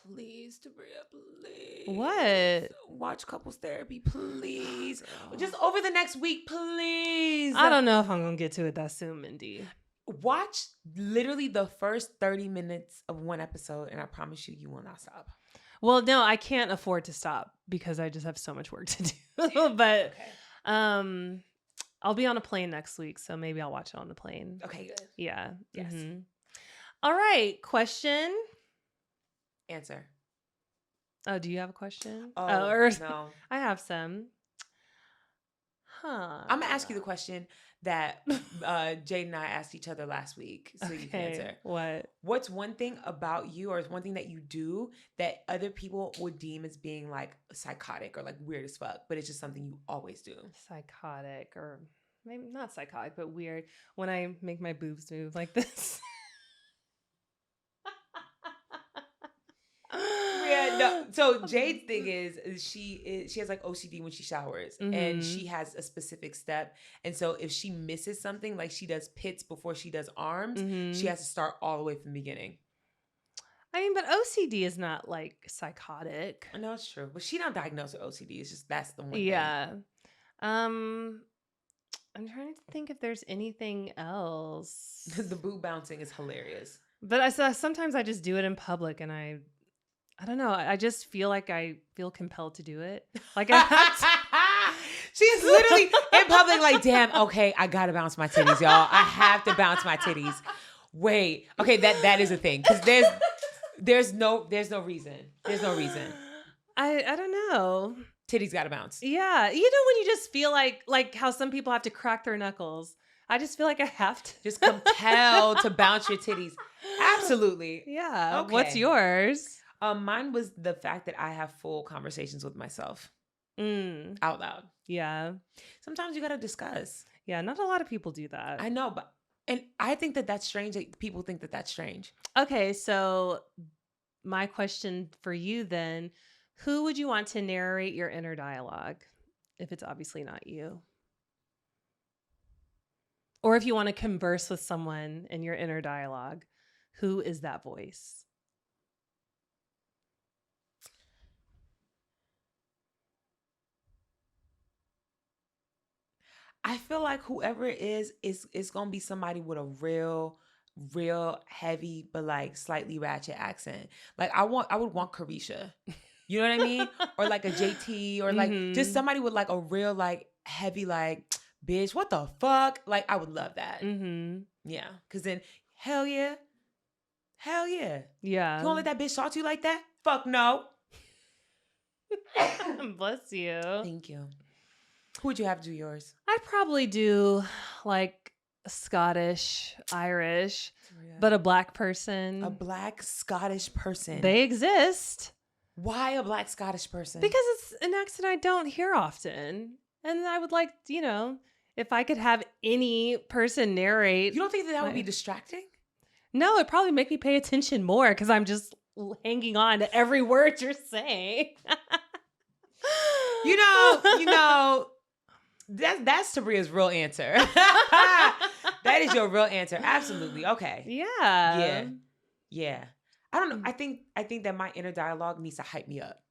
Please, Tabria, please. What? Watch Couples Therapy, please. Just over the next week, please. I don't know if I'm going to get to it that soon, Mindy. Watch literally the first 30 minutes of one episode, and I promise you will not stop. Well, no, I can't afford to stop because I just have so much work to do. But okay. I'll be on a plane next week, so maybe I'll watch it on the plane. Okay, good. Yeah. Yes. All right. Question. Answer. Oh, do you have a question? Oh, no. I have some. Huh. I'm going to ask you the question that Jade and I asked each other last week, so you can answer. What? What's one thing about you, or one thing that you do that other people would deem as being like psychotic or like weird as fuck, but it's just something you always do? Psychotic, or maybe not psychotic, but weird. When I make my boobs move like this. Yeah, no. So Jade's thing is she has like OCD when she showers, and she has a specific step. And so if she misses something, like she does pits before she does arms, she has to start all the way from the beginning. I mean, but OCD is not like psychotic. I know it's true, but she not diagnosed with OCD. It's just that's the one. Yeah. Thing. I'm trying to think if there's anything else. The boob bouncing is hilarious. But sometimes I just do it in public, and I don't know. I just feel like I feel compelled to do it. Like I have to. She's literally in public like, damn, okay, I gotta bounce my titties, y'all. I have to bounce my titties. Wait, okay, that is a thing. Because there's no reason. There's no reason. I don't know. Titties gotta bounce. Yeah. You know when you just feel like how some people have to crack their knuckles. I just feel like I have to. Just compelled to bounce your titties. Absolutely. Yeah. Okay. What's yours? Mine was the fact that I have full conversations with myself out loud. Yeah. Sometimes you got to discuss. Yeah. Not a lot of people do that. I know, and I think that that's strange. That people think that that's strange. Okay. So my question for you then, who would you want to narrate your inner dialogue if it's obviously not you? Or if you want to converse with someone in your inner dialogue, who is that voice? I feel like whoever it is going to be somebody with a real heavy, but like slightly ratchet accent. Like I would want Carisha. You know what I mean? Or like a JT or like just somebody with like a real like heavy like, bitch, what the fuck? Like I would love that. Yeah. Cause then hell yeah. Hell yeah. Yeah. You gonna let that bitch talk to you like that? Fuck no. Bless you. Thank you. Who would you have do yours? I'd probably do like Scottish, Irish, but a black person. A black Scottish person. They exist. Why a black Scottish person? Because it's an accent I don't hear often. And I would like, you know, if I could have any person narrate. You don't think that would be distracting? No, it'd probably make me pay attention more because I'm just hanging on to every word you're saying. you know, that's Tabria's real answer. That is your real answer. Absolutely. Okay. Yeah. Yeah. I don't know. I think that my inner dialogue needs to hype me up.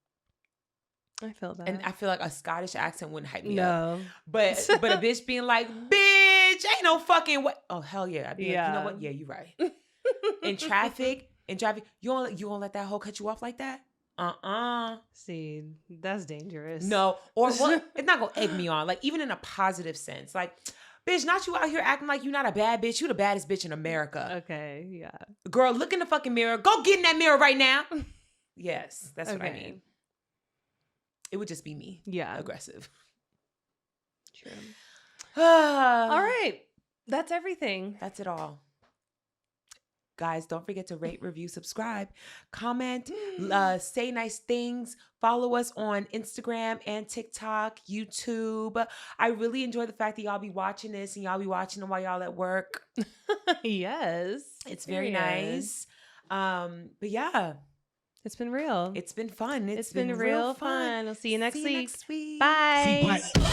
I feel that. And I feel like a Scottish accent wouldn't hype me up. But a bitch being like, bitch, ain't no fucking way. Oh, hell yeah. I'd be like, you know what? Yeah, you're right. In traffic, you won't let that hoe cut you off like that? See, that's dangerous. No. Or well, it's not gonna egg me on. Like, even in a positive sense. Like, bitch, not you out here acting like you not a bad bitch. You the baddest bitch in America. Okay, yeah. Girl, look in the fucking mirror. Go get in that mirror right now. Yes, that's what I mean. It would just be me. Yeah. Aggressive. True. All right. That's everything. That's it all. Guys, don't forget to rate, review, subscribe, comment, say nice things. Follow us on Instagram and TikTok, YouTube. I really enjoy the fact that y'all be watching this and y'all be watching it while y'all at work. Yes. It's very nice. But yeah. It's been real. It's been fun. It's been real fun. I'll see you next week. Next week. Bye. CWatt.